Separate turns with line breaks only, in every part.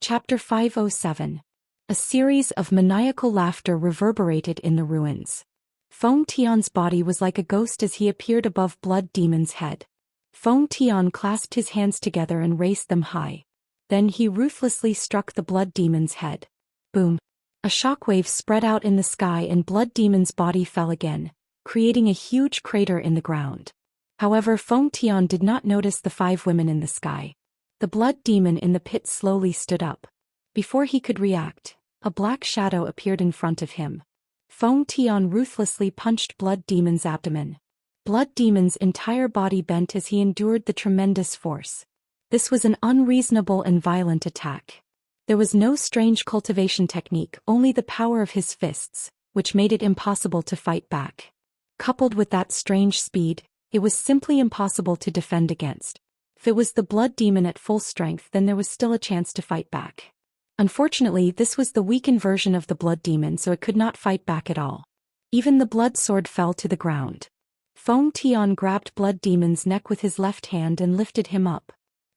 Chapter 507. A series of maniacal laughter reverberated in the ruins. Feng Tian's body was like a ghost as he appeared above Blood Demon's head. Feng Tian clasped his hands together and raised them high. Then he ruthlessly struck the Blood Demon's head. Boom! A shockwave spread out in the sky and Blood Demon's body fell again, creating a huge crater in the ground. However, Feng Tian did not notice the 5 women in the sky. The Blood Demon in the pit slowly stood up. Before he could react, a black shadow appeared in front of him. Feng Tian ruthlessly punched Blood Demon's abdomen. Blood Demon's entire body bent as he endured the tremendous force. This was an unreasonable and violent attack. There was no strange cultivation technique, only the power of his fists, which made it impossible to fight back. Coupled with that strange speed, it was simply impossible to defend against. If it was the Blood Demon at full strength, then there was still a chance to fight back. Unfortunately, this was the weakened version of the Blood Demon, so it could not fight back at all. Even the blood sword fell to the ground. Feng Tian grabbed Blood Demon's neck with his left hand and lifted him up.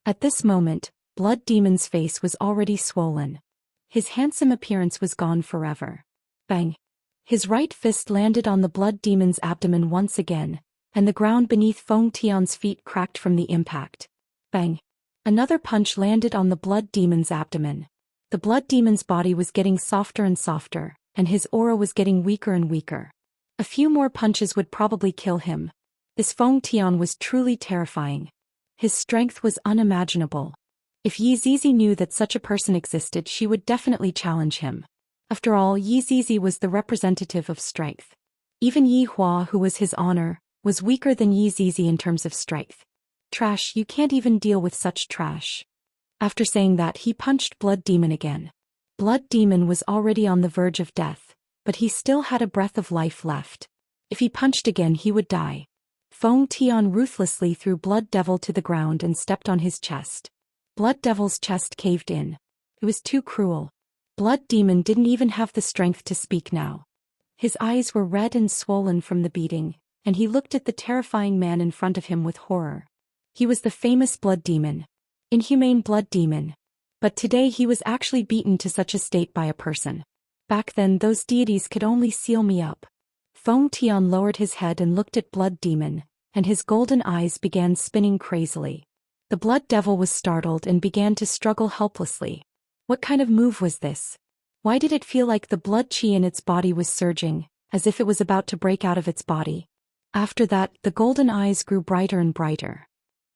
At this moment, Blood Demon's face was already swollen. His handsome appearance was gone forever. Bang! His right fist landed on the Blood Demon's abdomen once again, and the ground beneath Feng Tian's feet cracked from the impact. Bang! Another punch landed on the Blood Demon's abdomen. The Blood Demon's body was getting softer and softer, and his aura was getting weaker and weaker. A few more punches would probably kill him. This Feng Tian was truly terrifying. His strength was unimaginable. If Yi Zizi knew that such a person existed, she would definitely challenge him. After all, Yi Zizi was the representative of strength. Even Yi Hua, who was his honor, was weaker than Yi Zizi in terms of strength. Trash, you can't even deal with such trash. After saying that, he punched Blood Demon again. Blood Demon was already on the verge of death, but he still had a breath of life left. If he punched again, he would die. Feng Tian ruthlessly threw Blood Devil to the ground and stepped on his chest. Blood Devil's chest caved in. It was too cruel. Blood Demon didn't even have the strength to speak now. His eyes were red and swollen from the beating, and he looked at the terrifying man in front of him with horror. He was the famous Blood Demon. Inhumane Blood Demon. But today he was actually beaten to such a state by a person. Back then those deities could only seal me up. Feng Tian lowered his head and looked at Blood Demon, and his golden eyes began spinning crazily. The Blood Devil was startled and began to struggle helplessly. What kind of move was this? Why did it feel like the blood chi in its body was surging, as if it was about to break out of its body? After that, the golden eyes grew brighter and brighter.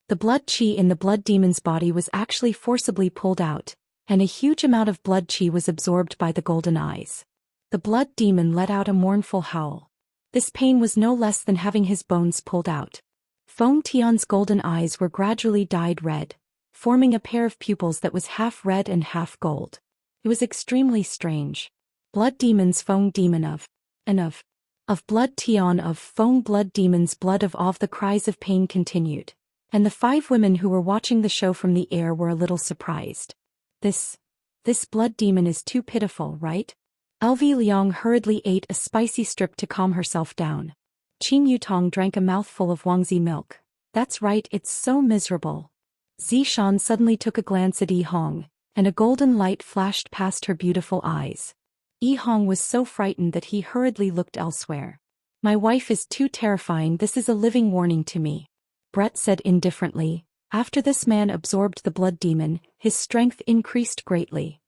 The blood chi in the Blood Demon's body was actually forcibly pulled out, and a huge amount of blood chi was absorbed by the golden eyes. The Blood Demon let out a mournful howl. This pain was no less than having his bones pulled out. Feng Tian's golden eyes were gradually dyed red, forming a pair of pupils that was half red and half gold. It was extremely strange. Blood Demon's Feng Demon of Blood Tian of Feng Blood Demon's blood of the cries of pain continued. And the 5 women who were watching the show from the air were a little surprised. This Blood Demon is too pitiful, right? LV Liang hurriedly ate a spicy strip to calm herself down. Qing Yutong drank a mouthful of Wangzi milk. That's right, it's so miserable. Zishan suddenly took a glance at Yi Hong, and a golden light flashed past her beautiful eyes. Yi Hong was so frightened that he hurriedly looked elsewhere. My wife is too terrifying, this is a living warning to me. Brett said indifferently. After this man absorbed the Blood Demon, his strength increased greatly.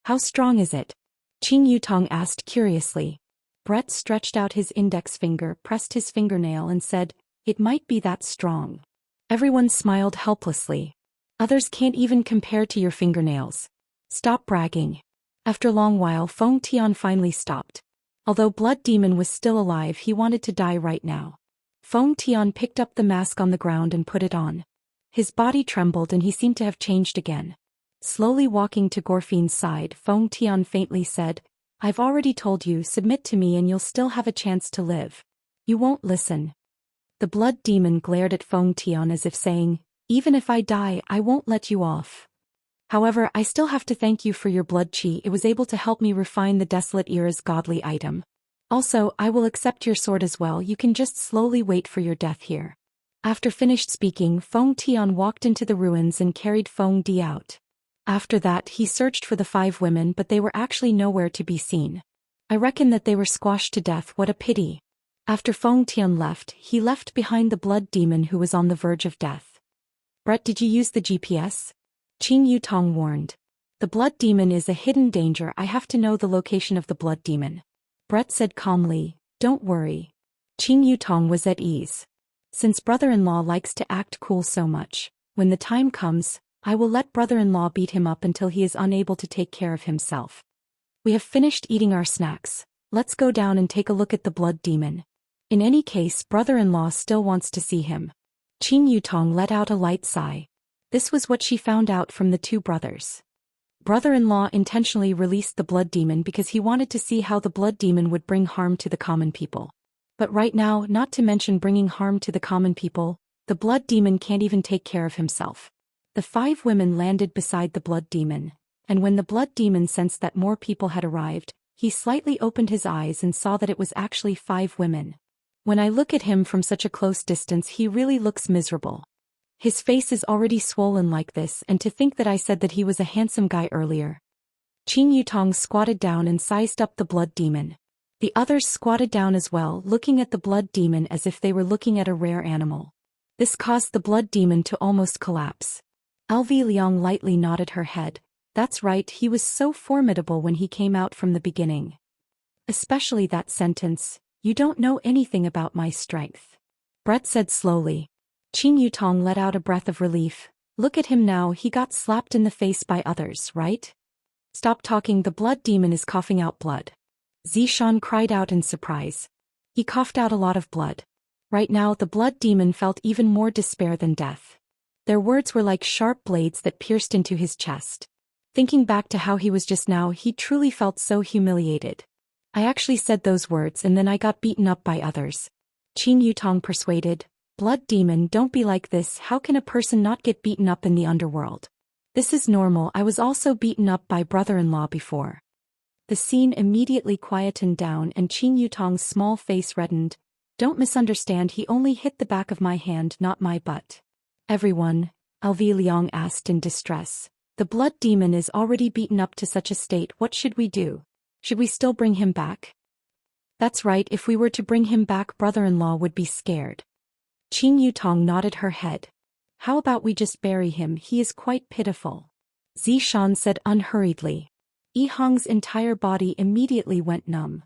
How strong is it? Qing Yutong asked curiously. Brett stretched out his index finger, pressed his fingernail and said, "It might be that strong." Everyone smiled helplessly. Others can't even compare to your fingernails. Stop bragging. After a long while, Feng Tian finally stopped. Although Blood Demon was still alive, he wanted to die right now. Feng Tian picked up the mask on the ground and put it on. His body trembled and he seemed to have changed again. Slowly walking to Gorfine's side, Feng Tian faintly said, "I've already told you, submit to me and you'll still have a chance to live. You won't listen." The Blood Demon glared at Feng Tian as if saying, "Even if I die, I won't let you off. However, I still have to thank you for your blood chi, it was able to help me refine the Desolate Era's godly item. Also, I will accept your sword as well, you can just slowly wait for your death here." After finished speaking, Feng Tian walked into the ruins and carried Feng Di out. After that he searched for the 5 women, but they were actually nowhere to be seen. I reckon that they were squashed to death. What a pity. After Feng Tian left, he left behind the blood demon who was on the verge of death. Brett, did you use the GPS? Qing Yutong warned. The blood demon is a hidden danger. I have to know the location of the blood demon. Brett said calmly, don't worry. Qing Yutong was at ease. Since brother-in-law likes to act cool so much, when the time comes, I will let brother-in-law beat him up until he is unable to take care of himself. We have finished eating our snacks. Let's go down and take a look at the blood demon. In any case, brother-in-law still wants to see him. Qing Yutong let out a light sigh. This was what she found out from the 2 brothers. Brother-in-law intentionally released the blood demon because he wanted to see how the blood demon would bring harm to the common people. But right now, not to mention bringing harm to the common people, the blood demon can't even take care of himself. The 5 women landed beside the blood demon, and when the blood demon sensed that more people had arrived, he slightly opened his eyes and saw that it was actually 5 women. When I look at him from such a close distance, he really looks miserable. His face is already swollen like this, and to think that I said that he was a handsome guy earlier. Qing Yutong squatted down and sized up the blood demon. The others squatted down as well, looking at the blood demon as if they were looking at a rare animal. This caused the blood demon to almost collapse. LV Liang lightly nodded her head. That's right, he was so formidable when he came out from the beginning. Especially that sentence, you don't know anything about my strength. Brett said slowly. Qing Yutong let out a breath of relief. Look at him now, he got slapped in the face by others, right? Stop talking, the blood demon is coughing out blood. Zhou Xian cried out in surprise. He coughed out a lot of blood. Right now the blood demon felt even more despair than death. Their words were like sharp blades that pierced into his chest. Thinking back to how he was just now, he truly felt so humiliated. I actually said those words and then I got beaten up by others. Qing Yutong persuaded. Blood demon, don't be like this. How can a person not get beaten up in the underworld? This is normal. I was also beaten up by brother-in-law before. The scene immediately quietened down and Qing Yutong's small face reddened. Don't misunderstand, he only hit the back of my hand, not my butt. Everyone, LV Liang asked in distress. The blood demon is already beaten up to such a state, what should we do? Should we still bring him back? That's right, if we were to bring him back, brother-in-law would be scared. Qing Yutong nodded her head. How about we just bury him, he is quite pitiful. Zhou Xian said unhurriedly. Yi Hong's entire body immediately went numb.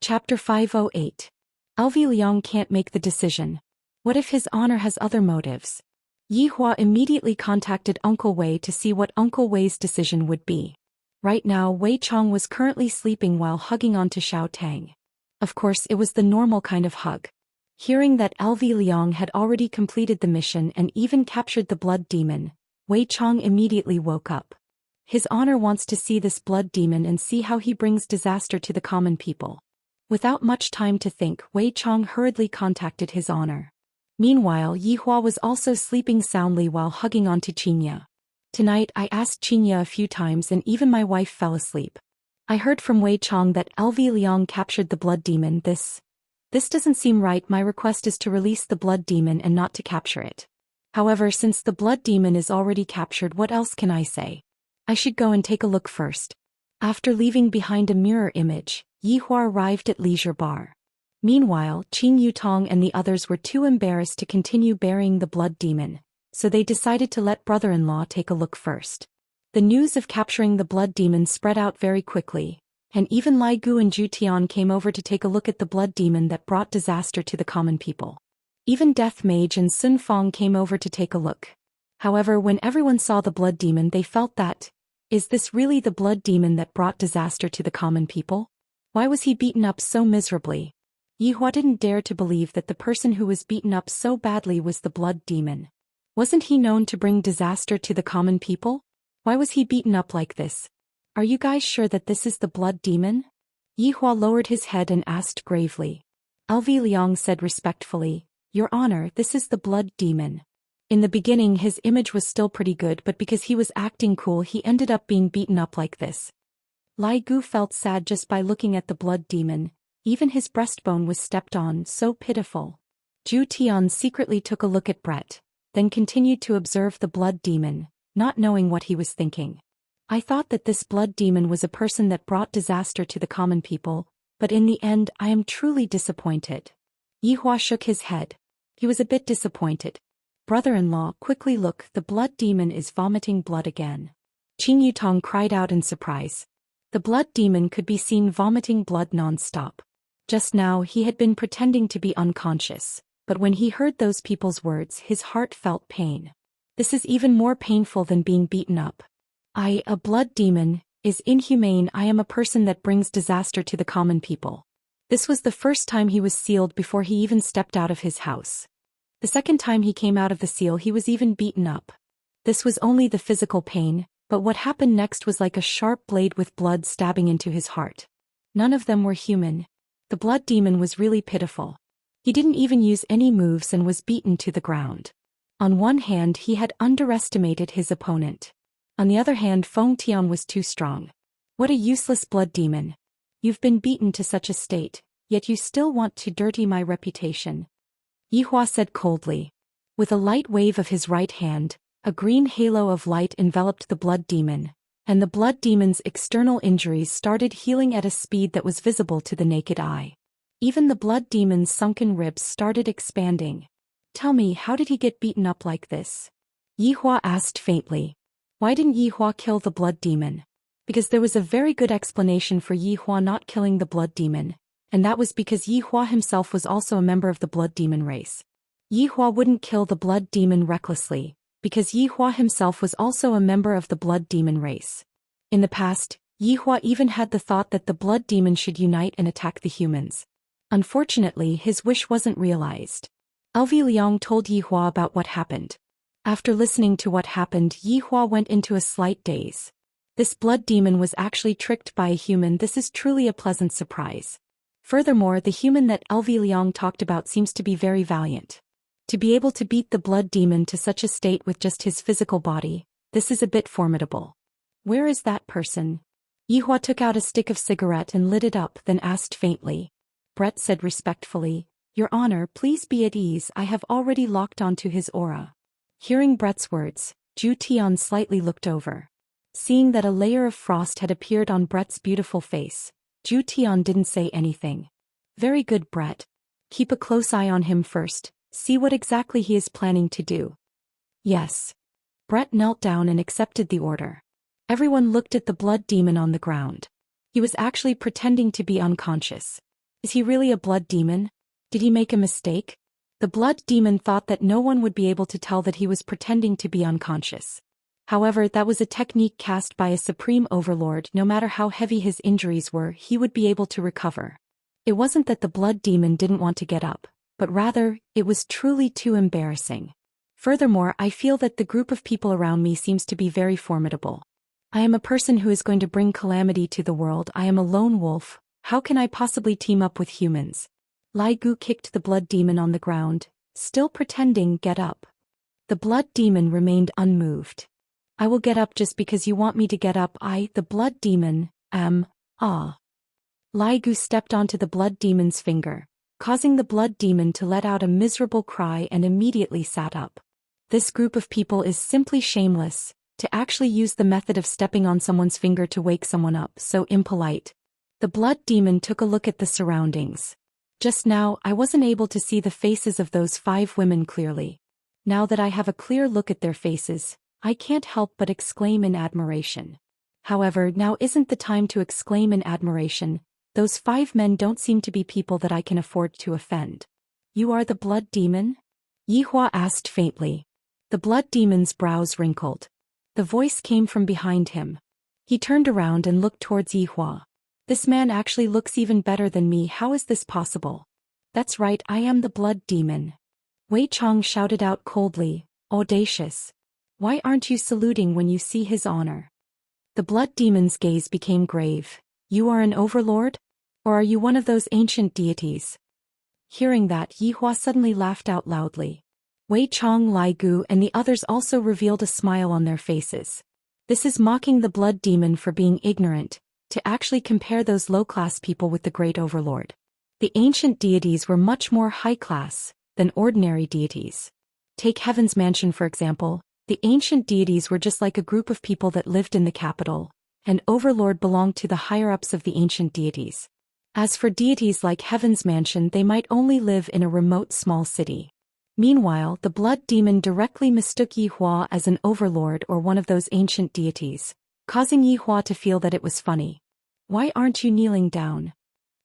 Chapter 508. LV Liang can't make the decision. What if his honor has other motives? Yi Hua immediately contacted Uncle Wei to see what Uncle Wei's decision would be. Right now Wei Chong was currently sleeping while hugging onto Xiao Tang. Of course it was the normal kind of hug. Hearing that LV Liang had already completed the mission and even captured the blood demon, Wei Chong immediately woke up. His honor wants to see this blood demon and see how he brings disaster to the common people. Without much time to think, Wei Chong hurriedly contacted his honor. Meanwhile, Yi Hua was also sleeping soundly while hugging onto Xianxia. Tonight I asked Xianxia a few times and even my wife fell asleep. I heard from Wei Chong that LV Liang captured the blood demon. This doesn't seem right. My request is to release the blood demon and not to capture it. However, since the blood demon is already captured, what else can I say? I should go and take a look first. After leaving behind a mirror image, Yi Hua arrived at Leisure Bar. Meanwhile, Qing Yutong and the others were too embarrassed to continue burying the blood demon, so they decided to let brother-in-law take a look first. The news of capturing the blood demon spread out very quickly, and even Lai Gu and Zhu Tian came over to take a look at the blood demon that brought disaster to the common people. Even Death Mage and Sun Fong came over to take a look. However, when everyone saw the blood demon, they felt that, is this really the blood demon that brought disaster to the common people? Why was he beaten up so miserably? Yi Hua didn't dare to believe that the person who was beaten up so badly was the blood demon. Wasn't he known to bring disaster to the common people? Why was he beaten up like this? Are you guys sure that this is the blood demon? Yi Hua lowered his head and asked gravely. LV Liang said respectfully, Your Honor, this is the blood demon. In the beginning his image was still pretty good, but because he was acting cool he ended up being beaten up like this. Lai Gu felt sad just by looking at the blood demon. Even his breastbone was stepped on, so pitiful. Zhu Tian secretly took a look at Brett, then continued to observe the blood demon, not knowing what he was thinking. I thought that this blood demon was a person that brought disaster to the common people, but in the end I am truly disappointed. Yihua shook his head. He was a bit disappointed. Brother-in-law, quickly look, the blood demon is vomiting blood again. Qing Yutong cried out in surprise. The blood demon could be seen vomiting blood non-stop. Just now he had been pretending to be unconscious, but when he heard those people's words his heart felt pain. This is even more painful than being beaten up. A blood demon, is inhumane. I am a person that brings disaster to the common people. This was the first time he was sealed before he even stepped out of his house. The second time he came out of the seal he was even beaten up. This was only the physical pain, but what happened next was like a sharp blade with blood stabbing into his heart. None of them were human. The blood demon was really pitiful. He didn't even use any moves and was beaten to the ground. On one hand he had underestimated his opponent. On the other hand Feng Tian was too strong. What a useless blood demon. You've been beaten to such a state, yet you still want to dirty my reputation. Yihua said coldly. With a light wave of his right hand, a green halo of light enveloped the blood demon, and the blood demon's external injuries started healing at a speed that was visible to the naked eye. Even the blood demon's sunken ribs started expanding. Tell me, how did he get beaten up like this? Yihua asked faintly. Why didn't Yihua kill the blood demon? Because there was a very good explanation for Yihua not killing the blood demon, and that was because Yihua himself was also a member of the blood demon race. Yihua wouldn't kill the blood demon recklessly, because Yihua himself was also a member of the blood demon race. In the past, Yihua even had the thought that the blood demon should unite and attack the humans. Unfortunately, his wish wasn't realized. Elvi Liang told Yihua about what happened. After listening to what happened, Yihua went into a slight daze. This blood demon was actually tricked by a human. This is truly a pleasant surprise. Furthermore, the human that Elvi Liang talked about seems to be very valiant. To be able to beat the blood demon to such a state with just his physical body, this is a bit formidable. Where is that person? Yihua took out a stick of cigarette and lit it up, then asked faintly. Brett said respectfully, Your Honor, please be at ease, I have already locked onto his aura. Hearing Brett's words, Zhu Tian slightly looked over. Seeing that a layer of frost had appeared on Brett's beautiful face, Zhu Tian didn't say anything. Very good, Brett. Keep a close eye on him first, see what exactly he is planning to do. Yes. Brett knelt down and accepted the order. Everyone looked at the blood demon on the ground. He was actually pretending to be unconscious. Is he really a blood demon? Did he make a mistake? The blood demon thought that no one would be able to tell that he was pretending to be unconscious. However, that was a technique cast by a supreme overlord. No matter how heavy his injuries were, he would be able to recover. It wasn't that the blood demon didn't want to get up, but rather, it was truly too embarrassing. Furthermore, I feel that the group of people around me seems to be very formidable. I am a person who is going to bring calamity to the world. I am a lone wolf. How can I possibly team up with humans? Lai Gu kicked the blood demon on the ground, still pretending, get up. The blood demon remained unmoved. I will get up just because you want me to get up. The blood demon, Lai Gu stepped onto the blood demon's finger, causing the blood demon to let out a miserable cry and immediately sat up. This group of people is simply shameless, to actually use the method of stepping on someone's finger to wake someone up, so impolite. The blood demon took a look at the surroundings. Just now, I wasn't able to see the faces of those 5 women clearly. Now that I have a clear look at their faces, I can't help but exclaim in admiration. However, now isn't the time to exclaim in admiration. Those 5 men don't seem to be people that I can afford to offend. You are the blood demon? Yihua asked faintly. The blood demon's brows wrinkled. The voice came from behind him. He turned around and looked towards Yihua. This man actually looks even better than me. How is this possible? That's right, I am the blood demon. Wei Chong shouted out coldly, audacious. Why aren't you saluting when you see his honor? The blood demon's gaze became grave. You are an overlord? Or are you one of those ancient deities? Hearing that, Yihua suddenly laughed out loudly. Wei Chong, Lai Gu and the others also revealed a smile on their faces. This is mocking the blood demon for being ignorant, to actually compare those low-class people with the great overlord. The ancient deities were much more high-class than ordinary deities. Take Heaven's Mansion for example. The ancient deities were just like a group of people that lived in the capital. An overlord belonged to the higher-ups of the ancient deities. As for deities like Heaven's Mansion, they might only live in a remote small city. Meanwhile, the blood demon directly mistook Yi Hua as an overlord or one of those ancient deities, causing Yi Hua to feel that it was funny. "Why aren't you kneeling down?"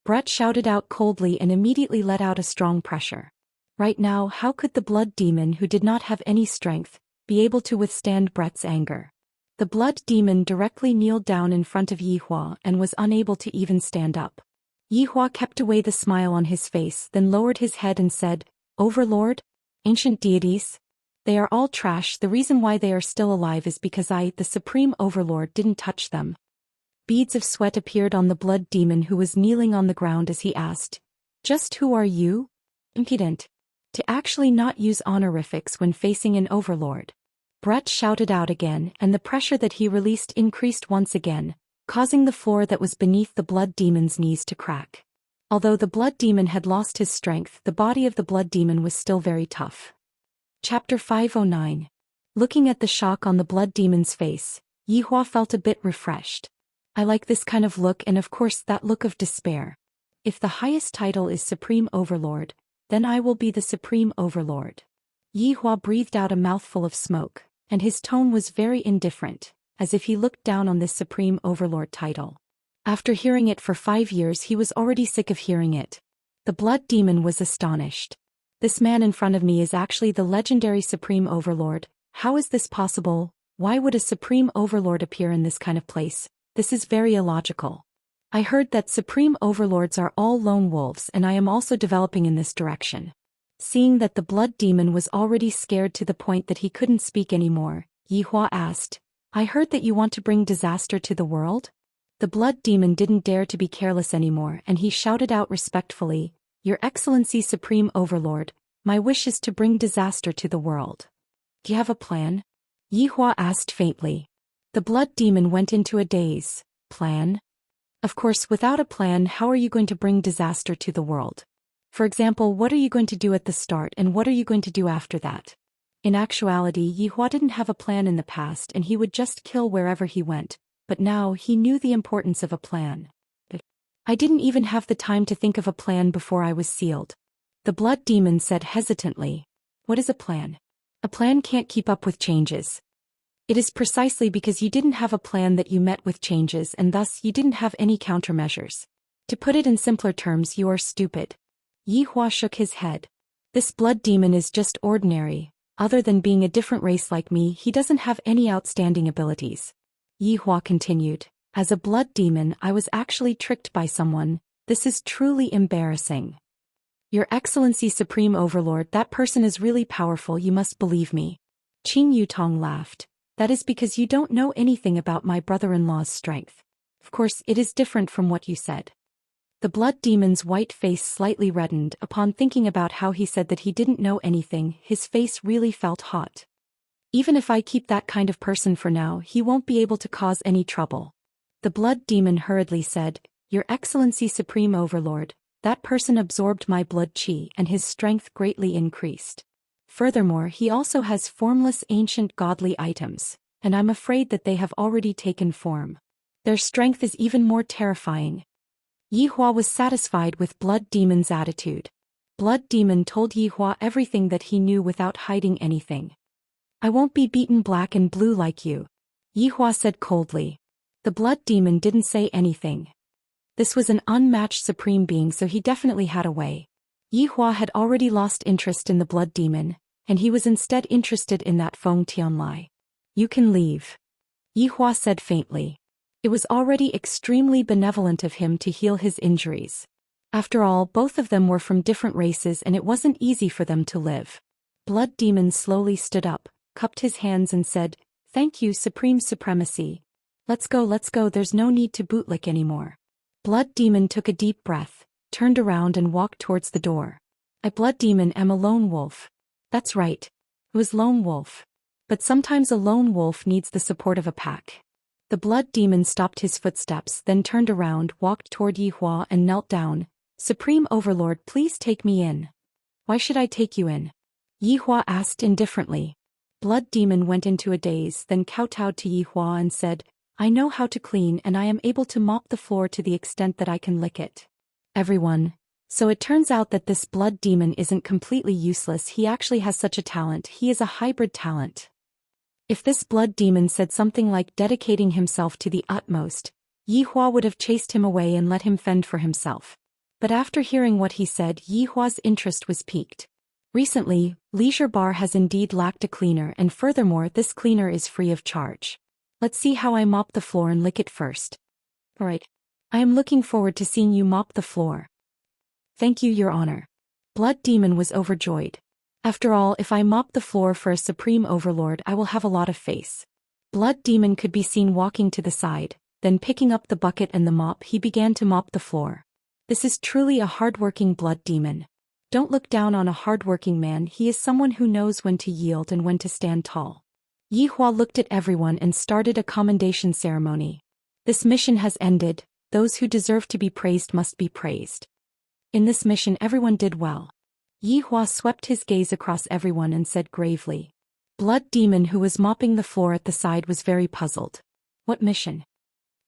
Brett shouted out coldly and immediately let out a strong pressure. Right now, how could the blood demon, who did not have any strength, be able to withstand Brett's anger? The blood demon directly kneeled down in front of Yi Hua and was unable to even stand up. Yi Hua kept away the smile on his face, then lowered his head and said, "Overlord? Ancient deities? They are all trash. The reason why they are still alive is because I, the Supreme Overlord, didn't touch them." Beads of sweat appeared on the blood demon who was kneeling on the ground as he asked, "Just who are you? Impudent. To actually not use honorifics when facing an overlord." Brett shouted out again, and the pressure that he released increased once again, causing the floor that was beneath the blood demon's knees to crack. Although the blood demon had lost his strength, the body of the blood demon was still very tough. Chapter 509. Looking at the shock on the blood demon's face, Yi Hua felt a bit refreshed. "I like this kind of look, and of course that look of despair. If the highest title is Supreme Overlord, then I will be the Supreme Overlord." Yi Hua breathed out a mouthful of smoke, and his tone was very indifferent, as if he looked down on this Supreme Overlord title. After hearing it for 5 years, he was already sick of hearing it. The blood demon was astonished. "This man in front of me is actually the legendary Supreme Overlord. How is this possible? Why would a Supreme Overlord appear in this kind of place? This is very illogical. I heard that Supreme Overlords are all lone wolves, and I am also developing in this direction." Seeing that the blood demon was already scared to the point that he couldn't speak anymore, Yi Hua asked, "I heard that you want to bring disaster to the world?" The blood demon didn't dare to be careless anymore, and he shouted out respectfully, "Your Excellency Supreme Overlord, my wish is to bring disaster to the world." "Do you have a plan?" Yi Hua asked faintly. The blood demon went into a daze. "Plan? Of course, without a plan, how are you going to bring disaster to the world? For example, what are you going to do at the start and what are you going to do after that?" In actuality, Yi Hua didn't have a plan in the past and he would just kill wherever he went, but now he knew the importance of a plan. "I didn't even have the time to think of a plan before I was sealed," the blood demon said hesitantly. "What is a plan?" "A plan can't keep up with changes. It is precisely because you didn't have a plan that you met with changes, and thus you didn't have any countermeasures. To put it in simpler terms, you are stupid." Yi Hua shook his head. "This blood demon is just ordinary. Other than being a different race like me, he doesn't have any outstanding abilities." Yi Hua continued, "As a blood demon, I was actually tricked by someone. This is truly embarrassing." "Your Excellency Supreme Overlord, that person is really powerful, you must believe me." Qing Yutong laughed. "That is because you don't know anything about my brother-in-law's strength. Of course, it is different from what you said." The blood demon's white face slightly reddened upon thinking about how he said that he didn't know anything. His face really felt hot. "Even if I keep that kind of person for now, he won't be able to cause any trouble." The blood demon hurriedly said, "Your Excellency Supreme Overlord, that person absorbed my blood qi and his strength greatly increased. Furthermore, he also has formless ancient godly items, and I'm afraid that they have already taken form. Their strength is even more terrifying." Yi Hua was satisfied with blood demon's attitude. Blood demon told Yi Hua everything that he knew without hiding anything. "I won't be beaten black and blue like you," Yi Hua said coldly. The blood demon didn't say anything. This was an unmatched supreme being, so he definitely had a way. Yi Hua had already lost interest in the blood demon, and he was instead interested in that Feng Tianlai. "You can leave," Yi Hua said faintly. It was already extremely benevolent of him to heal his injuries. After all, both of them were from different races and it wasn't easy for them to live. Blood demon slowly stood up, cupped his hands and said, "Thank you, Supreme Supremacy. Let's go, there's no need to bootlick anymore." Blood demon took a deep breath, turned around and walked towards the door. "I, blood demon, am a lone wolf." That's right. It was lone wolf. But sometimes a lone wolf needs the support of a pack. The blood demon stopped his footsteps, then turned around, walked toward Yi Hua and knelt down. "Supreme Overlord, please take me in." "Why should I take you in?" Yi Hua asked indifferently. Blood Demon went into a daze, then kowtowed to Yi Hua and said, I know how to clean and I am able to mop the floor to the extent that I can lick it. Everyone. So it turns out that this Blood Demon isn't completely useless, he actually has such a talent, he is a hybrid talent. If this Blood Demon said something like dedicating himself to the utmost, Yi Hua would have chased him away and let him fend for himself. But after hearing what he said, Yi Hua's interest was piqued. Recently, Leisure Bar has indeed lacked a cleaner, and furthermore this cleaner is free of charge. Let's see how I mop the floor and lick it first. Alright. I am looking forward to seeing you mop the floor. Thank you, Your Honor. Blood Demon was overjoyed. After all, if I mop the floor for a supreme overlord, I will have a lot of face. Blood Demon could be seen walking to the side, then picking up the bucket and the mop he began to mop the floor. This is truly a hard-working Blood Demon. Don't look down on a hard-working man, he is someone who knows when to yield and when to stand tall. Yi Hua looked at everyone and started a commendation ceremony. This mission has ended, those who deserve to be praised must be praised. In this mission everyone did well. Yi Hua swept his gaze across everyone and said gravely. Blood Demon, who was mopping the floor at the side, was very puzzled. What mission?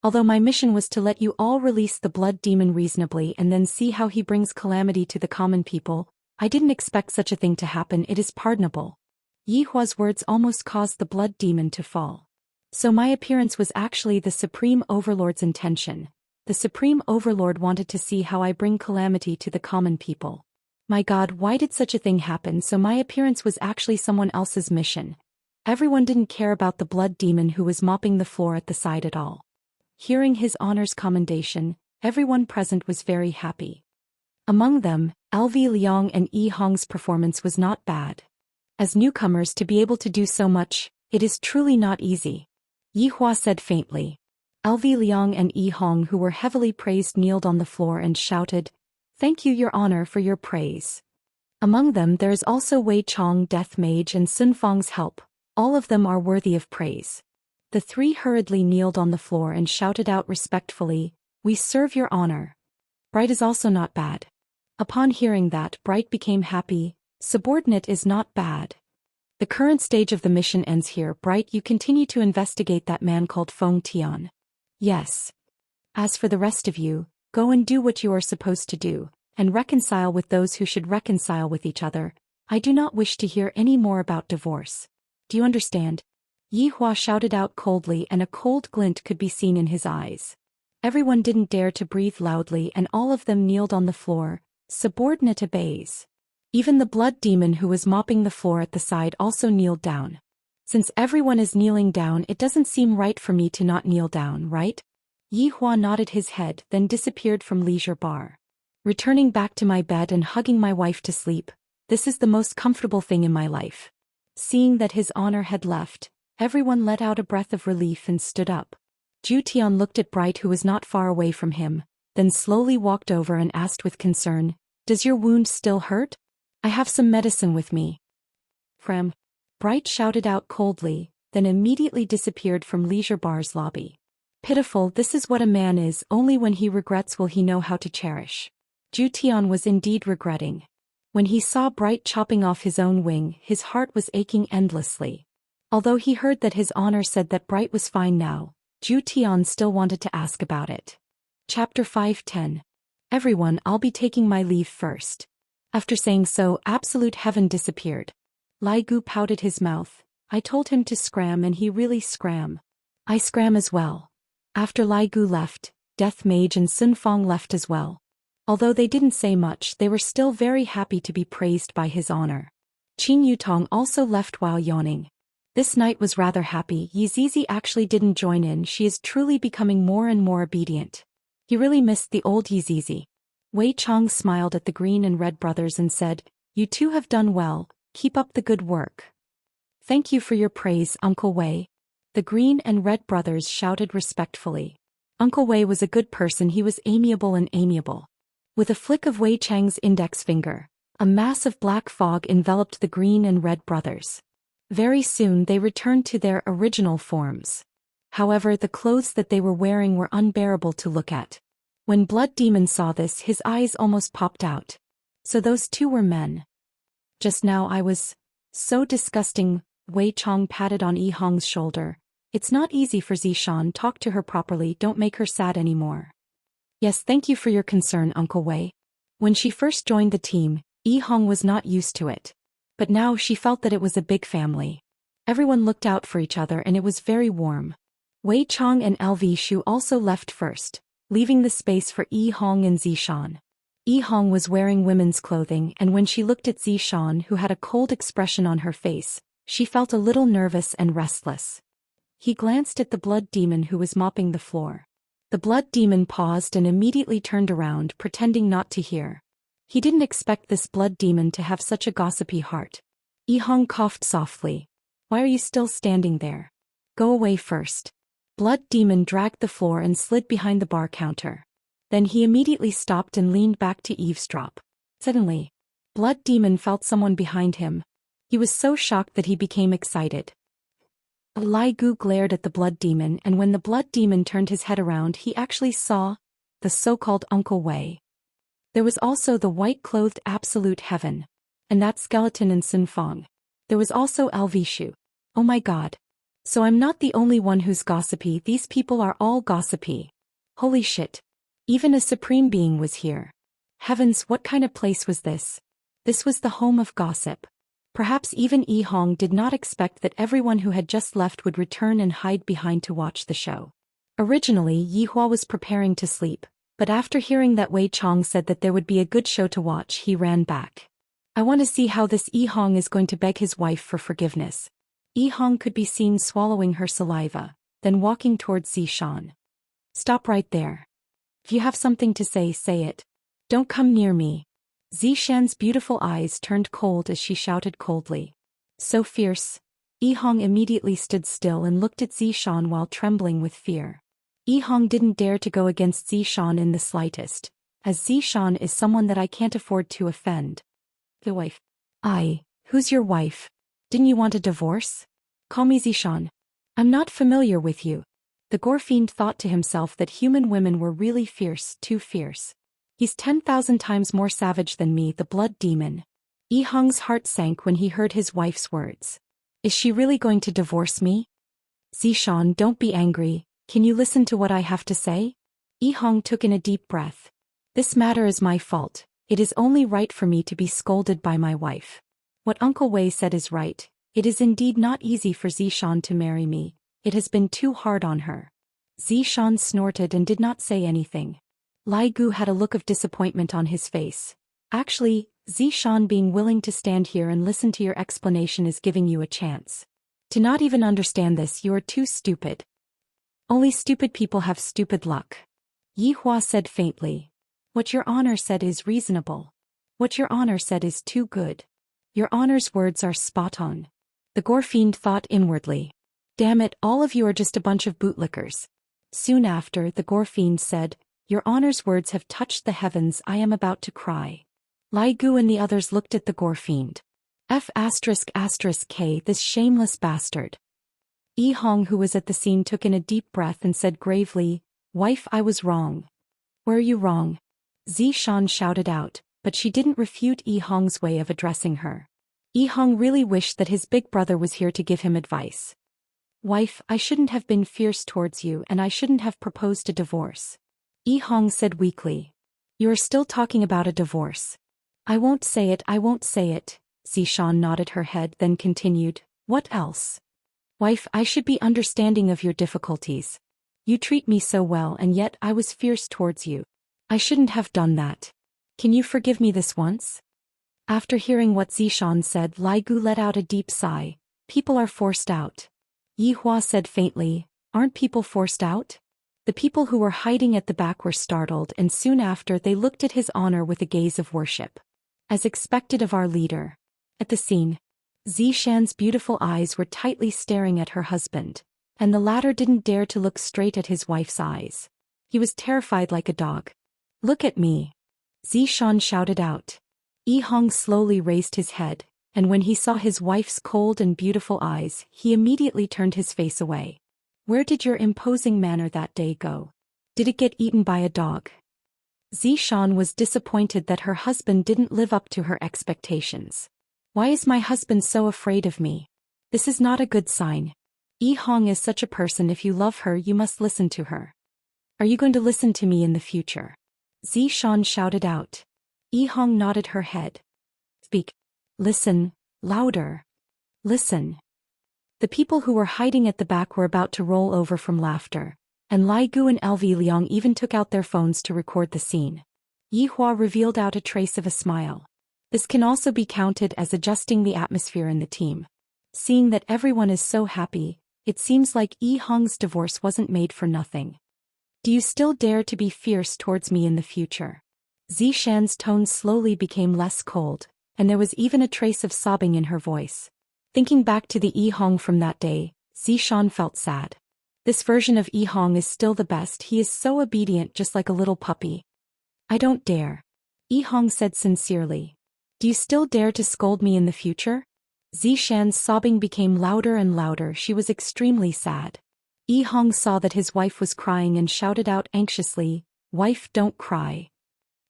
Although my mission was to let you all release the Blood Demon reasonably and then see how he brings calamity to the common people, I didn't expect such a thing to happen. It is pardonable. Yi Hua's words almost caused the Blood Demon to fall. So my appearance was actually the Supreme Overlord's intention. The Supreme Overlord wanted to see how I bring calamity to the common people. My God, why did such a thing happen? So my appearance was actually someone else's mission. Everyone didn't care about the Blood Demon who was mopping the floor at the side at all. Hearing his honor's commendation, everyone present was very happy. Among them, LV Liang and Yi Hong's performance was not bad. As newcomers to be able to do so much, it is truly not easy. Yi Hua said faintly. LV Liang and Yi Hong, who were heavily praised, kneeled on the floor and shouted, Thank you, Your Honor, for your praise. Among them there is also Wei Chong, Death Mage, and Sun Fang's help. All of them are worthy of praise. The three hurriedly kneeled on the floor and shouted out respectfully, We serve Your Honor. Bright is also not bad. Upon hearing that, Bright became happy. Subordinate is not bad. The current stage of the mission ends here. Bright, you continue to investigate that man called Feng Tian. Yes. As for the rest of you, go and do what you are supposed to do, and reconcile with those who should reconcile with each other. I do not wish to hear any more about divorce. Do you understand? Yi Hua shouted out coldly, and a cold glint could be seen in his eyes. Everyone didn't dare to breathe loudly, and all of them kneeled on the floor. Subordinate obeys. Even the Blood Demon who was mopping the floor at the side also kneeled down. Since everyone is kneeling down, it doesn't seem right for me to not kneel down, right? Yi Hua nodded his head, then disappeared from Leisure Bar. Returning back to my bed and hugging my wife to sleep, this is the most comfortable thing in my life. Seeing that his honor had left, everyone let out a breath of relief and stood up. Zhu Tian looked at Bright, who was not far away from him, then slowly walked over and asked with concern, Does your wound still hurt? I have some medicine with me. Frem. Bright shouted out coldly, then immediately disappeared from Leisure Bar's lobby. Pitiful, this is what a man is, only when he regrets will he know how to cherish. Zhu Tian was indeed regretting. When he saw Bright chopping off his own wing, his heart was aching endlessly. Although he heard that his honor said that Bright was fine now, Zhu Tian still wanted to ask about it. Chapter 5:10. Everyone, I'll be taking my leave first. After saying so, absolute heaven disappeared. Lai Gu pouted his mouth. I told him to scram and he really scram. I scram as well. After Lai Gu left, Death Mage and Sun Fang left as well. Although they didn't say much, they were still very happy to be praised by his honor. Qing Yutong also left while yawning. This night was rather happy. Yizizi actually didn't join in. She is truly becoming more and more obedient. He really missed the old Yizizi. Wei Chong smiled at the Green and Red brothers and said, You two have done well, keep up the good work. Thank you for your praise, Uncle Wei. The Green and Red brothers shouted respectfully. Uncle Wei was a good person, he was amiable and amiable. With a flick of Wei Chang's index finger, a mass of black fog enveloped the Green and Red brothers. Very soon they returned to their original forms. However, the clothes that they were wearing were unbearable to look at. When Blood Demon saw this, his eyes almost popped out. So those two were men. Just now I was so disgusting. Wei Chong patted on Yi Hong's shoulder. It's not easy for Zishan. Talk to her properly, don't make her sad anymore. Yes, thank you for your concern, Uncle Wei. When she first joined the team, Yi Hong was not used to it. But now she felt that it was a big family. Everyone looked out for each other and it was very warm. Wei Chong and LV Shu also left first, leaving the space for Yi Hong and Zishan. Yi Hong was wearing women's clothing, and when she looked at Zishan, who had a cold expression on her face, she felt a little nervous and restless. He glanced at the blood demon who was mopping the floor. The blood demon paused and immediately turned around, pretending not to hear. He didn't expect this blood demon to have such a gossipy heart. Yi Hong coughed softly. Why are you still standing there? Go away first. Blood demon dragged the floor and slid behind the bar counter. Then he immediately stopped and leaned back to eavesdrop. Suddenly, blood demon felt someone behind him. He was so shocked that he became excited. Lai Gu glared at the blood demon, and when the blood demon turned his head around, he actually saw the so-called Uncle Wei. There was also the white-clothed absolute heaven, and that skeleton in Sun Fong. There was also LV Shu. Oh my god. So I'm not the only one who's gossipy, these people are all gossipy. Holy shit. Even a supreme being was here. Heavens, what kind of place was this? This was the home of gossip. Perhaps even Yi Hong did not expect that everyone who had just left would return and hide behind to watch the show. Originally, Yi Hua was preparing to sleep, but after hearing that Wei Chong said that there would be a good show to watch, he ran back. I want to see how this Yi Hong is going to beg his wife for forgiveness. Yi Hong could be seen swallowing her saliva, then walking towards Zishan. Stop right there. If you have something to say, say it. Don't come near me. Zishan's beautiful eyes turned cold as she shouted coldly. So fierce. Yi Hong immediately stood still and looked at Zishan while trembling with fear. Yi Hong didn't dare to go against Zishan in the slightest, as Zishan is someone that I can't afford to offend. The wife. Who's your wife? Didn't you want a divorce? Call me Zishan. I'm not familiar with you. The Gorfiend thought to himself that human women were really fierce, too fierce. He's 10,000 times more savage than me, the blood demon. Yi Hong's heart sank when he heard his wife's words. Is she really going to divorce me? Zishan, don't be angry, can you listen to what I have to say? Yi Hong took in a deep breath. This matter is my fault, it is only right for me to be scolded by my wife. What Uncle Wei said is right, it is indeed not easy for Zishan to marry me. It has been too hard on her. Zishan snorted and did not say anything. Lai Gu had a look of disappointment on his face. Actually, Zishan being willing to stand here and listen to your explanation is giving you a chance. To not even understand this, you are too stupid. Only stupid people have stupid luck. Yi Hua said faintly. What your honor said is reasonable. What your honor said is too good. Your honor's words are spot on. The Gorfiend thought inwardly. Damn it, all of you are just a bunch of bootlickers. Soon after, the Gorfiend said, Your honor's words have touched the heavens, I am about to cry. Lai Gu and the others looked at the Gorfiend. F***K, this shameless bastard. Yi Hong, who was at the scene, took in a deep breath and said gravely, Wife, I was wrong. Were you wrong? Zishan shouted out, but she didn't refute Yi Hong's way of addressing her. Yi Hong really wished that his big brother was here to give him advice. Wife, I shouldn't have been fierce towards you and I shouldn't have proposed a divorce. Yi Hong said weakly. You are still talking about a divorce. I won't say it, I won't say it. Zishan nodded her head, then continued, What else? Wife, I should be understanding of your difficulties. You treat me so well and yet I was fierce towards you. I shouldn't have done that. Can you forgive me this once? After hearing what Zishan said, Lai Gu let out a deep sigh. People are forced out. Yi Hua said faintly, Aren't people forced out? The people who were hiding at the back were startled, and soon after they looked at his honor with a gaze of worship. As expected of our leader. At the scene, Zishan's beautiful eyes were tightly staring at her husband, and the latter didn't dare to look straight at his wife's eyes. He was terrified like a dog. Look at me. Zishan shouted out. Yi Hong slowly raised his head, and when he saw his wife's cold and beautiful eyes, he immediately turned his face away. Where did your imposing manner that day go? Did it get eaten by a dog? Zishan was disappointed that her husband didn't live up to her expectations. Why is my husband so afraid of me? This is not a good sign. Yi Hong is such a person. If you love her, you must listen to her. Are you going to listen to me in the future? Zhou Xian shouted out. Yi Hong nodded her head. Speak. Listen, louder. Listen. The people who were hiding at the back were about to roll over from laughter, and Lai Gu and LV Liang even took out their phones to record the scene. Yi Hua revealed out a trace of a smile. This can also be counted as adjusting the atmosphere in the team. Seeing that everyone is so happy, it seems like Yi Hong's divorce wasn't made for nothing. Do you still dare to be fierce towards me in the future? Zhou Xian's tone slowly became less cold, and there was even a trace of sobbing in her voice. Thinking back to the Yi Hong from that day, Zhou Xian felt sad. This version of Yi Hong is still the best. He is so obedient, just like a little puppy. I don't dare. Yi Hong said sincerely. Do you still dare to scold me in the future? Zhou Xian's sobbing became louder and louder. She was extremely sad. Yi Hong saw that his wife was crying and shouted out anxiously, "Wife, don't cry.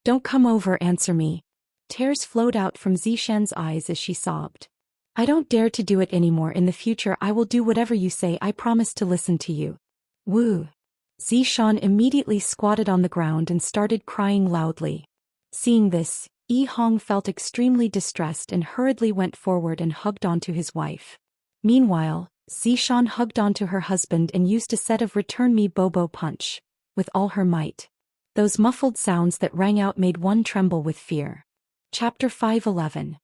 Don't come over, answer me." Tears flowed out from Zhou Xian's eyes as she sobbed. I don't dare to do it anymore. In the future I will do whatever you say. I promise to listen to you. Woo. Zhou Xian immediately squatted on the ground and started crying loudly. Seeing this, Yi Hong felt extremely distressed and hurriedly went forward and hugged onto his wife. Meanwhile, Zhou Xian hugged onto her husband and used a set of return me Bobo punch, with all her might. Those muffled sounds that rang out made one tremble with fear. Chapter 5:11.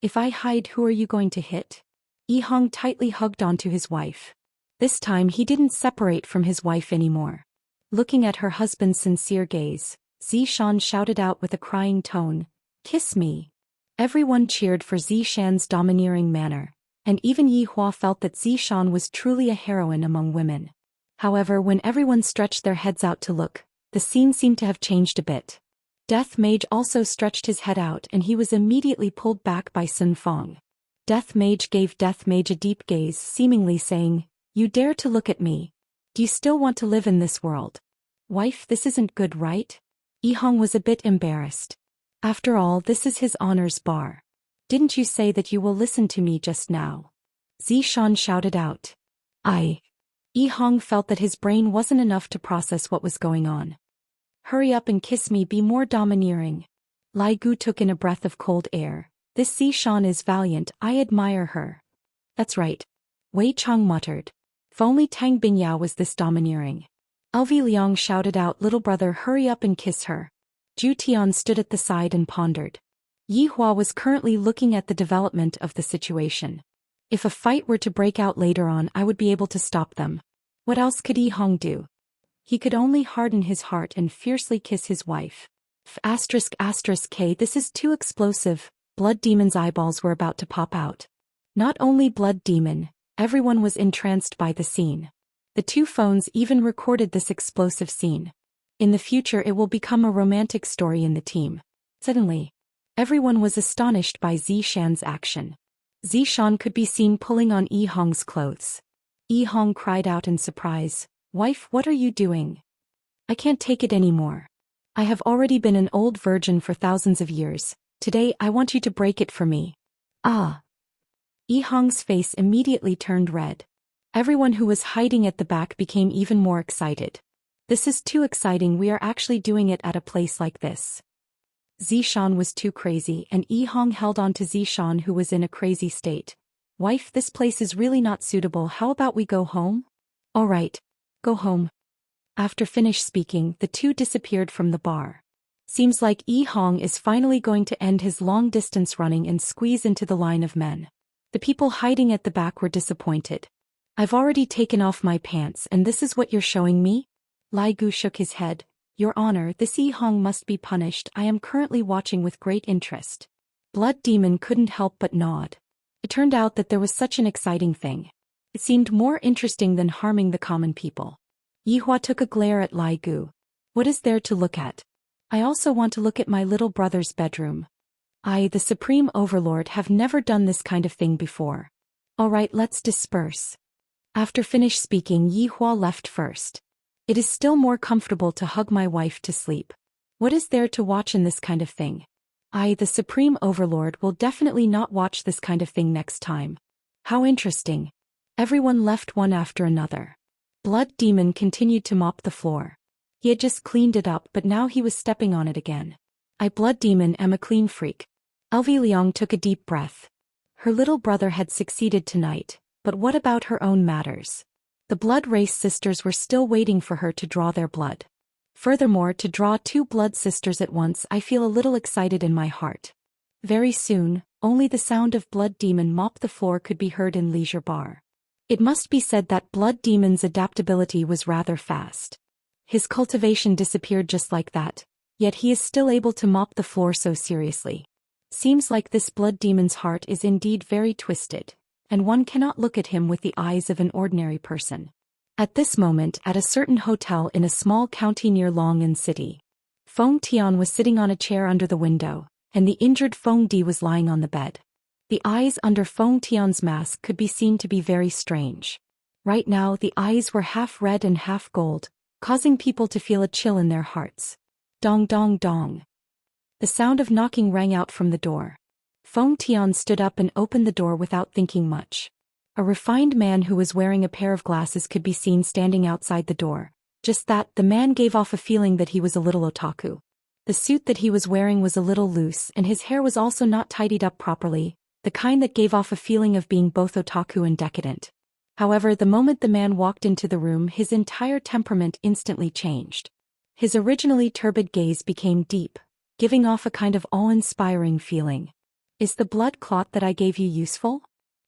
If I hide, who are you going to hit? Yi Hong tightly hugged onto his wife. This time he didn't separate from his wife anymore. Looking at her husband's sincere gaze, Zhou Xian shouted out with a crying tone, "Kiss me." Everyone cheered for Zhou Xian's domineering manner, and even Yi Hua felt that Zhou Xian was truly a heroine among women. However, when everyone stretched their heads out to look, the scene seemed to have changed a bit. Death Mage also stretched his head out and he was immediately pulled back by Sun Fong. Death Mage gave Death Mage a deep gaze, seemingly saying, "You dare to look at me? Do you still want to live in this world? Wife, this isn't good, right?" Yi Hong was a bit embarrassed. After all, this is his honor's bar. Didn't you say that you will listen to me just now? Zhou Xian shouted out. Yi Hong felt that his brain wasn't enough to process what was going on. Hurry up and kiss me, be more domineering. Lai Gu took in a breath of cold air. This Zhou Xian is valiant, I admire her. That's right. Wei Chang muttered. If only Tang Binyao was this domineering. LV Liang shouted out, little brother, hurry up and kiss her. Zhu Tian stood at the side and pondered. Yi Hua was currently looking at the development of the situation. If a fight were to break out later on, I would be able to stop them. What else could Yi Hong do? He could only harden his heart and fiercely kiss his wife. K, this is too explosive. Blood Demon's eyeballs were about to pop out. Not only Blood Demon, everyone was entranced by the scene. The two phones even recorded this explosive scene. In the future it will become a romantic story in the team. Suddenly, everyone was astonished by Zhou Xian's action. Zhou Xian could be seen pulling on Yi Hong's clothes. Yi Hong cried out in surprise, "Wife, what are you doing? I can't take it anymore. I have already been an old virgin for thousands of years. Today I want you to break it for me." Ah! Yi Hong's face immediately turned red. Everyone who was hiding at the back became even more excited. This is too exciting, we are actually doing it at a place like this. Zhou Xian was too crazy and Yi Hong held on to Zhou Xian, who was in a crazy state. "Wife, this place is really not suitable, how about we go home?" "All right. Go home." After finished speaking, the two disappeared from the bar. Seems like Yi Hong is finally going to end his long-distance running and squeeze into the line of men. The people hiding at the back were disappointed. "I've already taken off my pants and this is what you're showing me?" Lai Gu shook his head. "Your Honor, this Yi Hong must be punished. I am currently watching with great interest." Blood Demon couldn't help but nod. It turned out that there was such an exciting thing. It seemed more interesting than harming the common people. Yi Hua took a glare at Lai Gu. "What is there to look at? I also want to look at my little brother's bedroom. I, the Supreme Overlord, have never done this kind of thing before. All right, let's disperse." After finished speaking, Yi Hua left first. "It is still more comfortable to hug my wife to sleep. What is there to watch in this kind of thing? I, the Supreme Overlord, will definitely not watch this kind of thing next time." How interesting. Everyone left one after another. Blood Demon continued to mop the floor. He had just cleaned it up, but now he was stepping on it again. I, Blood Demon, am a clean freak. Elvie Liang took a deep breath. Her little brother had succeeded tonight, but what about her own matters? The blood race sisters were still waiting for her to draw their blood. Furthermore, to draw two blood sisters at once, I feel a little excited in my heart. Very soon, only the sound of Blood Demon mop the floor could be heard in Leisure Bar. It must be said that Blood Demon's adaptability was rather fast. His cultivation disappeared just like that, yet he is still able to mop the floor so seriously. Seems like this Blood Demon's heart is indeed very twisted, and one cannot look at him with the eyes of an ordinary person. At this moment, at a certain hotel in a small county near Long'an City, Feng Tian was sitting on a chair under the window, and the injured Feng Di was lying on the bed. The eyes under Feng Tian's mask could be seen to be very strange. Right now, the eyes were half red and half gold, causing people to feel a chill in their hearts. Dong dong dong. The sound of knocking rang out from the door. Feng Tian stood up and opened the door without thinking much. A refined man who was wearing a pair of glasses could be seen standing outside the door. Just that, the man gave off a feeling that he was a little otaku. The suit that he was wearing was a little loose, and his hair was also not tidied up properly, the kind that gave off a feeling of being both otaku and decadent. However, the moment the man walked into the room, his entire temperament instantly changed. His originally turbid gaze became deep, giving off a kind of awe-inspiring feeling. Is the blood clot that I gave you useful?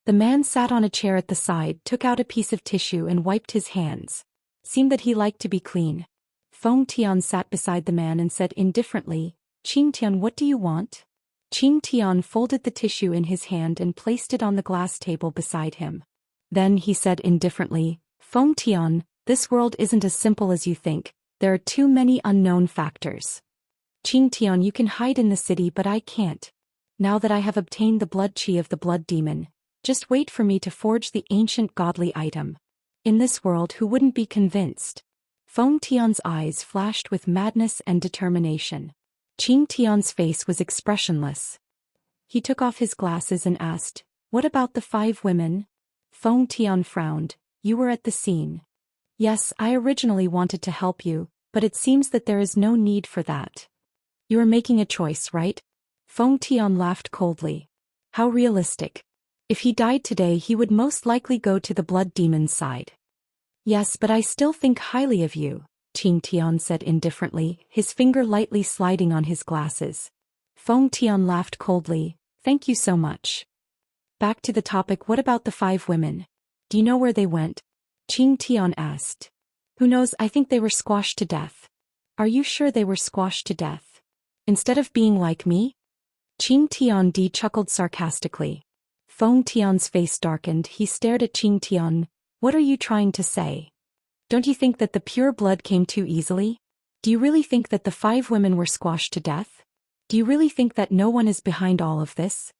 The man sat on a chair at the side, took out a piece of tissue and wiped his hands. Seemed that he liked to be clean. Feng Tian sat beside the man and said indifferently, "Qing Tian, what do you want?" Qing Tian folded the tissue in his hand and placed it on the glass table beside him. Then he said indifferently, "Feng Tian, this world isn't as simple as you think, there are too many unknown factors. Qing Tian, you can hide in the city, but I can't. Now that I have obtained the blood chi of the blood demon, just wait for me to forge the ancient godly item. In this world, who wouldn't be convinced?" Feng Tian's eyes flashed with madness and determination. Qing Tian's face was expressionless. He took off his glasses and asked, "What about the 5 women?" Feng Tian frowned. "You were at the scene." "Yes, I originally wanted to help you, but it seems that there is no need for that." "You are making a choice, right?" Feng Tian laughed coldly. "How realistic. If he died today, he would most likely go to the blood demon's side." "Yes, but I still think highly of you," Qing Tian said indifferently, his finger lightly sliding on his glasses. Feng Tian laughed coldly. "Thank you so much. Back to the topic, what about the 5 women? Do you know where they went?" Qing Tian asked. "Who knows, I think they were squashed to death." "Are you sure they were squashed to death? Instead of being like me?" Qing Tian chuckled sarcastically. Feng Tian's face darkened. He stared at Qing Tian. "What are you trying to say? Don't you think that the pure blood came too easily? Do you really think that the 5 women were squashed to death? Do you really think that no one is behind all of this?"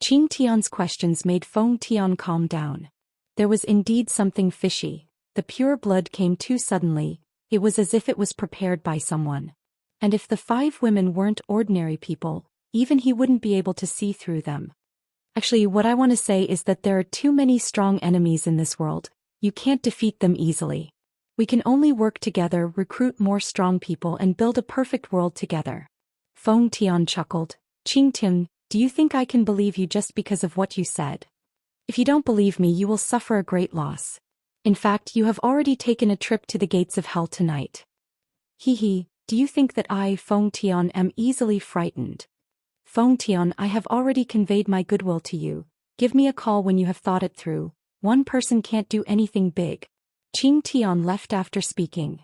Qing Tian's questions made Feng Tian calm down. There was indeed something fishy. The pure blood came too suddenly. It was as if it was prepared by someone. And if the 5 women weren't ordinary people, even he wouldn't be able to see through them. Actually, what I want to say is that there are too many strong enemies in this world. You can't defeat them easily. We can only work together, recruit more strong people, and build a perfect world together. Feng Tian chuckled. "Qing Tian, do you think I can believe you just because of what you said? If you don't believe me, you will suffer a great loss. In fact, you have already taken a trip to the gates of hell tonight." "Hee, do you think that I, Feng Tian, am easily frightened?" "Feng Tian, I have already conveyed my goodwill to you. Give me a call when you have thought it through. One person can't do anything big." Qing Tian left after speaking.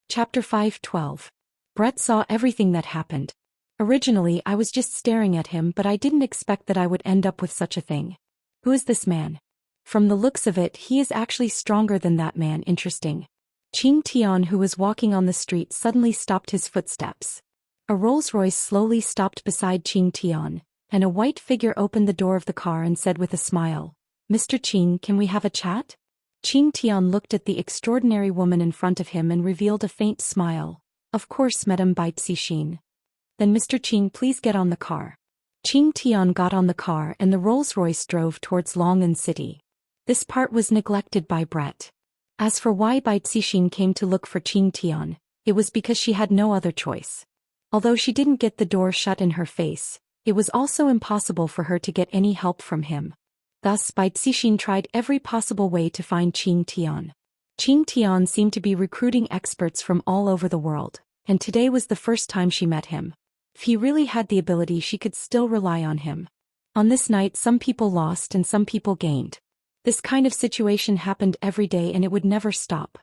Chapter 5:12. Brett saw everything that happened. Originally, I was just staring at him, but I didn't expect that I would end up with such a thing. Who is this man? From the looks of it, he is actually stronger than that man. Interesting. Qing Tian, who was walking on the street, suddenly stopped his footsteps. A Rolls-Royce slowly stopped beside Qing Tian, and a white figure opened the door of the car and said with a smile, "Mr. Qing, can we have a chat?" Qing Tian looked at the extraordinary woman in front of him and revealed a faint smile. "Of course, Madame Xixin." "Then Mr. Qing, please get on the car." Qing Tian got on the car and the Rolls-Royce drove towards Long'an City. This part was neglected by Brett. As for why Bai Cixin came to look for Qing Tian, it was because she had no other choice. Although she didn't get the door shut in her face, it was also impossible for her to get any help from him. Thus Bai Cixin tried every possible way to find Qing Tian. Qing Tian seemed to be recruiting experts from all over the world, and today was the first time she met him. If he really had the ability, she could still rely on him. On this night, some people lost and some people gained. This kind of situation happened every day and it would never stop.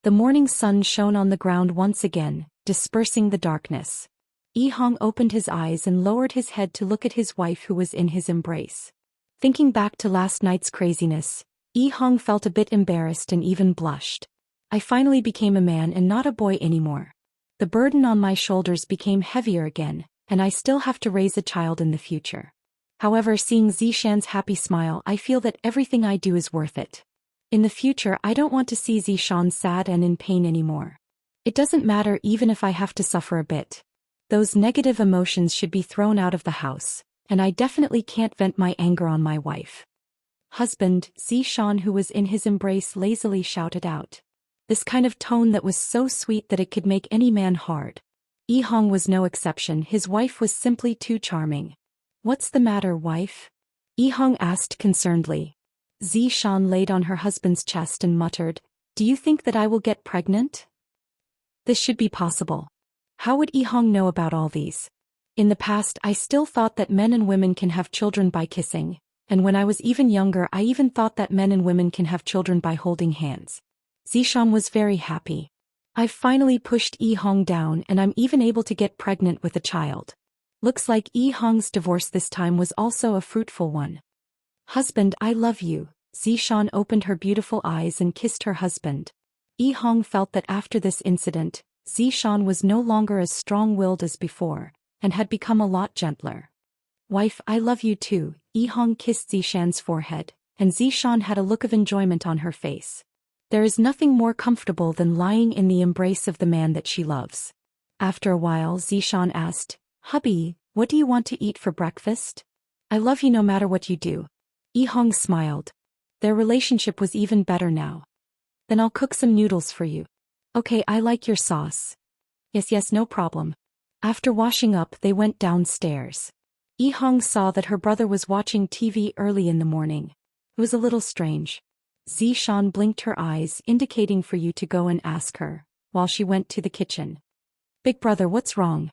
The morning sun shone on the ground once again, dispersing the darkness. Yi Hong opened his eyes and lowered his head to look at his wife who was in his embrace. Thinking back to last night's craziness, Yi Hong felt a bit embarrassed and even blushed. I finally became a man and not a boy anymore. The burden on my shoulders became heavier again, and I still have to raise a child in the future. However, seeing Zhou Xian's happy smile, I feel that everything I do is worth it. In the future, I don't want to see Zhou Xian sad and in pain anymore. It doesn't matter even if I have to suffer a bit. Those negative emotions should be thrown out of the house, and I definitely can't vent my anger on my wife. Husband, Zhou Xian, who was in his embrace, lazily shouted out. This kind of tone that was so sweet that it could make any man hard. Yi Hong was no exception. His wife was simply too charming. What's the matter, wife? Yi Hong asked concernedly. Zhou Xian laid on her husband's chest and muttered, Do you think that I will get pregnant? This should be possible. How would Yi Hong know about all these? In the past, I still thought that men and women can have children by kissing, and when I was even younger, I even thought that men and women can have children by holding hands. Zhou Xian was very happy. I've finally pushed Yi Hong down and I'm even able to get pregnant with a child. Looks like Yi Hong's divorce this time was also a fruitful one. Husband, I love you. Zhou Xian opened her beautiful eyes and kissed her husband. Yi Hong felt that after this incident, Zhou Xian was no longer as strong-willed as before, and had become a lot gentler. Wife, I love you too. Yi Hong kissed Zhou Xian's forehead, and Zhou Xian had a look of enjoyment on her face. There is nothing more comfortable than lying in the embrace of the man that she loves. After a while, Zhou Xian asked, Hubby, what do you want to eat for breakfast? I love you no matter what you do. Yi Hong smiled. Their relationship was even better now. Then I'll cook some noodles for you. Okay, I like your sauce. Yes, no problem. After washing up, they went downstairs. Yi Hong saw that her brother was watching TV early in the morning. It was a little strange. Zhou Xian blinked her eyes, indicating for you to go and ask her, while she went to the kitchen. Big brother, what's wrong?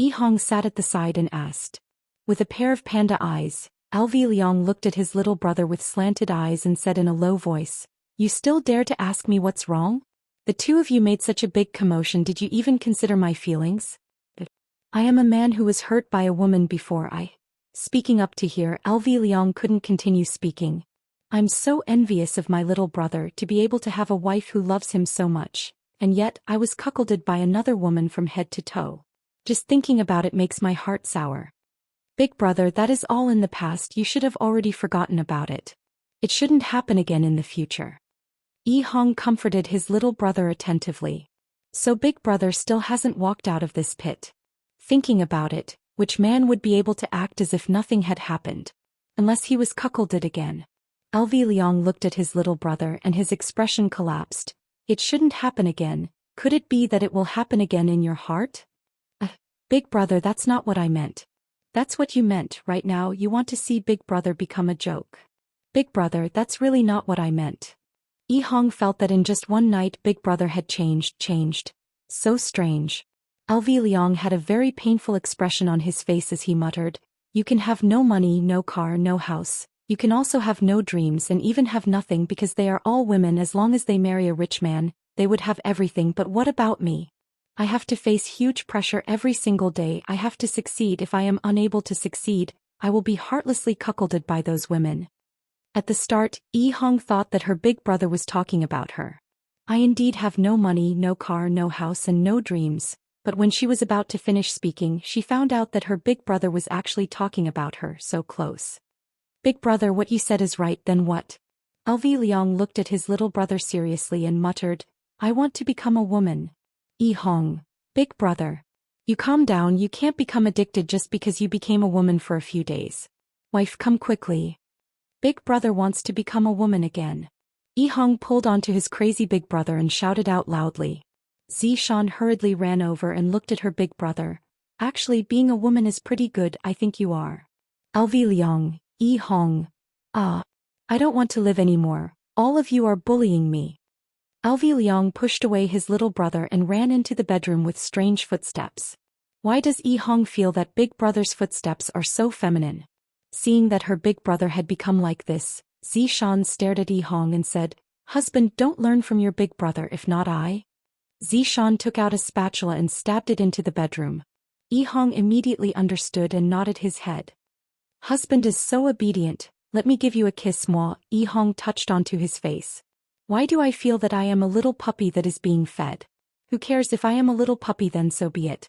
Yi Hong sat at the side and asked. With a pair of panda eyes, Alvi Liang looked at his little brother with slanted eyes and said in a low voice, You still dare to ask me what's wrong? The two of you made such a big commotion, did you even consider my feelings? I am a man who was hurt by a woman before Speaking up to here, Alvi Liang couldn't continue speaking. I'm so envious of my little brother to be able to have a wife who loves him so much, and yet I was cuckolded by another woman from head to toe. Just thinking about it makes my heart sour. Big brother, that is all in the past, you should have already forgotten about it. It shouldn't happen again in the future. Yi Hong comforted his little brother attentively. So big brother still hasn't walked out of this pit. Thinking about it, which man would be able to act as if nothing had happened? Unless he was cuckolded again. Alvi Liang looked at his little brother and his expression collapsed. It shouldn't happen again. Could it be that it will happen again in your heart? Big brother, that's not what I meant. That's what you meant. Right now you want to see big brother become a joke. Big brother, that's really not what I meant. Yi Hong felt that in just one night big brother had changed. So strange. Alvi Liang had a very painful expression on his face as he muttered, You can have no money, no car, no house. You can also have no dreams and even have nothing because they are all women. As long as they marry a rich man, they would have everything. But what about me? I have to face huge pressure every single day. I have to succeed. If I am unable to succeed, I will be heartlessly cuckolded by those women. At the start, Yi Hong thought that her big brother was talking about her. I indeed have no money, no car, no house and no dreams. But when she was about to finish speaking, she found out that her big brother was actually talking about her so close. Big brother, what you said is right. Then what? Alvi Liang looked at his little brother seriously and muttered, I want to become a woman. Yi Hong. Big brother. You calm down, you can't become addicted just because you became a woman for a few days. Wife, come quickly. Big brother wants to become a woman again. Yihong pulled onto his crazy big brother and shouted out loudly. Zhou Xian hurriedly ran over and looked at her big brother. Actually, being a woman is pretty good, I think you are. LV Liang, Yihong. I don't want to live anymore, all of you are bullying me. LV Liang pushed away his little brother and ran into the bedroom with strange footsteps. Why does Yihong feel that big brother's footsteps are so feminine? Seeing that her big brother had become like this, Zhou Xian stared at Yihong and said, Husband, don't learn from your big brother if not I. Zhou Xian took out a spatula and stabbed it into the bedroom. Yihong immediately understood and nodded his head. Husband is so obedient, let me give you a kiss moi. Yihong touched onto his face. Why do I feel that I am a little puppy that is being fed? Who cares if I am a little puppy, then so be it.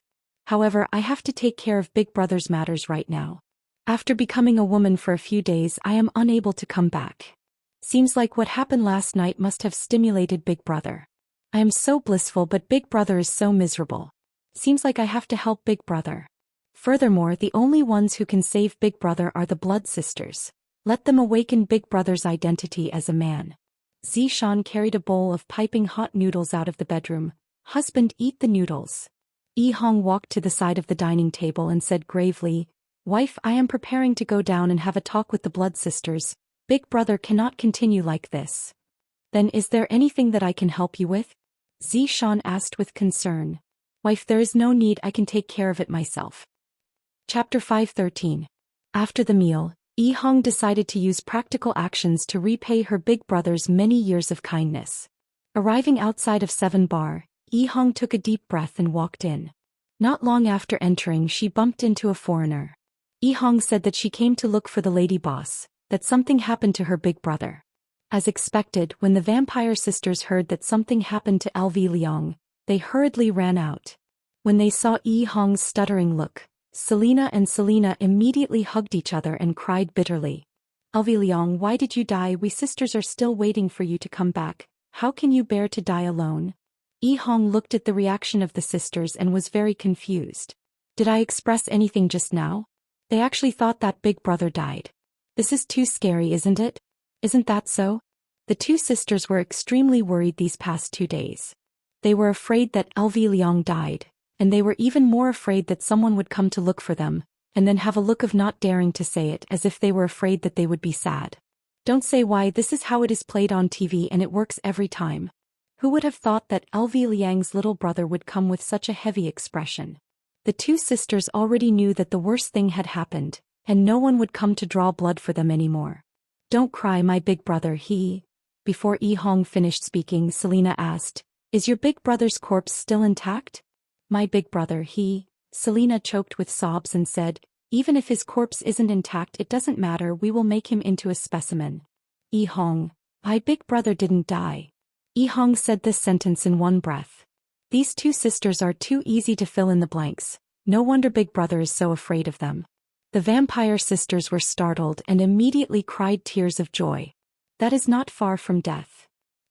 However, I have to take care of big brother's matters right now. After becoming a woman for a few days, I am unable to come back. Seems like what happened last night must have stimulated big brother. I am so blissful, but big brother is so miserable. Seems like I have to help big brother. Furthermore, the only ones who can save big brother are the blood sisters. Let them awaken big brother's identity as a man. Zhou Xian carried a bowl of piping hot noodles out of the bedroom. Husband, eat the noodles. Yihong walked to the side of the dining table and said gravely, Wife, I am preparing to go down and have a talk with the blood sisters. Big brother cannot continue like this. Then is there anything that I can help you with? Zhou Xian asked with concern. Wife, there is no need, I can take care of it myself. Chapter 513. After the meal, Yihong decided to use practical actions to repay her big brother's many years of kindness. Arriving outside of 7 Bar, Yihong took a deep breath and walked in. Not long after entering, she bumped into a foreigner. Yihong said that she came to look for the lady boss, that something happened to her big brother. As expected, when the vampire sisters heard that something happened to LV Liang, they hurriedly ran out. When they saw Yihong's stuttering look, Selena and Selena immediately hugged each other and cried bitterly. LV Liang, why did you die? We sisters are still waiting for you to come back. How can you bear to die alone? Yihong looked at the reaction of the sisters and was very confused. Did I express anything just now? They actually thought that big brother died. This is too scary, isn't it? Isn't that so? The two sisters were extremely worried these past 2 days. They were afraid that LV Liang died, and they were even more afraid that someone would come to look for them, and then have a look of not daring to say it, as if they were afraid that they would be sad. Don't say why, this is how it is played on TV and it works every time. Who would have thought that LV Liang's little brother would come with such a heavy expression? The two sisters already knew that the worst thing had happened, and no one would come to draw blood for them anymore. Don't cry, my big brother, he... Before Yihong finished speaking, Selena asked, Is your big brother's corpse still intact? My big brother, he... Selena choked with sobs and said, Even if his corpse isn't intact, it doesn't matter, we will make him into a specimen. Yihong, my big brother didn't die. Yihong said this sentence in one breath. These two sisters are too easy to fill in the blanks, no wonder big brother is so afraid of them. The vampire sisters were startled and immediately cried tears of joy. That is not far from death.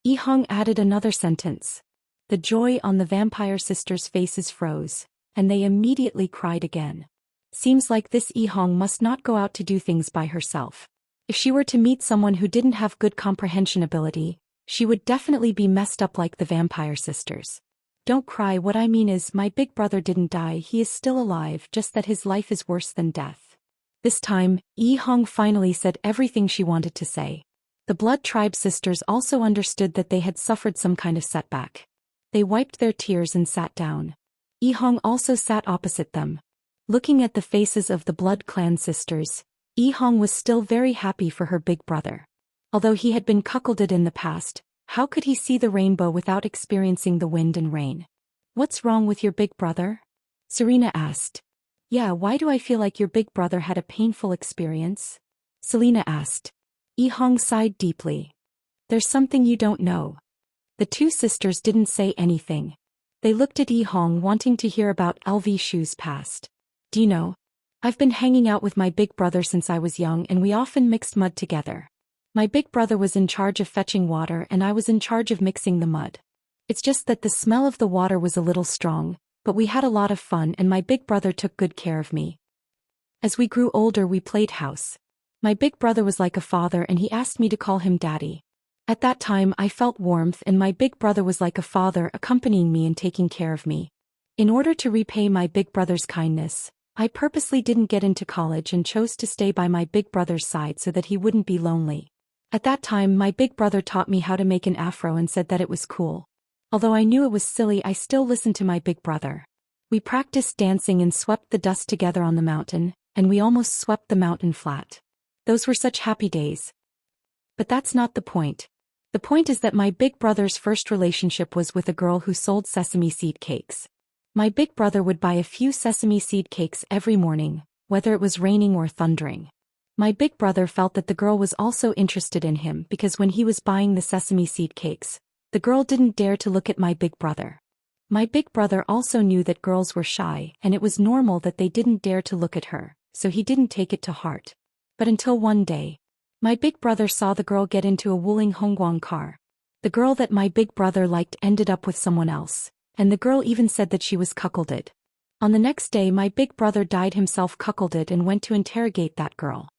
Yihong added another sentence. The joy on the vampire sisters' faces froze, and they immediately cried again. Seems like this Yihong must not go out to do things by herself. If she were to meet someone who didn't have good comprehension ability, she would definitely be messed up like the vampire sisters. Don't cry, what I mean is my big brother didn't die, he is still alive, just that his life is worse than death. This time, Yihong finally said everything she wanted to say. The blood tribe sisters also understood that they had suffered some kind of setback. They wiped their tears and sat down. Yihong also sat opposite them. Looking at the faces of the blood clan sisters, Yihong was still very happy for her big brother. Although he had been cuckolded in the past, how could he see the rainbow without experiencing the wind and rain? What's wrong with your big brother? Serena asked. Yeah, why do I feel like your big brother had a painful experience? Selena asked. Yihong sighed deeply. There's something you don't know. The two sisters didn't say anything. They looked at Yihong wanting to hear about LV Shu's past. Do you know? I've been hanging out with my big brother since I was young and we often mixed mud together. My big brother was in charge of fetching water and I was in charge of mixing the mud. It's just that the smell of the water was a little strong, but we had a lot of fun and my big brother took good care of me. As we grew older we played house. My big brother was like a father and he asked me to call him daddy. At that time I felt warmth and my big brother was like a father accompanying me and taking care of me. In order to repay my big brother's kindness, I purposely didn't get into college and chose to stay by my big brother's side so that he wouldn't be lonely. At that time my big brother taught me how to make an afro and said that it was cool. Although I knew it was silly, I still listened to my big brother. We practiced dancing and swept the dust together on the mountain, and we almost swept the mountain flat. Those were such happy days. But that's not the point. The point is that my big brother's first relationship was with a girl who sold sesame seed cakes. My big brother would buy a few sesame seed cakes every morning, whether it was raining or thundering. My big brother felt that the girl was also interested in him because when he was buying the sesame seed cakes, the girl didn't dare to look at my big brother. My big brother also knew that girls were shy and it was normal that they didn't dare to look at her, so he didn't take it to heart. But until one day, my big brother saw the girl get into a Wuling Hongguang car. The girl that my big brother liked ended up with someone else, and the girl even said that she was cuckolded. On the next day my big brother dyed himself cuckolded and went to interrogate that girl.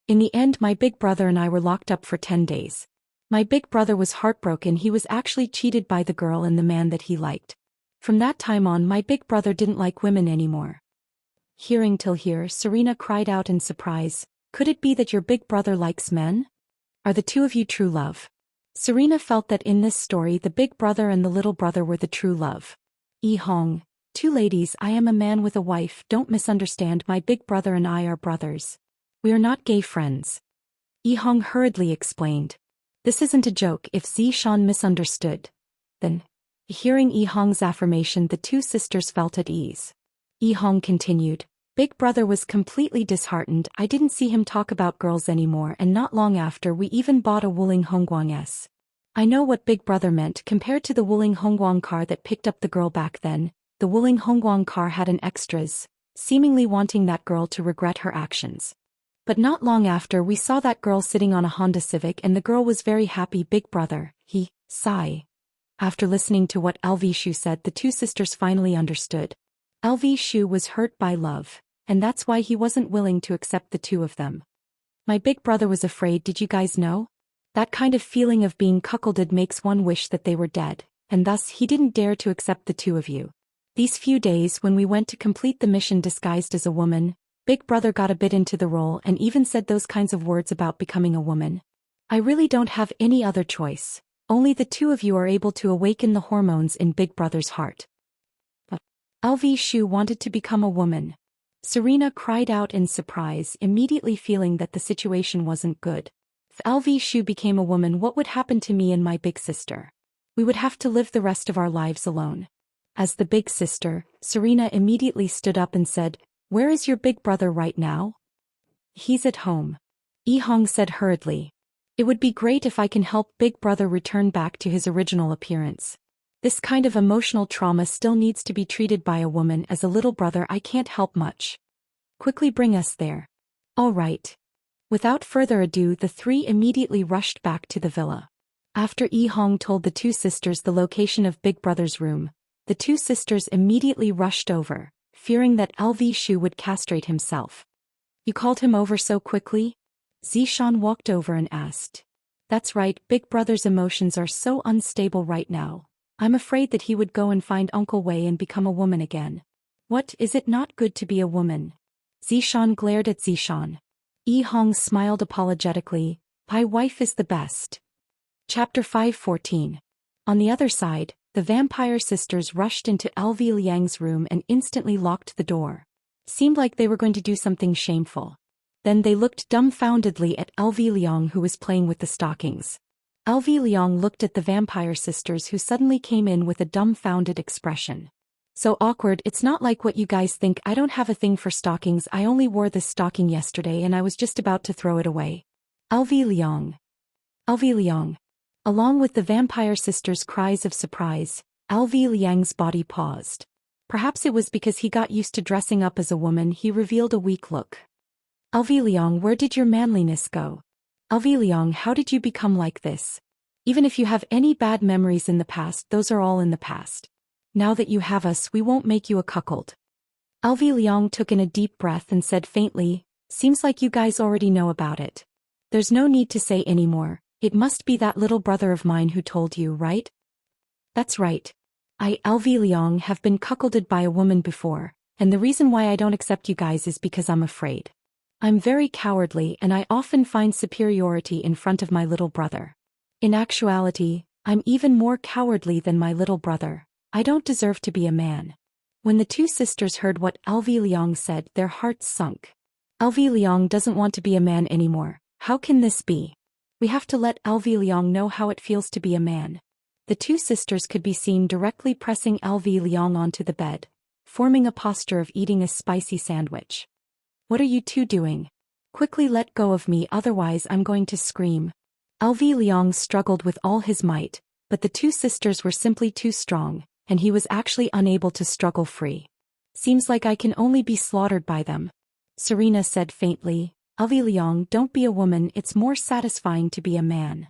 In the end my big brother and I were locked up for 10 days. My big brother was heartbroken. He was actually cheated by the girl and the man that he liked. From that time on my big brother didn't like women anymore. Hearing till here, Serena cried out in surprise, "Could it be that your big brother likes men? Are the two of you true love?" Serena felt that in this story the big brother and the little brother were the true love. Yi Hong, two ladies, I am a man with a wife, don't misunderstand, my big brother and I are brothers. We are not gay friends. Yi Hong hurriedly explained. This isn't a joke. If Zhou Xian misunderstood, then... Hearing Yi Hong's affirmation the two sisters felt at ease. Yi Hong continued. Big brother was completely disheartened. I didn't see him talk about girls anymore and not long after we even bought a Wuling Hongguang S. I know what big brother meant compared to the Wuling Hongguang car that picked up the girl back then. The Wuling Hongguang car had an extras, seemingly wanting that girl to regret her actions. But not long after we saw that girl sitting on a Honda Civic and the girl was very happy. Big brother, he, sigh. After listening to what LV Shu said, the two sisters finally understood. LV Shu was hurt by love, and that's why he wasn't willing to accept the two of them. My big brother was afraid. Did you guys know? That kind of feeling of being cuckolded makes one wish that they were dead, and thus he didn't dare to accept the two of you. These few days when we went to complete the mission disguised as a woman, big brother got a bit into the role and even said those kinds of words about becoming a woman. I really don't have any other choice. Only the two of you are able to awaken the hormones in big brother's heart. But LV Shu wanted to become a woman. Serena cried out in surprise, immediately feeling that the situation wasn't good. If LV Shu became a woman, what would happen to me and my big sister? We would have to live the rest of our lives alone. As the big sister, Serena immediately stood up and said, Where is your big brother right now? He's at home. Yi Hong said hurriedly. It would be great if I can help big brother return back to his original appearance. This kind of emotional trauma still needs to be treated by a woman. As a little brother I can't help much. Quickly bring us there. All right. Without further ado the three immediately rushed back to the villa. After Yi Hong told the two sisters the location of big brother's room, the two sisters immediately rushed over, fearing that LV Shu would castrate himself. You called him over so quickly? Zishan walked over and asked. That's right, big brother's emotions are so unstable right now. I'm afraid that he would go and find Uncle Wei and become a woman again. What, is it not good to be a woman? Zishan glared at Zishan. Yi Hong smiled apologetically. My wife is the best. Chapter 5:14. On the other side, the vampire sisters rushed into LV Liang's room and instantly locked the door. Seemed like they were going to do something shameful. Then they looked dumbfoundedly at LV Liang who was playing with the stockings. LV Liang looked at the vampire sisters who suddenly came in with a dumbfounded expression. So awkward, it's not like what you guys think. I don't have a thing for stockings. I only wore this stocking yesterday and I was just about to throw it away. LV Liang. LV Liang. Along with the vampire sisters' cries of surprise, LV Liang's body paused. Perhaps it was because he got used to dressing up as a woman. He revealed a weak look. LV Liang, where did your manliness go? LV Liang, how did you become like this? Even if you have any bad memories in the past, those are all in the past. Now that you have us, we won't make you a cuckold. LV Liang took in a deep breath and said faintly, Seems like you guys already know about it. There's no need to say anymore. It must be that little brother of mine who told you, right? That's right. LV Liang, have been cuckolded by a woman before, and the reason why I don't accept you guys is because I'm afraid. I'm very cowardly and I often find superiority in front of my little brother. In actuality, I'm even more cowardly than my little brother. I don't deserve to be a man. When the two sisters heard what LV Liang said, their hearts sunk. LV Liang doesn't want to be a man anymore. How can this be? We have to let LV Liang know how it feels to be a man. The two sisters could be seen directly pressing LV Liang onto the bed, forming a posture of eating a spicy sandwich. What are you two doing? Quickly let go of me, otherwise I'm going to scream. LV Liang struggled with all his might, but the two sisters were simply too strong, and he was actually unable to struggle free. Seems like I can only be slaughtered by them. Serena said faintly. LV Liang, don't be a woman, it's more satisfying to be a man.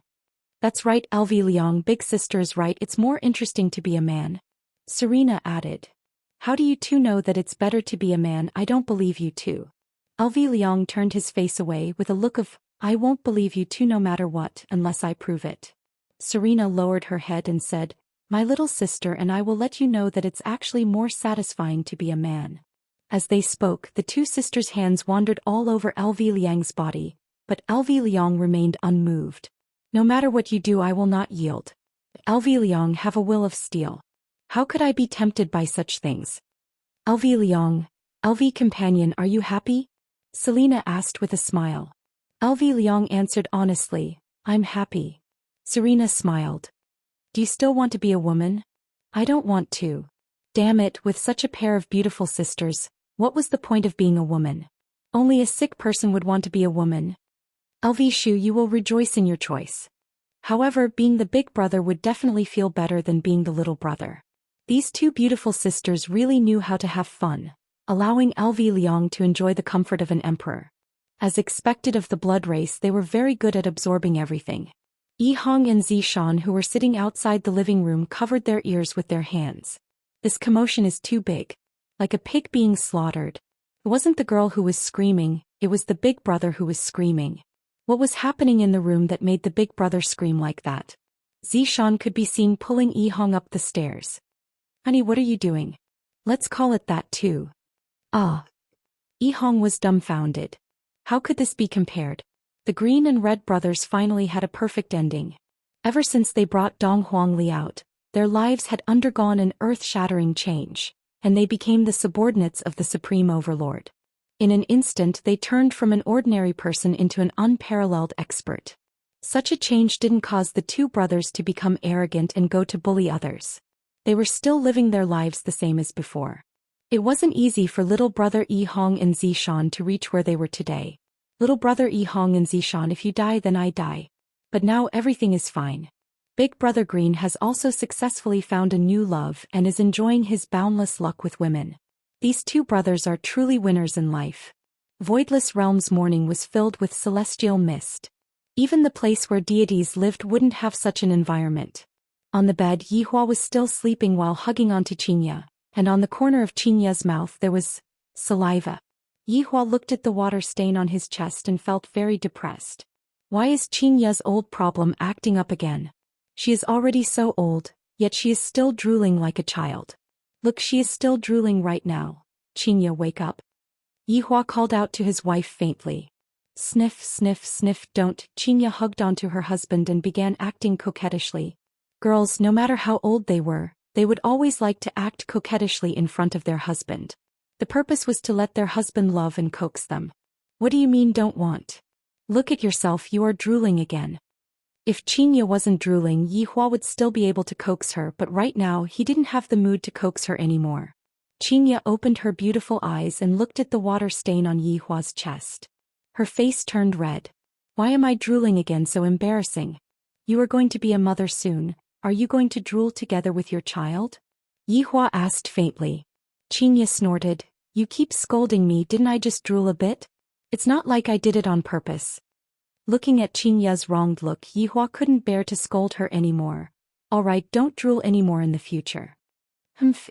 That's right, LV Liang, big sister is right, it's more interesting to be a man. Serena added. How do you two know that it's better to be a man? I don't believe you two. LV Liang turned his face away with a look of, I won't believe you two no matter what, unless I prove it. Serena lowered her head and said, my little sister and I will let you know that it's actually more satisfying to be a man. As they spoke, the two sisters' hands wandered all over LV Liang's body, but LV Liang remained unmoved. No matter what you do, I will not yield. LV Liang, have a will of steel. How could I be tempted by such things? LV Liang, LV companion, are you happy? Selena asked with a smile. LV Liang answered honestly, I'm happy. Serena smiled. Do you still want to be a woman? I don't want to. Damn it, with such a pair of beautiful sisters, what was the point of being a woman? Only a sick person would want to be a woman. LV Shu, you will rejoice in your choice. However, being the big brother would definitely feel better than being the little brother. These two beautiful sisters really knew how to have fun, allowing LV Liang to enjoy the comfort of an emperor. As expected of the blood race, they were very good at absorbing everything. Yi Hong and Zishan, who were sitting outside the living room, covered their ears with their hands. This commotion is too big. Like a pig being slaughtered. It wasn't the girl who was screaming, it was the big brother who was screaming. What was happening in the room that made the big brother scream like that? Zishan could be seen pulling Yi Hong up the stairs. Honey, what are you doing? Let's call it that too. Ah. Yi Hong was dumbfounded. How could this be compared? The green and red brothers finally had a perfect ending. Ever since they brought Dong Huangli out, their lives had undergone an earth-shattering change, and they became the subordinates of the Supreme Overlord. In an instant they turned from an ordinary person into an unparalleled expert. Such a change didn't cause the two brothers to become arrogant and go to bully others. They were still living their lives the same as before. It wasn't easy for little brother Yi Hong and Zishan to reach where they were today. Little brother Yi Hong and Zishan, if you die then I die. But now everything is fine. Big brother Green has also successfully found a new love and is enjoying his boundless luck with women. These two brothers are truly winners in life. Voidless Realm's morning was filled with celestial mist. Even the place where deities lived wouldn't have such an environment. On the bed, Yihua was still sleeping while hugging onto Qinya, and on the corner of Qinya's mouth there was saliva. Yihua looked at the water stain on his chest and felt very depressed. Why is Qinya's old problem acting up again? She is already so old, yet she is still drooling like a child. Look, she is still drooling right now. Qinya, wake up. Yihua called out to his wife faintly. Sniff, sniff, sniff, don't. Qinya hugged onto her husband and began acting coquettishly. Girls, no matter how old they were, they would always like to act coquettishly in front of their husband. The purpose was to let their husband love and coax them. What do you mean don't want? Look at yourself, you are drooling again. If Qinya wasn't drooling, Yihua would still be able to coax her, but right now he didn't have the mood to coax her anymore. Qinya opened her beautiful eyes and looked at the water stain on Yihua's chest. Her face turned red. Why am I drooling again? So embarrassing. You are going to be a mother soon. Are you going to drool together with your child? Yihua asked faintly. Qinya snorted. You keep scolding me, didn't I just drool a bit? It's not like I did it on purpose. Looking at Qinya's wronged look, Yihua couldn't bear to scold her anymore. Alright, don't drool anymore in the future.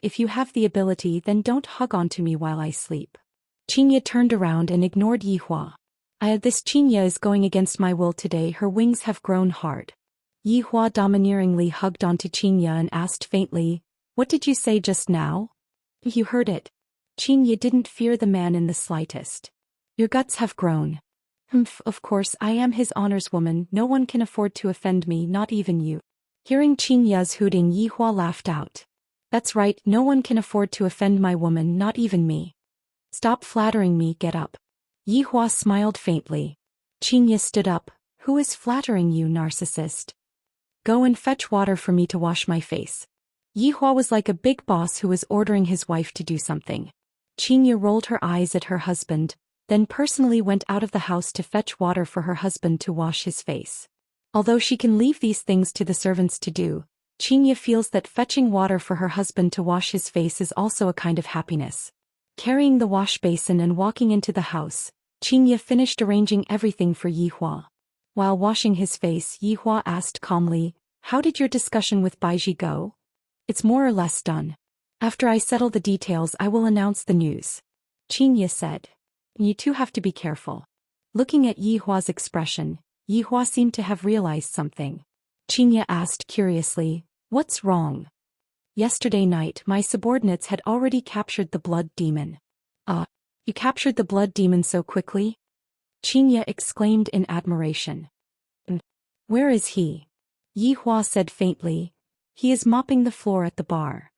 If you have the ability, then don't hug onto me while I sleep. Xianxia turned around and ignored Yihua. This Xianxia is going against my will today. Her wings have grown hard. Yihua domineeringly hugged onto Xianxia and asked faintly, "What did you say just now?" "You heard it." Xianxia didn't fear the man in the slightest. "Your guts have grown." "Humph, of course I am his honor's woman. No one can afford to offend me, not even you." Hearing Xianxia's hooting, Yihua laughed out. "That's right, no one can afford to offend my woman, not even me." "Stop flattering me, get up." Yihua smiled faintly. Xianxia stood up. "Who is flattering you, narcissist? Go and fetch water for me to wash my face." Yihua was like a big boss who was ordering his wife to do something. Xianxia rolled her eyes at her husband, then personally went out of the house to fetch water for her husband to wash his face. Although she can leave these things to the servants to do, Xianxia feels that fetching water for her husband to wash his face is also a kind of happiness. Carrying the wash basin and walking into the house, Xianxia finished arranging everything for Yihua. While washing his face, Yihua asked calmly, "How did your discussion with Baiji go?" "It's more or less done. After I settle the details I will announce the news," Xianxia said. "You two have to be careful." Looking at Yihua's expression, Yihua seemed to have realized something. Xianxia asked curiously, "What's wrong?" "Yesterday night my subordinates had already captured the blood demon." You captured the blood demon so quickly?" Xianxia exclaimed in admiration. "Where is he?" Yihua said faintly. "He is mopping the floor at the bar."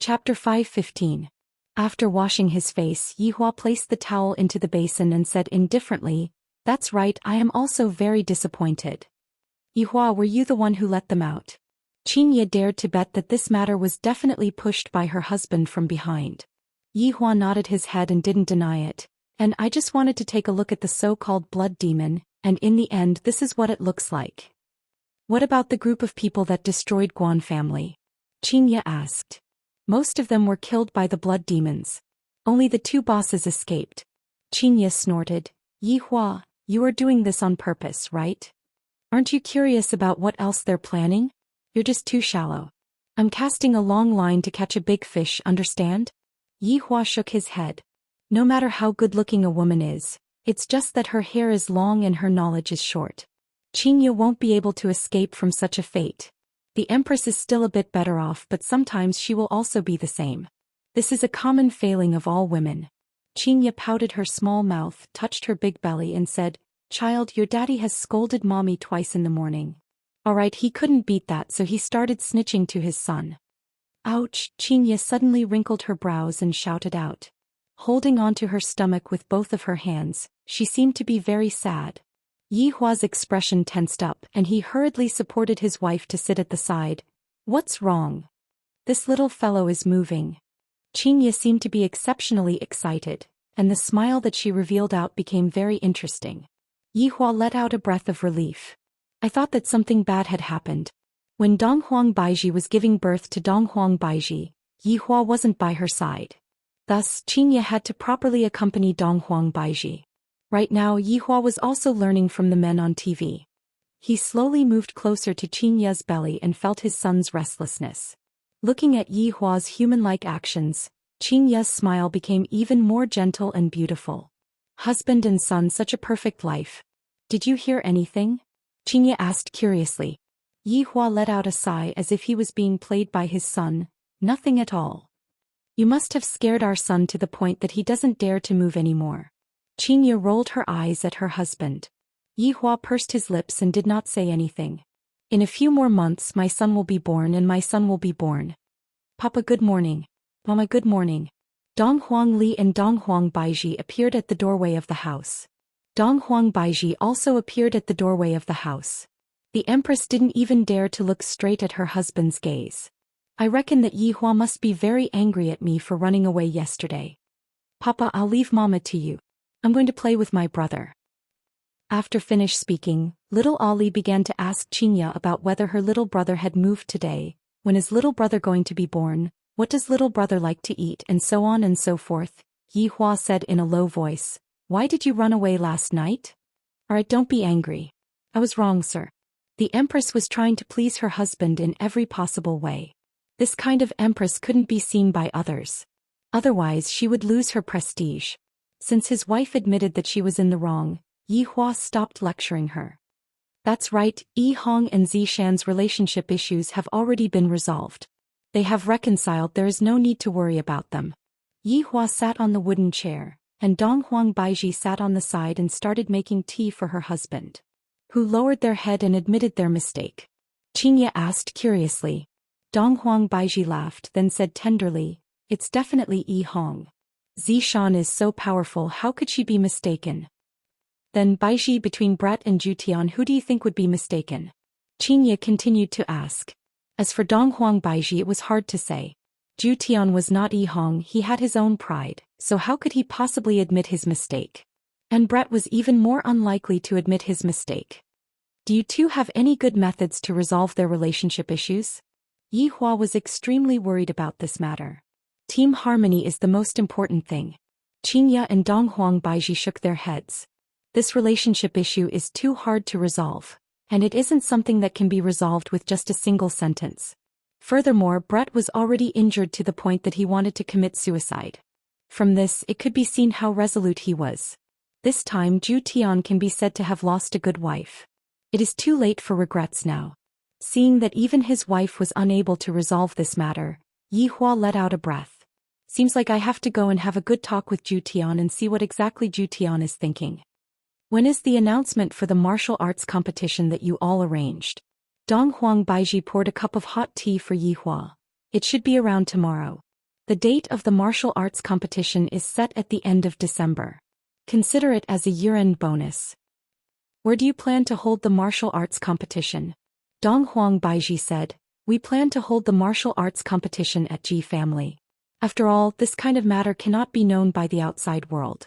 Chapter 5:15. After washing his face, Yihua placed the towel into the basin and said indifferently, "That's right, I am also very disappointed." "Yihua, were you the one who let them out?" Xianxia dared to bet that this matter was definitely pushed by her husband from behind. Yihua nodded his head and didn't deny it. "And I just wanted to take a look at the so-called blood demon, and in the end this is what it looks like." "What about the group of people that destroyed Guan family?" Xianxia asked. "Most of them were killed by the blood demons. Only the two bosses escaped." Xianxia snorted. "Yihua, you are doing this on purpose, right? Aren't you curious about what else they're planning? You're just too shallow. I'm casting a long line to catch a big fish, understand?" Yihua shook his head. "No matter how good-looking a woman is, it's just that her hair is long and her knowledge is short. Xianxia won't be able to escape from such a fate. The Empress is still a bit better off, but sometimes she will also be the same. This is a common failing of all women." Xianxia pouted her small mouth, touched her big belly and said, "Child, your daddy has scolded mommy twice in the morning." Alright, he couldn't beat that, so he started snitching to his son. Ouch! Xianxia suddenly wrinkled her brows and shouted out. Holding onto her stomach with both of her hands, she seemed to be very sad. Yihua's expression tensed up and he hurriedly supported his wife to sit at the side. "What's wrong?" "This little fellow is moving." Xianxia seemed to be exceptionally excited, and the smile that she revealed out became very interesting. Yihua let out a breath of relief. "I thought that something bad had happened." When Donghuang Baiji was giving birth to Donghuang Baiji, Yihua wasn't by her side. Thus, Xianxia had to properly accompany Donghuang Baiji. Right now, Yihua was also learning from the men on TV. He slowly moved closer to Xianxia's belly and felt his son's restlessness. Looking at Yihua's human-like actions, Xianxia's smile became even more gentle and beautiful. "Husband and son, such a perfect life. Did you hear anything?" Xianxia asked curiously. Yihua let out a sigh as if he was being played by his son. "Nothing at all. You must have scared our son to the point that he doesn't dare to move anymore." Xianxia rolled her eyes at her husband. Yihua pursed his lips and did not say anything. "In a few more months my son will be born and my son will be born." "Papa, good morning." "Mama, good morning." Donghuang Li and Donghuang Baiji appeared at the doorway of the house. Donghuang Baiji also appeared at the doorway of the house. The Empress didn't even dare to look straight at her husband's gaze. "I reckon that Yihua must be very angry at me for running away yesterday. Papa, I'll leave Mama to you. I'm going to play with my brother." After finished speaking, little Ali began to ask Xianxia about whether her little brother had moved today, when is little brother going to be born, what does little brother like to eat, and so on and so forth. Yihua said in a low voice, "Why did you run away last night?" "Alright, don't be angry. I was wrong, sir." The Empress was trying to please her husband in every possible way. This kind of Empress couldn't be seen by others. Otherwise she would lose her prestige. Since his wife admitted that she was in the wrong, Yi Hua stopped lecturing her. That's right, Yi Hong and Zhou Xian's relationship issues have already been resolved. They have reconciled, there is no need to worry about them. Yi Hua sat on the wooden chair, and Dong Huang Baiji sat on the side and started making tea for her husband, who lowered their head and admitted their mistake. Xianxia asked curiously. Dong Huang Baiji laughed, then said tenderly, "It's definitely Yi Hong. Zhou Xian is so powerful, how could she be mistaken?" Then Baiji, between Brett and Zhu Tian, who do you think would be mistaken? Xianxia continued to ask. As for Dong Huang Baiji, it was hard to say. Zhu Tian was not Yi Hong, he had his own pride, so how could he possibly admit his mistake? And Brett was even more unlikely to admit his mistake. Do you two have any good methods to resolve their relationship issues? Yi Hua was extremely worried about this matter. Team harmony is the most important thing. Xianxia and Dong Huang Baiji shook their heads. This relationship issue is too hard to resolve, and it isn't something that can be resolved with just a single sentence. Furthermore, Brett was already injured to the point that he wanted to commit suicide. From this, it could be seen how resolute he was. This time, Zhu Tian can be said to have lost a good wife. It is too late for regrets now. Seeing that even his wife was unable to resolve this matter, Yi Hua let out a breath. Seems like I have to go and have a good talk with Zhu Tian and see what exactly Zhu Tian is thinking. When is the announcement for the martial arts competition that you all arranged? Dong Huang Baiji poured a cup of hot tea for Yi Hua. It should be around tomorrow. The date of the martial arts competition is set at the end of December. Consider it as a year-end bonus. Where do you plan to hold the martial arts competition? Dong Huang Baiji said, "We plan to hold the martial arts competition at Ji family. After all, this kind of matter cannot be known by the outside world.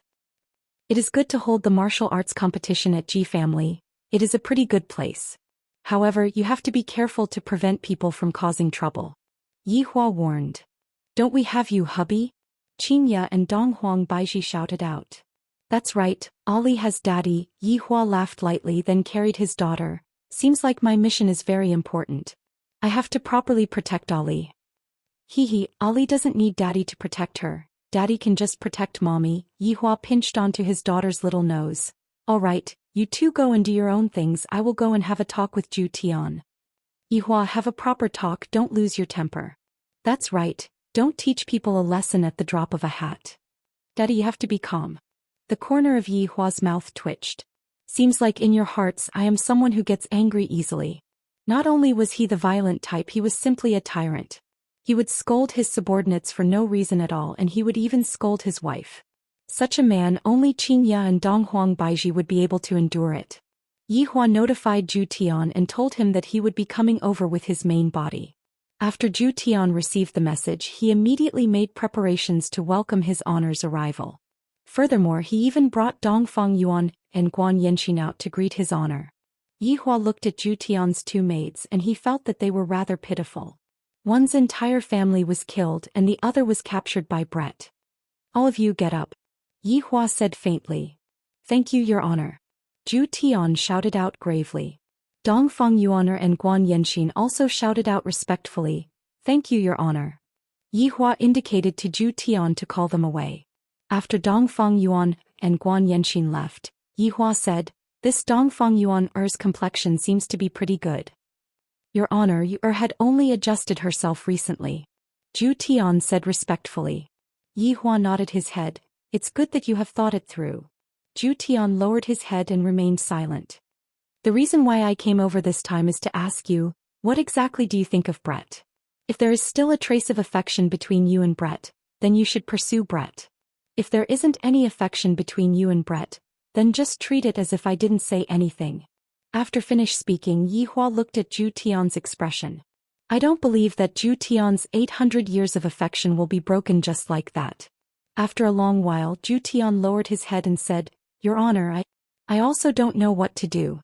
It is good to hold the martial arts competition at Ji family. It is a pretty good place. However, you have to be careful to prevent people from causing trouble." Yi Hua warned. "Don't we have you, hubby?" Xianxia and Dong Huang Baiji shouted out. "That's right, Ali has daddy." Yi Hua laughed lightly, then carried his daughter. "Seems like my mission is very important. I have to properly protect Ali." "Hee, Ali doesn't need daddy to protect her. Daddy can just protect mommy." Yi Hua pinched onto his daughter's little nose. "All right, you two go and do your own things. I will go and have a talk with Zhu Tian." "Yi Hua, have a proper talk, don't lose your temper." "That's right, don't teach people a lesson at the drop of a hat. Daddy, you have to be calm." The corner of Yi Hua's mouth twitched. "Seems like in your hearts I am someone who gets angry easily." Not only was he the violent type, he was simply a tyrant. He would scold his subordinates for no reason at all, and he would even scold his wife. Such a man, only Xianxia and Dong Huang Baiji would be able to endure it. Yi Hua notified Zhu Tian and told him that he would be coming over with his main body. After Zhu Tian received the message, he immediately made preparations to welcome his honor's arrival. Furthermore, he even brought Dongfang Yuan and Guan Yanxin out to greet his honor. Yi Hua looked at Zhu Tian's two maids and he felt that they were rather pitiful. One's entire family was killed and the other was captured by Brett. "All of you get up," Yi Hua said faintly. "Thank you, Your Honor." Zhu Tian shouted out gravely. Dongfang Yuan and Guan Yanxin also shouted out respectfully, "Thank you, Your Honor." Yi Hua indicated to Zhu Tian to call them away. After Dongfang Yuan and Guan Yanxin left, Yi Hua said, "This Dongfang Yuan's complexion seems to be pretty good." "Your Honor, you had only adjusted herself recently," Zhu Tian said respectfully. Yi Hua nodded his head. "It's good that you have thought it through." Zhu Tian lowered his head and remained silent. "The reason why I came over this time is to ask you, what exactly do you think of Brett? If there is still a trace of affection between you and Brett, then you should pursue Brett. If there isn't any affection between you and Brett, then just treat it as if I didn't say anything." After finished speaking, Yi Hua looked at Zhu Tian's expression. "I don't believe that Zhu Tian's 800 years of affection will be broken just like that." After a long while, Zhu Tian lowered his head and said, "Your Honor, I also don't know what to do."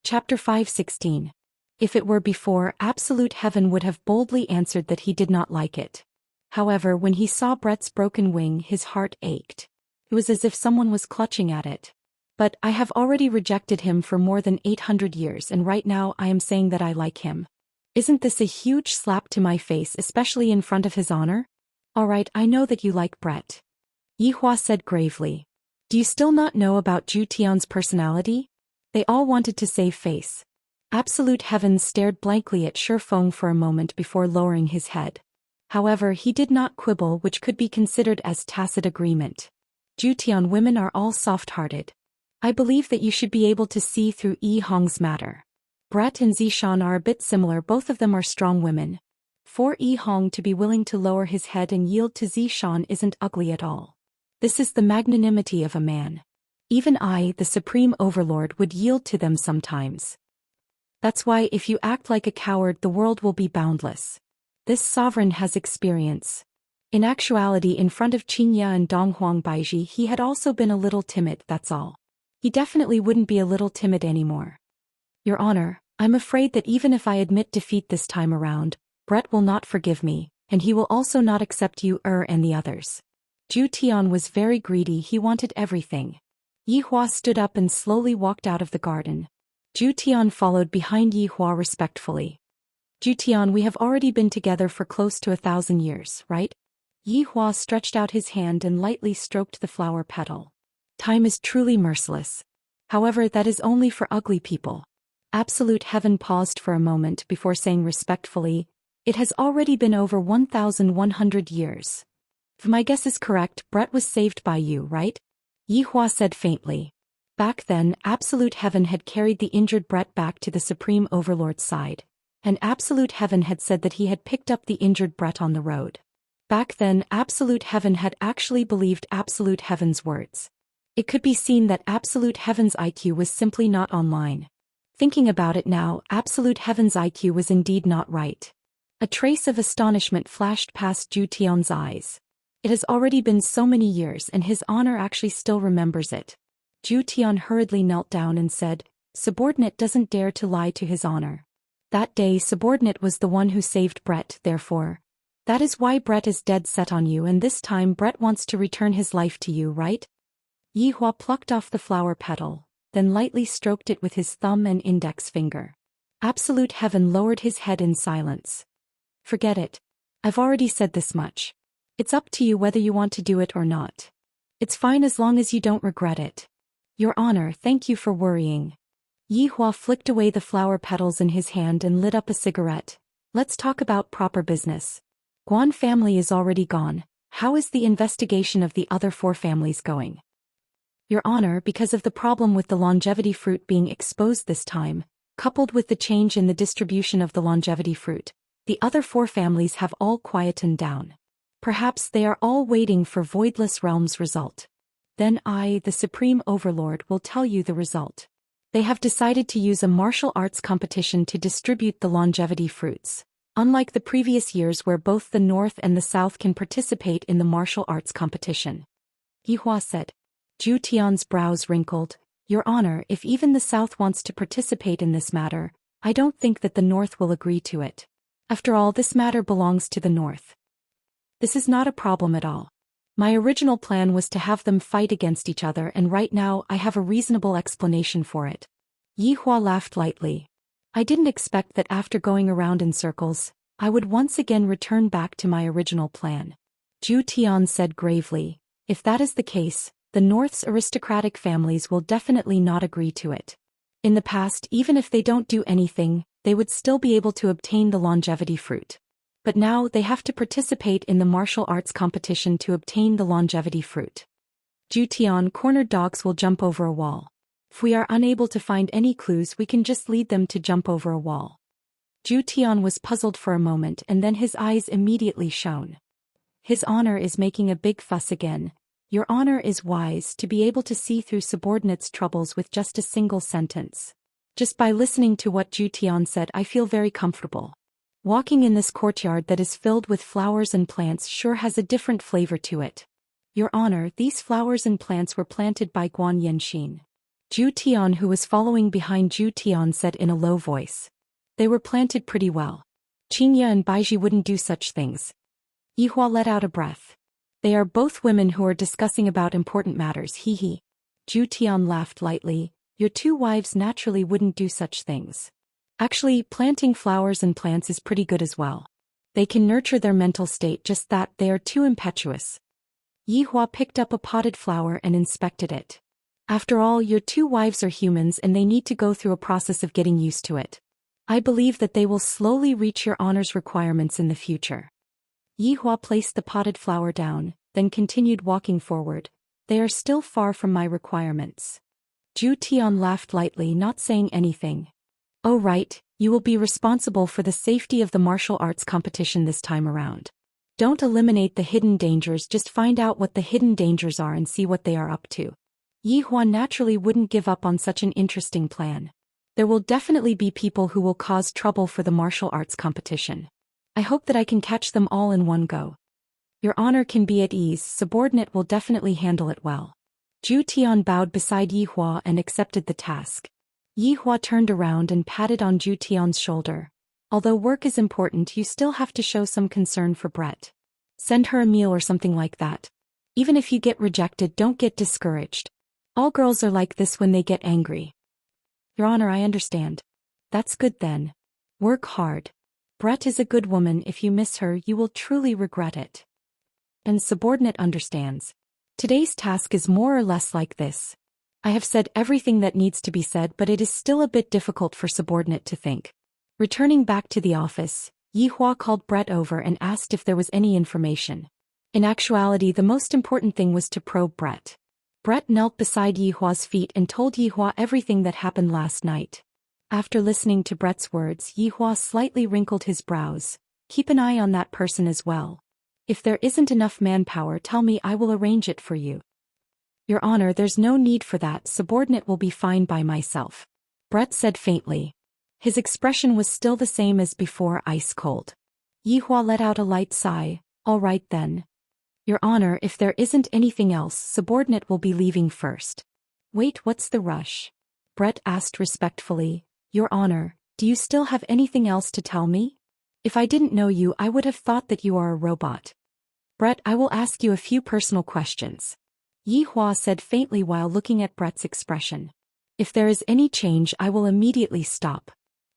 Chapter 5:16. If it were before, Absolute Heaven would have boldly answered that he did not like it. However, when he saw Brett's broken wing, his heart ached. It was as if someone was clutching at it. "But I have already rejected him for more than 800 years and right now I am saying that I like him. Isn't this a huge slap to my face, especially in front of his honor? Alright, I know that you like Brett. Yihua said gravely. Do you still not know about Zhu Tian's personality? They all wanted to save face. Absolute Heaven stared blankly at Shifeng for a moment before lowering his head. However, he did not quibble, which could be considered as tacit agreement. Zhu Tian, women are all soft-hearted. I believe that you should be able to see through Yi Hong's matter. Brett and Zishan are a bit similar, both of them are strong women. For Yi Hong to be willing to lower his head and yield to Zishan isn't ugly at all. This is the magnanimity of a man. Even I, the Supreme Overlord, would yield to them sometimes. That's why if you act like a coward, the world will be boundless. This sovereign has experience. In actuality, in front of Xianxia and Donghuang Baiji, he had also been a little timid, that's all. He definitely wouldn't be a little timid anymore. Your Honor, I'm afraid that even if I admit defeat this time around, Brett will not forgive me, and he will also not accept you and the others. Zhu Tian was very greedy, he wanted everything. Yihua stood up and slowly walked out of the garden. Zhu Tian followed behind Yihua respectfully. Zhu Tian, we have already been together for close to 1,000 years, right? Yihua stretched out his hand and lightly stroked the flower petal. Time is truly merciless. However, that is only for ugly people. Absolute Heaven paused for a moment before saying respectfully, it has already been over 1,100 years. If my guess is correct, Brett was saved by you, right? Yihua said faintly. Back then, Absolute Heaven had carried the injured Brett back to the Supreme Overlord's side, and Absolute Heaven had said that he had picked up the injured Brett on the road. Back then, Absolute Heaven had actually believed Absolute Heaven's words. It could be seen that Absolute Heaven's IQ was simply not online. Thinking about it now, Absolute Heaven's IQ was indeed not right. A trace of astonishment flashed past Zhu Tian's eyes. It has already been so many years and his honor actually still remembers it. Zhu Tian hurriedly knelt down and said, Subordinate doesn't dare to lie to his honor. That day Subordinate was the one who saved Brett, therefore. That is why Brett is dead set on you, and this time Brett wants to return his life to you, right? Yihua plucked off the flower petal, then lightly stroked it with his thumb and index finger. Absolute Heaven lowered his head in silence. Forget it. I've already said this much. It's up to you whether you want to do it or not. It's fine as long as you don't regret it. Your Honor, thank you for worrying. Yihua flicked away the flower petals in his hand and lit up a cigarette. Let's talk about proper business. Guan family is already gone. How is the investigation of the other 4 families going? Your Honor, because of the problem with the longevity fruit being exposed this time, coupled with the change in the distribution of the longevity fruit, the other 4 families have all quietened down. Perhaps they are all waiting for Voidless Realm's result. Then I, the Supreme Overlord, will tell you the result. They have decided to use a martial arts competition to distribute the longevity fruits, unlike the previous years where both the North and the South can participate in the martial arts competition. Yihua said. Zhu Tian's brows wrinkled. Your Honor, if even the South wants to participate in this matter, I don't think that the North will agree to it. After all, this matter belongs to the North. This is not a problem at all. My original plan was to have them fight against each other, and right now I have a reasonable explanation for it. Yihua laughed lightly. I didn't expect that after going around in circles, I would once again return back to my original plan. Zhu Tian said gravely, if that is the case, the North's aristocratic families will definitely not agree to it. In the past, even if they don't do anything, they would still be able to obtain the longevity fruit. But now they have to participate in the martial arts competition to obtain the longevity fruit. Zhu Tian, cornered dogs will jump over a wall. If we are unable to find any clues, we can just lead them to jump over a wall. Zhu Tian was puzzled for a moment and then his eyes immediately shone. His honor is making a big fuss again. Your honor is wise to be able to see through subordinates' troubles with just a single sentence. Just by listening to what Zhu Tian said, I feel very comfortable. Walking in this courtyard that is filled with flowers and plants sure has a different flavor to it. Your Honor, these flowers and plants were planted by Guan Yanxin. Zhu Tian, who was following behind Zhu Tian, said in a low voice. They were planted pretty well. Xianxia and Baiji wouldn't do such things. Yihua let out a breath. They are both women who are discussing about important matters, hee hee. Zhu Tian laughed lightly. Your 2 wives naturally wouldn't do such things. Actually, planting flowers and plants is pretty good as well. They can nurture their mental state, just that they are too impetuous. Yihua picked up a potted flower and inspected it. After all, your two wives are humans and they need to go through a process of getting used to it. I believe that they will slowly reach your honor's requirements in the future. Yihua placed the potted flower down, then continued walking forward. They are still far from my requirements. Zhou Tian laughed lightly, not saying anything. Oh right, you will be responsible for the safety of the martial arts competition this time around. Don't eliminate the hidden dangers, just find out what the hidden dangers are and see what they are up to. Yihua naturally wouldn't give up on such an interesting plan. There will definitely be people who will cause trouble for the martial arts competition. I hope that I can catch them all in one go. Your honor can be at ease, subordinate will definitely handle it well. Zhou Tian bowed beside Yihua and accepted the task. Yihua turned around and patted on Zhou Tian's shoulder. Although work is important, you still have to show some concern for Brett. Send her a meal or something like that. Even if you get rejected, don't get discouraged. All girls are like this when they get angry. Your honor, I understand. That's good then. Work hard. Brett is a good woman, if you miss her you will truly regret it. And subordinate understands. Today's task is more or less like this. I have said everything that needs to be said, but it is still a bit difficult for subordinate to think. Returning back to the office, Yihua called Brett over and asked if there was any information. In actuality, the most important thing was to probe Brett. Brett knelt beside Yihua's feet and told Yihua everything that happened last night. After listening to Brett's words, Yihua slightly wrinkled his brows. Keep an eye on that person as well. If there isn't enough manpower, tell me, I will arrange it for you. Your honor, there's no need for that, subordinate will be fine by myself. Brett said faintly. His expression was still the same as before, ice cold. Yihua let out a light sigh. All right then. Your honor, if there isn't anything else, subordinate will be leaving first. Wait, what's the rush? Brett asked respectfully. Your honor, do you still have anything else to tell me? If I didn't know you, I would have thought that you are a robot. Brett, I will ask you a few personal questions. Yihua said faintly while looking at Brett's expression. If there is any change, I will immediately stop.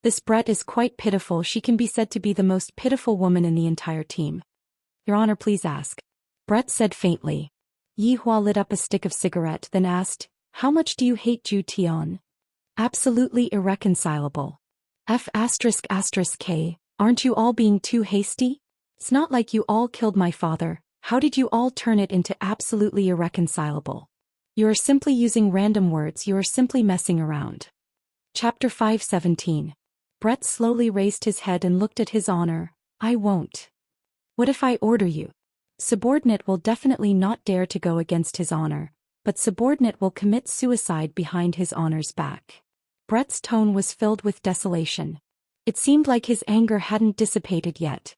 This Brett is quite pitiful, she can be said to be the most pitiful woman in the entire team. Your honor, please ask. Brett said faintly. Yihua lit up a stick of cigarette, then asked, how much do you hate Zhou Tian? Absolutely irreconcilable. F***K, aren't you all being too hasty? It's not like you all killed my father, how did you all turn it into absolutely irreconcilable? You are simply using random words, you are simply messing around. Chapter 5:17. Brett slowly raised his head and looked at his honor. I won't. What if I order you? Subordinate will definitely not dare to go against his honor, but subordinate will commit suicide behind his honor's back. Brett's tone was filled with desolation. It seemed like his anger hadn't dissipated yet.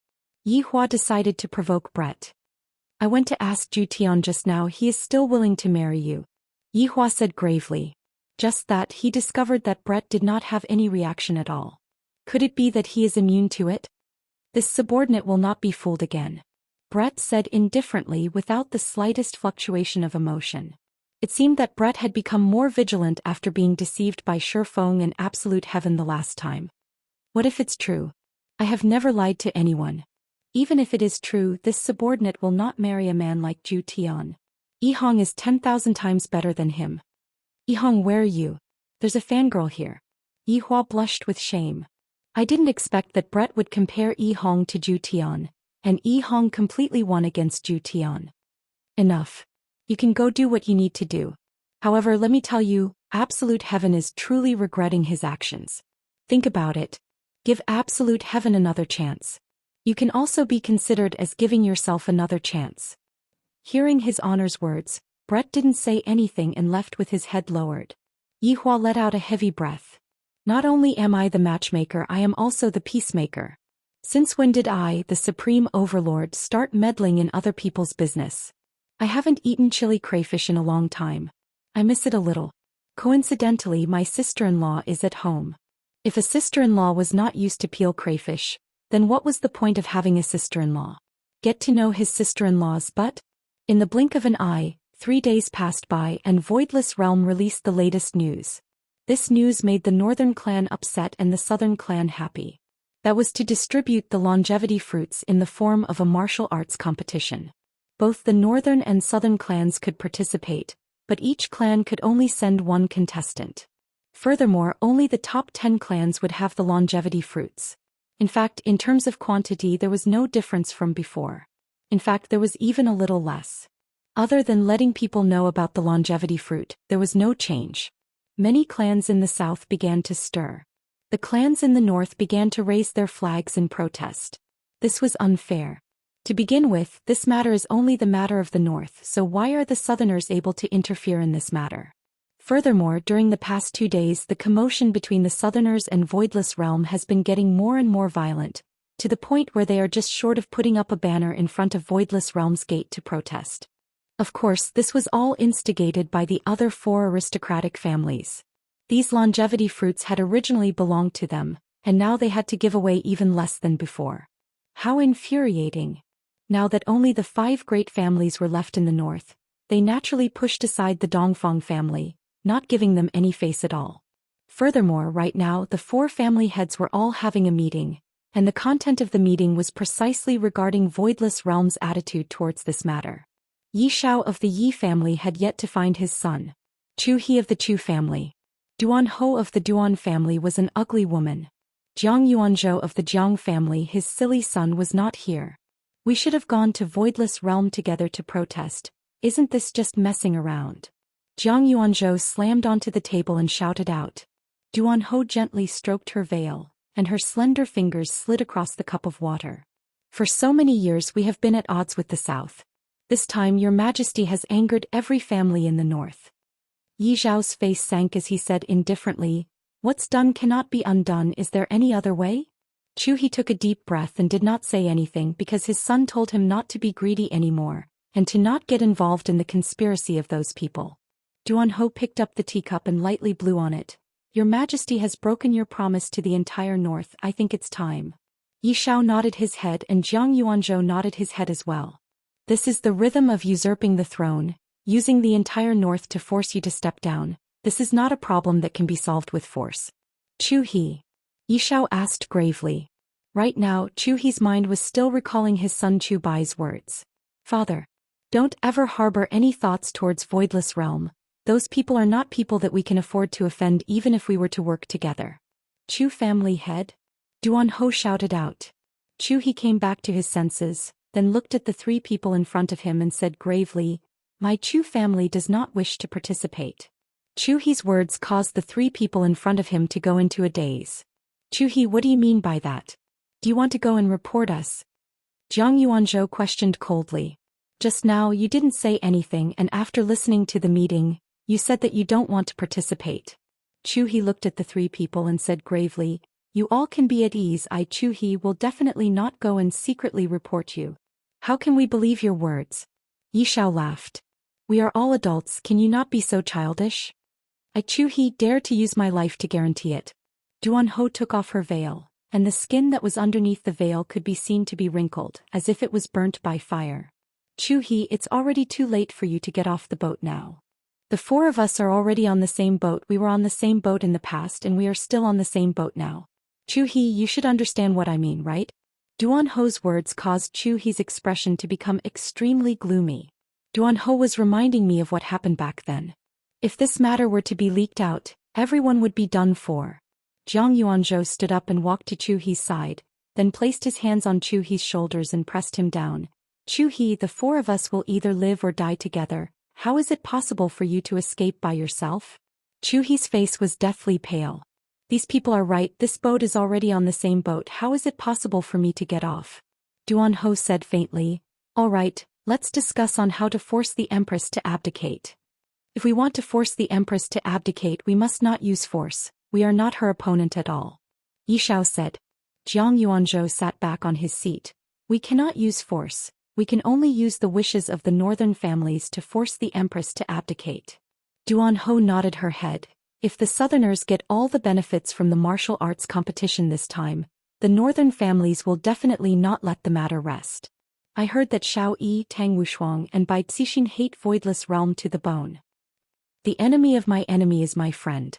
Yihua decided to provoke Brett. I went to ask Zhou Tian just now, he is still willing to marry you. Yihua said gravely. Just that, he discovered that Brett did not have any reaction at all. Could it be that he is immune to it? This subordinate will not be fooled again. Brett said indifferently without the slightest fluctuation of emotion. It seemed that Brett had become more vigilant after being deceived by Shifeng and Absolute Heaven the last time. What if it's true? I have never lied to anyone. Even if it is true, this subordinate will not marry a man like Zhou Tian. Yihong is 10,000 times better than him. Yihong, where are you? There's a fangirl here. Yihua blushed with shame. I didn't expect that Brett would compare Yihong to Zhou Tian, and Yihong completely won against Zhou Tian. Enough. You can go do what you need to do. However, let me tell you, Absolute Heaven is truly regretting his actions. Think about it. Give Absolute Heaven another chance. You can also be considered as giving yourself another chance. Hearing his honor's words, Brett didn't say anything and left with his head lowered. Yihua let out a heavy breath. Not only am I the matchmaker, I am also the peacemaker. Since when did I, the Supreme Overlord, start meddling in other people's business? I haven't eaten chili crayfish in a long time. I miss it a little. Coincidentally, my sister-in-law is at home. If a sister-in-law was not used to peel crayfish, then what was the point of having a sister-in-law? Get to know his sister-in-law's butt? In the blink of an eye, 3 days passed by and Voidless Realm released the latest news. This news made the Northern Clan upset and the Southern Clan happy. That was to distribute the longevity fruits in the form of a martial arts competition. Both the northern and southern clans could participate, but each clan could only send one contestant. Furthermore, only the top 10 clans would have the longevity fruits. In fact, in terms of quantity there was no difference from before. In fact, there was even a little less. Other than letting people know about the longevity fruit, there was no change. Many clans in the south began to stir. The clans in the north began to raise their flags in protest. This was unfair. To begin with, this matter is only the matter of the north, so why are the southerners able to interfere in this matter? Furthermore, during the past 2 days the commotion between the southerners and Voidless Realm has been getting more and more violent, to the point where they are just short of putting up a banner in front of Voidless Realm's gate to protest. Of course, this was all instigated by the other 4 aristocratic families. These longevity fruits had originally belonged to them, and now they had to give away even less than before. How infuriating! Now that only the 5 great families were left in the north, they naturally pushed aside the Dongfang family, not giving them any face at all. Furthermore, right now the 4 family heads were all having a meeting, and the content of the meeting was precisely regarding Voidless Realm's attitude towards this matter. Yi Shao of the Yi family had yet to find his son. Chu He of the Chu family. Duan Ho of the Duan family was an ugly woman. Jiang Yuanzhou of the Jiang family, his silly son, was not here. We should have gone to Voidless Realm together to protest. Isn't this just messing around? Jiang Yuanzhou slammed onto the table and shouted out. Duan Ho gently stroked her veil, and her slender fingers slid across the cup of water. For so many years we have been at odds with the south. This time your majesty has angered every family in the north. Yi Zhao's face sank as he said indifferently, "What's done cannot be undone. Is there any other way?" Chu He took a deep breath and did not say anything because his son told him not to be greedy anymore, and to not get involved in the conspiracy of those people. Duan Ho picked up the teacup and lightly blew on it. "Your majesty has broken your promise to the entire north. I think it's time." Yi Shao nodded his head and Jiang Yuanzhou nodded his head as well. "This is the rhythm of usurping the throne, using the entire north to force you to step down. This is not a problem that can be solved with force." Chu He? Yi Shao asked gravely. Right now, Chu He's mind was still recalling his son Chu Bai's words. "Father, don't ever harbor any thoughts towards Voidless Realm. Those people are not people that we can afford to offend even if we were to work together." "Chu family head?" Duan Ho shouted out. Chu He came back to his senses, then looked at the 3 people in front of him and said gravely, "My Chu family does not wish to participate." Chu He's words caused the 3 people in front of him to go into a daze. "Chu He, what do you mean by that? Do you want to go and report us?" Jiang Yuanzhou questioned coldly. "Just now you didn't say anything, and after listening to the meeting, you said that you don't want to participate." Chu He looked at the 3 people and said gravely, "You all can be at ease. I, Chu He, will definitely not go and secretly report you." "How can we believe your words?" Yi Shao laughed. "We are all adults, can you not be so childish?" "I, Chu He, dare to use my life to guarantee it." Duan Ho took off her veil, and the skin that was underneath the veil could be seen to be wrinkled, as if it was burnt by fire. "Chu He, it's already too late for you to get off the boat now. The 4 of us are already on the same boat. We were on the same boat in the past and we are still on the same boat now. Chu He, you should understand what I mean, right?" Duan Ho's words caused Chu He's expression to become extremely gloomy. Duan Ho was reminding me of what happened back then. If this matter were to be leaked out, everyone would be done for. Jiang Yuanzhou stood up and walked to Chu He's side, then placed his hands on Chu He's shoulders and pressed him down. "Chu He, the 4 of us will either live or die together. How is it possible for you to escape by yourself?" Chu He's face was deathly pale. "These people are right. This boat is already on the same boat. How is it possible for me to get off?" Duan Ho said faintly, "All right, let's discuss on how to force the Empress to abdicate. If we want to force the Empress to abdicate, we must not use force. We are not her opponent at all." Yi Shao said. Jiang Yuanzhou sat back on his seat. "We cannot use force. We can only use the wishes of the northern families to force the Empress to abdicate." Duan Ho nodded her head. "If the southerners get all the benefits from the martial arts competition this time, the northern families will definitely not let the matter rest. I heard that Shao Yi, Tang Wushuang and Bai Cixin hate Voidless Realm to the bone. The enemy of my enemy is my friend."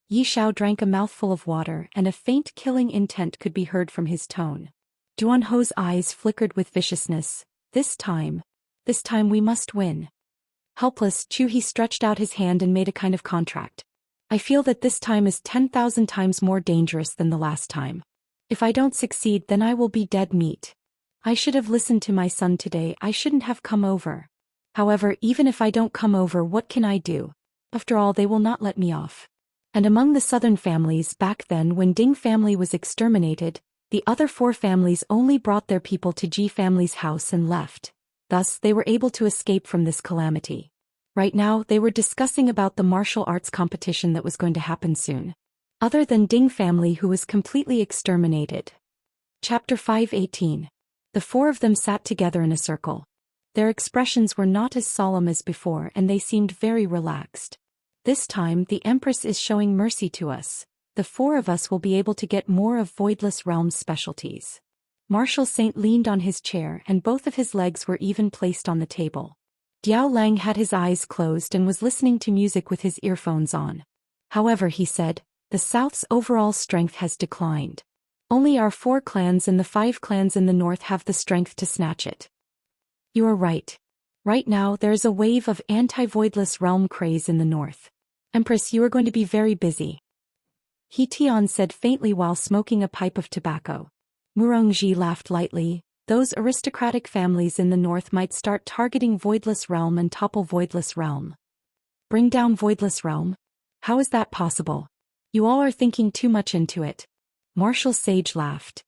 Yi Shao drank a mouthful of water and a faint killing intent could be heard from his tone. Duan Ho's eyes flickered with viciousness. "This time. This time we must win. Helpless, He stretched out his hand and made a kind of contract. I feel that this time is 10,000 times more dangerous than the last time. If I don't succeed, then I will be dead meat. I should have listened to my son today. I shouldn't have come over. However, even if I don't come over, what can I do? After all, they will not let me off. And among the southern families back then, when Ding family was exterminated, the other 4 families only brought their people to Ji family's house and left. Thus, they were able to escape from this calamity. Right now, they were discussing about the martial arts competition that was going to happen soon. Other than Ding family, who was completely exterminated. Chapter 5:18. The 4 of them sat together in a circle. Their expressions were not as solemn as before, and they seemed very relaxed. This time, the Empress is showing mercy to us. The 4 of us will be able to get more of Voidless Realm's specialties. Marshal Saint leaned on his chair, and both of his legs were even placed on the table. Diao Lang had his eyes closed and was listening to music with his earphones on. However, he said, the South's overall strength has declined. Only our 4 clans and the 5 clans in the north have the strength to snatch it. You are right. Right now, there is a wave of anti-Voidless Realm craze in the north. Empress, you are going to be very busy. He Tian said faintly while smoking a pipe of tobacco. Murongji laughed lightly. Those aristocratic families in the north might start targeting Voidless Realm and topple Voidless Realm. Bring down Voidless Realm? How is that possible? You all are thinking too much into it. Marshal Sage laughed.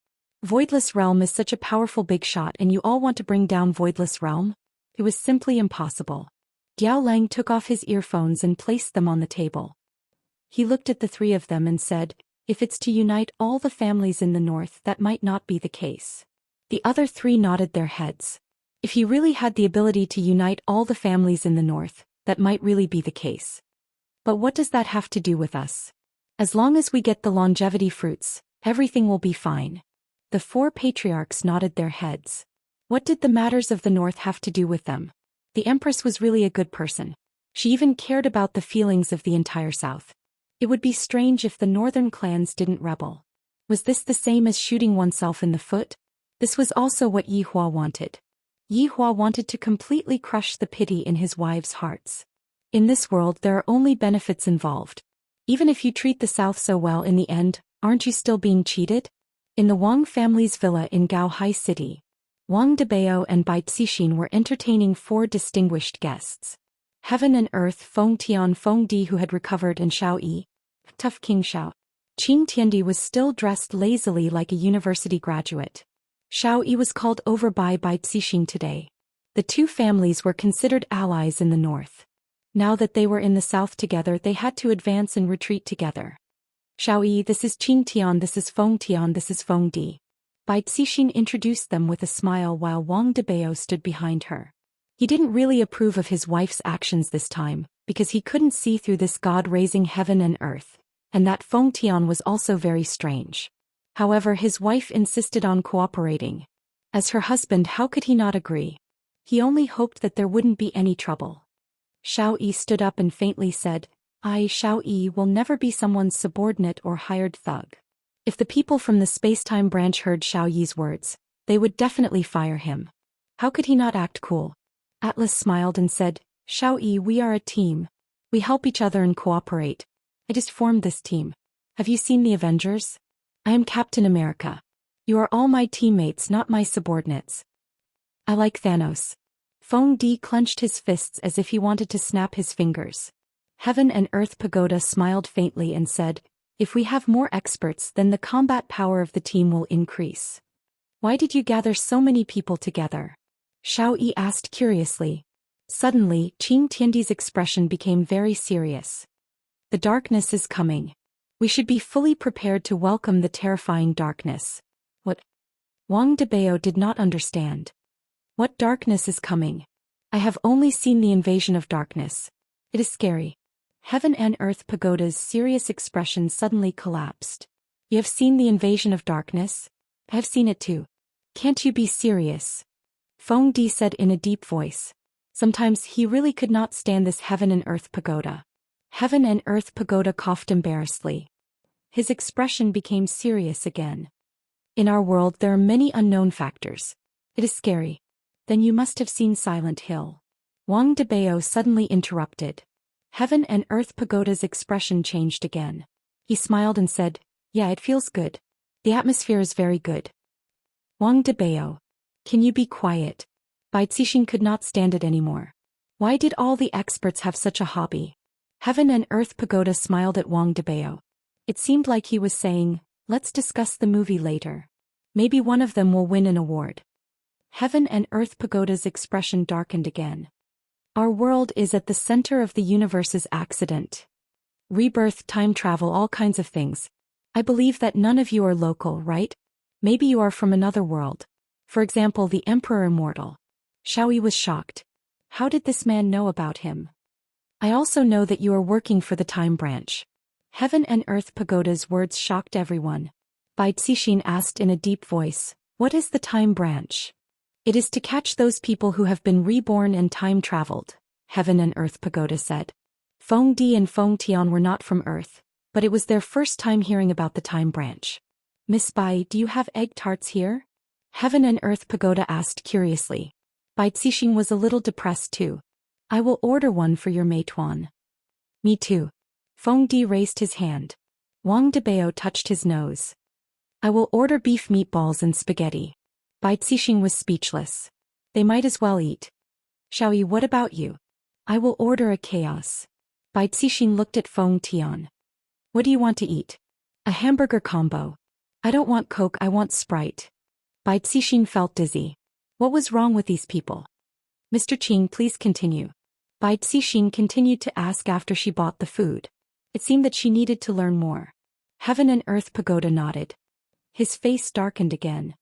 Voidless Realm is such a powerful big shot, and you all want to bring down Voidless Realm? It was simply impossible. Diao Lang took off his earphones and placed them on the table. He looked at the 3 of them and said, if it's to unite all the families in the north, that might not be the case. The other 3 nodded their heads. If he really had the ability to unite all the families in the north, that might really be the case. But what does that have to do with us? As long as we get the longevity fruits, everything will be fine. The 4 patriarchs nodded their heads. What did the matters of the north have to do with them? The Empress was really a good person. She even cared about the feelings of the entire south. It would be strange if the northern clans didn't rebel. Was this the same as shooting oneself in the foot? This was also what Yi Hua wanted. Yi Hua wanted to completely crush the pity in his wives' hearts. In this world, there are only benefits involved. Even if you treat the South so well, in the end, aren't you still being cheated? In the Wang family's villa in Gaohai City, Wang Debao and Bai Cixin were entertaining 4 distinguished guests. Heaven and Earth, Feng Tian, Feng Di, who had recovered, and Xiao Yi, Tough King Xiao. Qing Tiandi was still dressed lazily like a university graduate. Xiao Yi was called over by Bai Cixin today. The 2 families were considered allies in the north. Now that they were in the south together, they had to advance and retreat together. Xiao Yi, this is Qing Tian, this is Feng Tian, this is Feng Di. Bai Cixin introduced them with a smile while Wang Debao stood behind her. He didn't really approve of his wife's actions this time, because he couldn't see through this god raising heaven and earth, and that Feng Tian was also very strange. However, his wife insisted on cooperating. As her husband, how could he not agree? He only hoped that there wouldn't be any trouble. Xiao Yi stood up and faintly said, I, Xiao Yi, will never be someone's subordinate or hired thug. If the people from the space-time branch heard Xiao Yi's words, they would definitely fire him. How could he not act cool? Atlas smiled and said, Xiao Yi, we are a team. We help each other and cooperate. I just formed this team. Have you seen the Avengers? I am Captain America. You are all my teammates, not my subordinates. I like Thanos. Feng Di clenched his fists as if he wanted to snap his fingers. Heaven and Earth Pagoda smiled faintly and said, if we have more experts, then the combat power of the team will increase. Why did you gather so many people together? Xiao Yi asked curiously. Suddenly, Qing Tiandi's expression became very serious. The darkness is coming. We should be fully prepared to welcome the terrifying darkness. What? Wang Debao did not understand. What darkness is coming? I have only seen the invasion of darkness. It is scary. Heaven and Earth Pagoda's serious expression suddenly collapsed. You have seen the invasion of darkness? I have seen it too. Can't you be serious? Feng Di said in a deep voice. Sometimes he really could not stand this Heaven and Earth Pagoda. Heaven and Earth Pagoda coughed embarrassedly. His expression became serious again. In our world there are many unknown factors. It is scary. Then you must have seen Silent Hill. Wang Debao suddenly interrupted. Heaven and Earth Pagoda's expression changed again. He smiled and said, yeah, it feels good. The atmosphere is very good. Wang Debao. Can you be quiet? Bai Cixin could not stand it anymore. Why did all the experts have such a hobby? Heaven and Earth Pagoda smiled at Wang Debao. It seemed like he was saying, let's discuss the movie later. Maybe one of them will win an award. Heaven and Earth Pagoda's expression darkened again. Our world is at the center of the universe's accident. Rebirth, time travel, all kinds of things. I believe that none of you are local, right? Maybe you are from another world. For example, the Emperor Immortal. Xiaoyi was shocked. How did this man know about him? I also know that you are working for the Time Branch. Heaven and Earth Pagoda's words shocked everyone. Bai Cixin asked in a deep voice, what is the Time Branch? It is to catch those people who have been reborn and time traveled, Heaven and Earth Pagoda said. Feng Di and Feng Tian were not from Earth, but it was their first time hearing about the Time Branch. Miss Bai, do you have egg tarts here? Heaven and Earth Pagoda asked curiously. Bai Cixin was a little depressed too. I will order one for your Meituan. Me too. Feng Di raised his hand. Wang Debao touched his nose. I will order beef meatballs and spaghetti. Bai Cixin was speechless. They might as well eat. Xiaoyi, what about you? I will order a chaos. Bai Cixin looked at Feng Tian. What do you want to eat? A hamburger combo. I don't want Coke, I want Sprite. Bai Cixin felt dizzy. What was wrong with these people? Mr. Qing, please continue. Bai Cixin continued to ask after she bought the food. It seemed that she needed to learn more. Heaven and Earth Pagoda nodded. His face darkened again.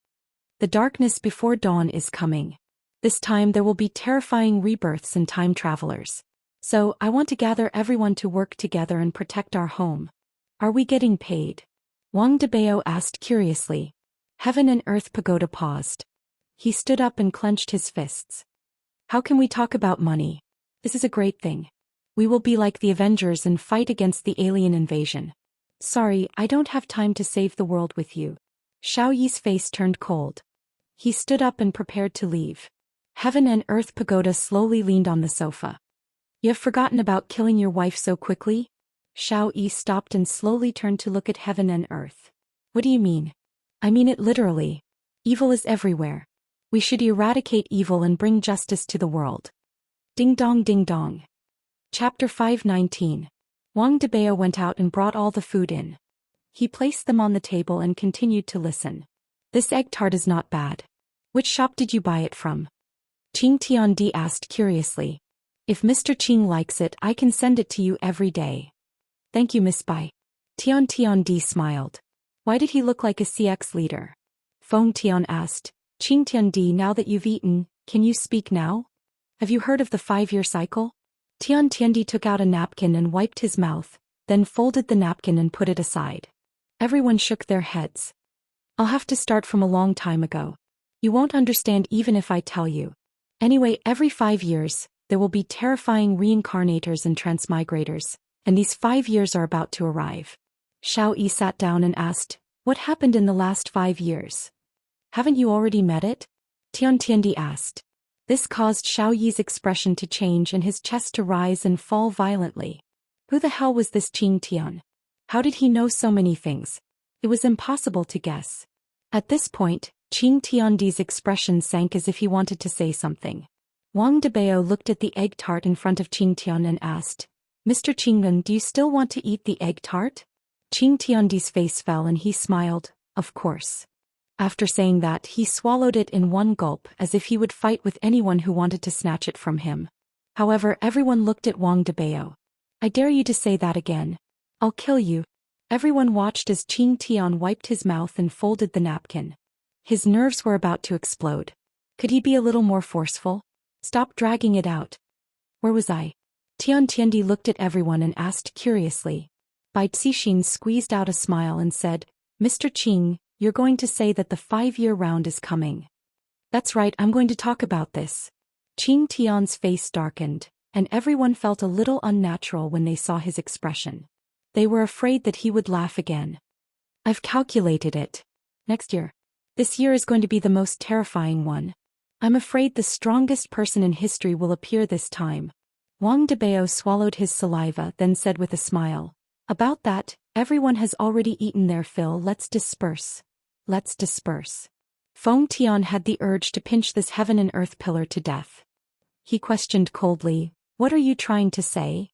The darkness before dawn is coming. This time there will be terrifying rebirths and time travelers. So, I want to gather everyone to work together and protect our home. Are we getting paid? Wang Debao asked curiously. Heaven and Earth Pagoda paused. He stood up and clenched his fists. How can we talk about money? This is a great thing. We will be like the Avengers and fight against the alien invasion. Sorry, I don't have time to save the world with you. Xiaoyi's face turned cold. He stood up and prepared to leave. Heaven and Earth Pagoda slowly leaned on the sofa. You have forgotten about killing your wife so quickly? Xiaoyi stopped and slowly turned to look at Heaven and Earth. What do you mean? I mean it literally. Evil is everywhere. We should eradicate evil and bring justice to the world. Ding dong ding dong. Chapter 519. Wang Debao went out and brought all the food in. He placed them on the table and continued to listen. This egg tart is not bad. Which shop did you buy it from? Qing Tiandi asked curiously. If Mr. Qing likes it, I can send it to you every day. Thank you, Miss Bai. Tiandi smiled. Why did he look like a CX leader? Feng Tian asked. Qing Tiandi, now that you've eaten, can you speak now? Have you heard of the 5-year cycle? Tiandi took out a napkin and wiped his mouth, then folded the napkin and put it aside. Everyone shook their heads. I'll have to start from a long time ago. You won't understand even if I tell you. Anyway, every 5 years, there will be terrifying reincarnators and transmigrators, and these 5 years are about to arrive. Xiaoyi sat down and asked, what happened in the last 5 years? Haven't you already met it? Tiandi asked. This caused Xiaoyi's expression to change and his chest to rise and fall violently. Who the hell was this Qing Tian? How did he know so many things? It was impossible to guess. At this point, Qing Tiandi's expression sank as if he wanted to say something. Wang Debao looked at the egg tart in front of Qing Tian and asked, Mr. Qingren, do you still want to eat the egg tart? Qing Tiandi's face fell and he smiled, of course. After saying that, he swallowed it in one gulp as if he would fight with anyone who wanted to snatch it from him. However, everyone looked at Wang Debao. I dare you to say that again. I'll kill you. Everyone watched as Qing Tian wiped his mouth and folded the napkin. His nerves were about to explode. Could he be a little more forceful? Stop dragging it out. Where was I? Tiandi looked at everyone and asked curiously. Bai Cixin squeezed out a smile and said, Mr. Qing, you're going to say that the 5-year round is coming. That's right, I'm going to talk about this. Qing Tian's face darkened, and everyone felt a little unnatural when they saw his expression. They were afraid that he would laugh again. I've calculated it. Next year. This year is going to be the most terrifying one. I'm afraid the strongest person in history will appear this time. Wang Debao swallowed his saliva, then said with a smile. About that, everyone has already eaten their fill. Let's disperse. Let's disperse. Feng Tian had the urge to pinch this heaven and earth pillar to death. He questioned coldly, "What are you trying to say?"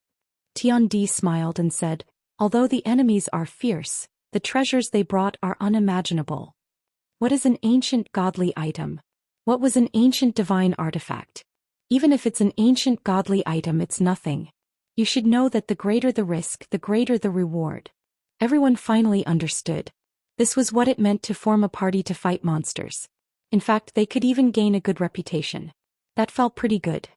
Tian Di smiled and said, "Although the enemies are fierce, the treasures they brought are unimaginable." What is an ancient godly item? What was an ancient divine artifact? Even if it's an ancient godly item, it's nothing. You should know that the greater the risk, the greater the reward. Everyone finally understood. This was what it meant to form a party to fight monsters. In fact, they could even gain a good reputation. That felt pretty good.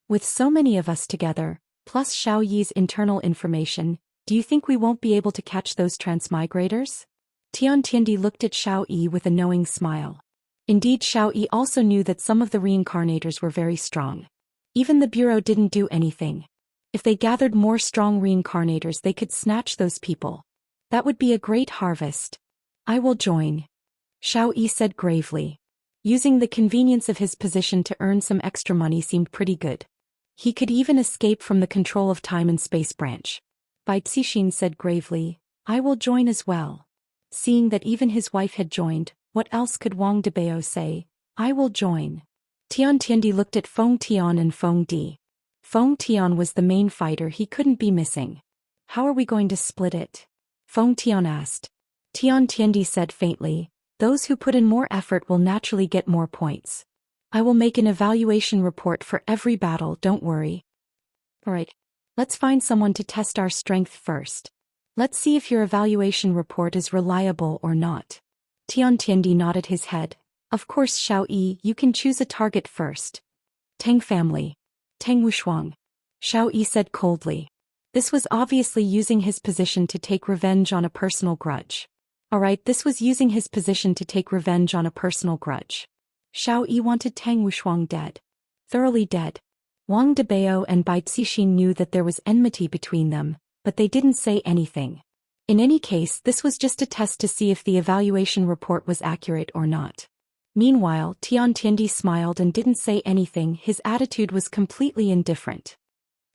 With so many of us together, plus Xiao Yi's internal information, do you think we won't be able to catch those transmigrators? Tian Tiandi looked at Xiao Yi with a knowing smile. Indeed, Xiao Yi also knew that some of the reincarnators were very strong. Even the Bureau didn't do anything. If they gathered more strong reincarnators, they could snatch those people. That would be a great harvest. I will join. Xiao Yi said gravely. Using the convenience of his position to earn some extra money seemed pretty good. He could even escape from the control of time and space branch. Bai Cixin said gravely, I will join as well. Seeing that even his wife had joined, what else could Wang Debao say? I will join. Tian Tiandi looked at Feng Tian and Feng Di. Feng Tian was the main fighter, he couldn't be missing. How are we going to split it? Feng Tian asked. Tian Tiandi said faintly, those who put in more effort will naturally get more points. I will make an evaluation report for every battle, don't worry. Alright, let's find someone to test our strength first. Let's see if your evaluation report is reliable or not. Tian Tiandi nodded his head. Of course, Xiao Yi, you can choose a target first. Tang family. Tang Wushuang. Xiao Yi said coldly. This was obviously using his position to take revenge on a personal grudge. Alright, this was using his position to take revenge on a personal grudge. Xiao Yi wanted Tang Wushuang dead. Thoroughly dead. Wang Debao and Bai Cixin knew that there was enmity between them, but they didn't say anything. In any case, this was just a test to see if the evaluation report was accurate or not. Meanwhile, Tian Tiandi smiled and didn't say anything, his attitude was completely indifferent.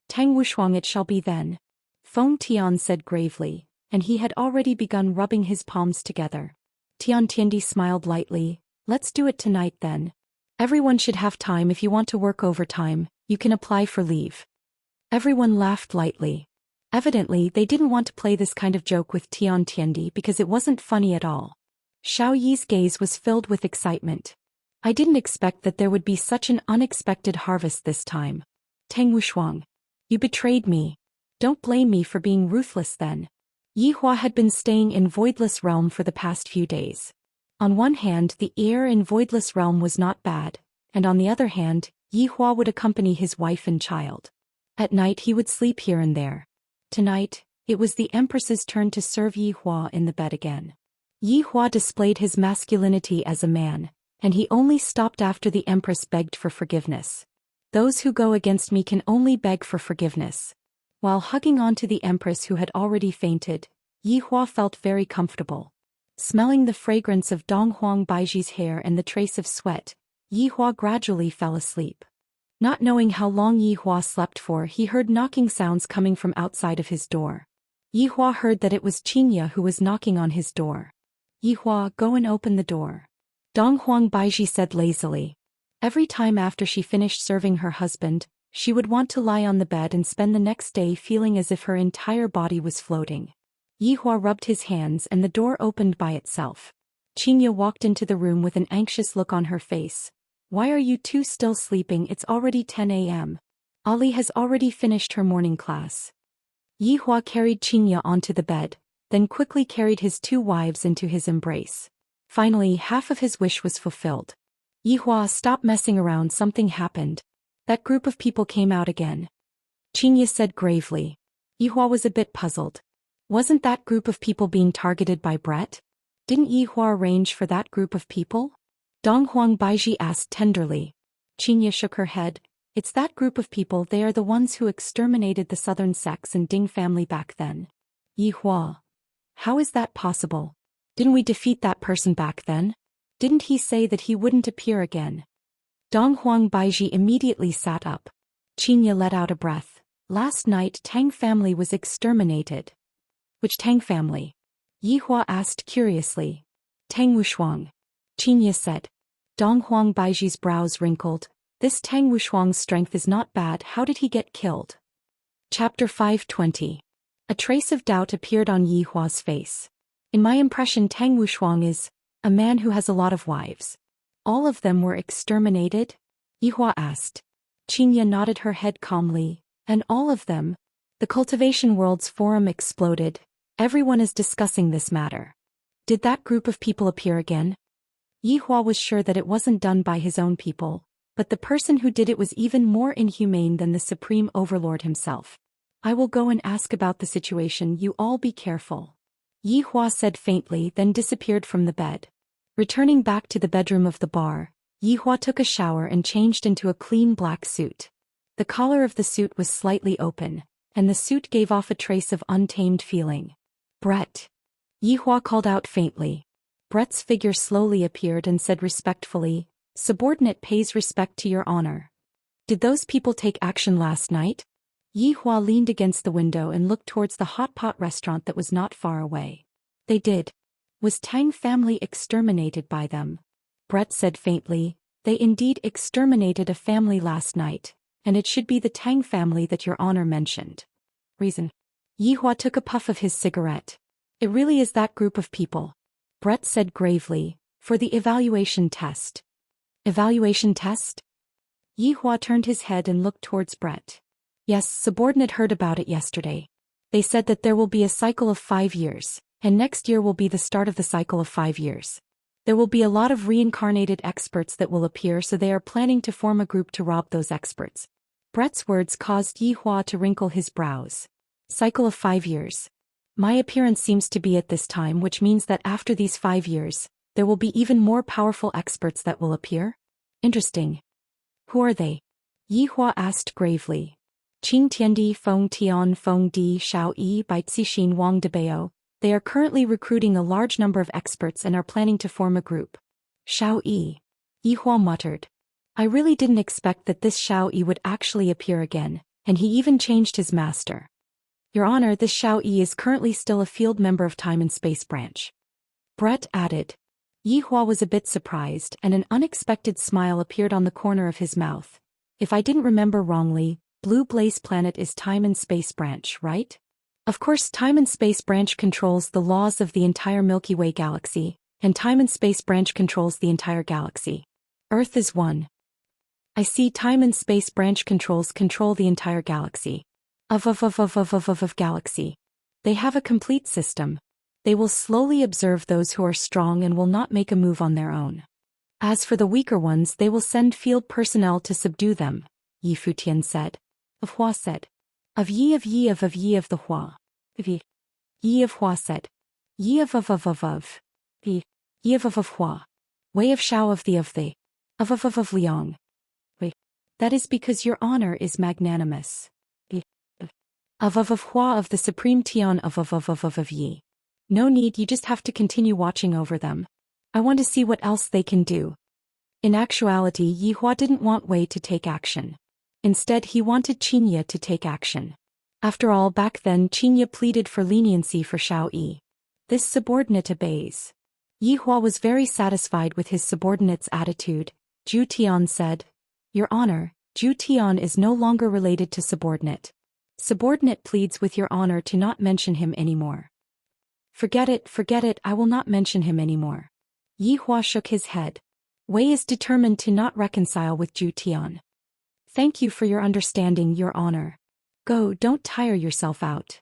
Tang Wushuang it shall be then. Feng Tian said gravely, and he had already begun rubbing his palms together. Tian Tiandi smiled lightly, let's do it tonight then. Everyone should have time. If you want to work overtime, you can apply for leave. Everyone laughed lightly. Evidently, they didn't want to play this kind of joke with Tian Tiandi because it wasn't funny at all. Xiao Yi's gaze was filled with excitement. I didn't expect that there would be such an unexpected harvest this time. Tang Wushuang. You betrayed me. Don't blame me for being ruthless then. Yi Hua had been staying in Voidless Realm for the past few days. On one hand, the air in Voidless Realm was not bad, and on the other hand, Yi Hua would accompany his wife and child. At night he would sleep here and there. Tonight, it was the Empress's turn to serve Yi Hua in the bed again. Yi Hua displayed his masculinity as a man, and he only stopped after the Empress begged for forgiveness. Those who go against me can only beg for forgiveness. While hugging onto the Empress who had already fainted, Yi Hua felt very comfortable. Smelling the fragrance of Donghuang Baiji's hair and the trace of sweat, Yi Hua gradually fell asleep. Not knowing how long Yi Hua slept for, he heard knocking sounds coming from outside of his door. Yi Hua heard that it was Xianxia who was knocking on his door. Yi Hua, go and open the door. Donghuang Baiji said lazily. Every time after she finished serving her husband, she would want to lie on the bed and spend the next day feeling as if her entire body was floating. Yi Hua rubbed his hands and the door opened by itself. Xianxia walked into the room with an anxious look on her face. Why are you two still sleeping? It's already 10 a.m. Ali has already finished her morning class. Yi Hua carried Xianxia onto the bed, then quickly carried his two wives into his embrace. Finally, half of his wish was fulfilled. Yi Hua, stop messing around, something happened. That group of people came out again. Xianxia said gravely. Yi Hua was a bit puzzled. Wasn't that group of people being targeted by Brett? Didn't Yi Hua arrange for that group of people? Donghuang Baiji asked tenderly. Xianxia shook her head. It's that group of people, they are the ones who exterminated the southern sects and Ding family back then. Yi Hua. How is that possible? Didn't we defeat that person back then? Didn't he say that he wouldn't appear again? Dong Huang Baiji immediately sat up. Xianxia let out a breath. Last night Tang family was exterminated. Which Tang family? Yihua asked curiously. Tang Wushuang. Xianxia said. Dong Huang Baiji's brows wrinkled. This Tang Wushuang's strength is not bad. How did he get killed? Chapter 520. A trace of doubt appeared on Yihua's face. In my impression, Tang Wushuang is a man who has a lot of wives. All of them were exterminated? Yihua asked. Xianxia nodded her head calmly. And all of them? The Cultivation World's forum exploded. Everyone is discussing this matter. Did that group of people appear again? Yihua was sure that it wasn't done by his own people, but the person who did it was even more inhumane than the Supreme Overlord himself. I will go and ask about the situation. You all be careful. Yihua said faintly, then disappeared from the bed. Returning back to the bedroom of the bar, Yihua took a shower and changed into a clean black suit. The collar of the suit was slightly open, and the suit gave off a trace of untamed feeling. Brett. Yihua called out faintly. Brett's figure slowly appeared and said respectfully, "Subordinate pays respect to your honor." Did those people take action last night? Yihua leaned against the window and looked towards the hot pot restaurant that was not far away. They did. Was Tang family exterminated by them? Brett said faintly, "They indeed exterminated a family last night, and it should be the Tang family that your honor mentioned." Reason. Yihua took a puff of his cigarette. It really is that group of people. Brett said gravely, "For the evaluation test." Evaluation test? Yihua turned his head and looked towards Brett. Yes, subordinate heard about it yesterday. They said that there will be a cycle of 5 years, and next year will be the start of the cycle of 5 years. There will be a lot of reincarnated experts that will appear, so they are planning to form a group to rob those experts. Brett's words caused Yihua to wrinkle his brows. Cycle of 5 years. My appearance seems to be at this time, which means that after these 5 years, there will be even more powerful experts that will appear? Interesting. Who are they? Yihua asked gravely. Qing Tiandi Feng Tian Feng Di Xiao Yi Bai Zixin Wang Debao. They are currently recruiting a large number of experts and are planning to form a group. Xiao Yi. Yihua muttered. I really didn't expect that this Xiao Yi would actually appear again, and he even changed his master. Your Honor, this Xiao Yi is currently still a field member of Time and Space Branch. Brett added. Yihua was a bit surprised, and an unexpected smile appeared on the corner of his mouth. If I didn't remember wrongly, Blue Blaze Planet is Time and Space Branch, right? Of course, Time and Space Branch controls the laws of the entire Milky Way galaxy, and Time and Space Branch controls the entire galaxy. Earth is one. I see. Time and Space Branch control the entire galaxy. Of galaxy. They have a complete system. They will slowly observe those who are strong and will not make a move on their own. As for the weaker ones, they will send field personnel to subdue them, Yi Futian said. Of Hua said. Of Yi of the Hua. Of Yi. Yi of Hua said. Yi of Yi. Yi of Hua. Wei of Shao of the. Of Liang. Wei. That is because your honor is magnanimous. Of Hua of the Supreme Tian of Yi. No need, you just have to continue watching over them. I want to see what else they can do. In actuality, Yihua didn't want Wei to take action. Instead, he wanted Xianxia to take action. After all, back then Xianxia pleaded for leniency for Xiao Yi. This subordinate obeys. Yihua was very satisfied with his subordinate's attitude. Zhu Tian said, Your Honor, Zhu Tian is no longer related to subordinate. Subordinate pleads with your honor to not mention him anymore. Forget it, I will not mention him anymore. Yihua shook his head. Wei is determined to not reconcile with Zhu Tian. Thank you for your understanding, your honor. Go, don't tire yourself out.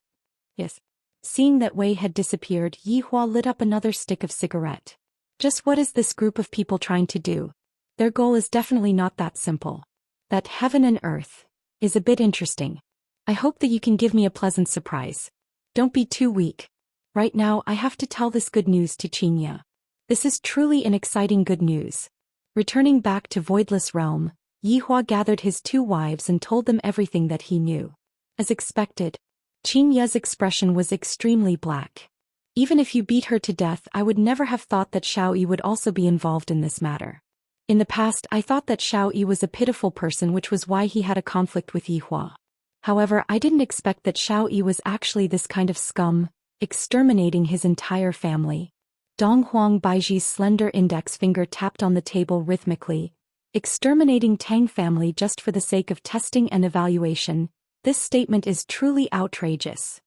Yes. Seeing that Wei had disappeared, Yihua lit up another stick of cigarette. Just what is this group of people trying to do? Their goal is definitely not that simple. That heaven and earth is a bit interesting. I hope that you can give me a pleasant surprise. Don't be too weak. Right now, I have to tell this good news to Xianxia. This is truly an exciting good news. Returning back to Voidless Realm, Yihua gathered his 2 wives and told them everything that he knew. As expected, Xianxia's expression was extremely black. Even if you beat her to death, I would never have thought that Xiao Yi would also be involved in this matter. In the past I thought that Xiao Yi was a pitiful person, which was why he had a conflict with Yi Hua. However, I didn't expect that Xiao Yi was actually this kind of scum, exterminating his entire family. Dong Huang Baiji's slender index finger tapped on the table rhythmically. Exterminating Tang family just for the sake of testing and evaluation. This statement is truly outrageous.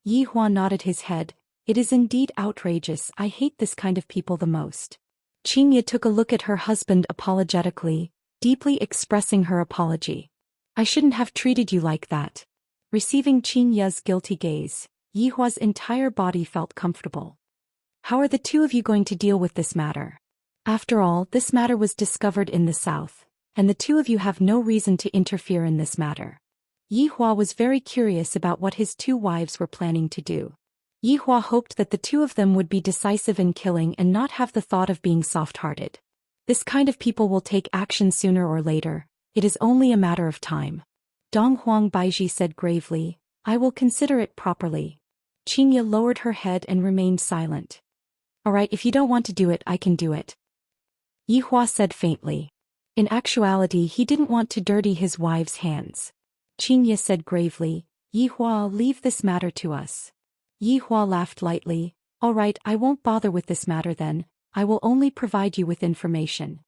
Yi Hua nodded his head. It is indeed outrageous. I hate this kind of people the most. Xianxia took a look at her husband apologetically, deeply expressing her apology. I shouldn't have treated you like that. Receiving Xianxia's guilty gaze, Yi Hua's entire body felt comfortable. How are the two of you going to deal with this matter? After all, this matter was discovered in the south, and the two of you have no reason to interfere in this matter. Yi Hua was very curious about what his two wives were planning to do. Yi Hua hoped that the two of them would be decisive in killing and not have the thought of being soft-hearted. This kind of people will take action sooner or later. It is only a matter of time. Dong Huang Baiji said gravely, I will consider it properly. Xianxia lowered her head and remained silent. Alright, if you don't want to do it, I can do it. Yi Hua said faintly. In actuality, he didn't want to dirty his wife's hands. Xianxia said gravely, Yi Hua, leave this matter to us. Yi Hua laughed lightly. Alright, I won't bother with this matter then. I will only provide you with information.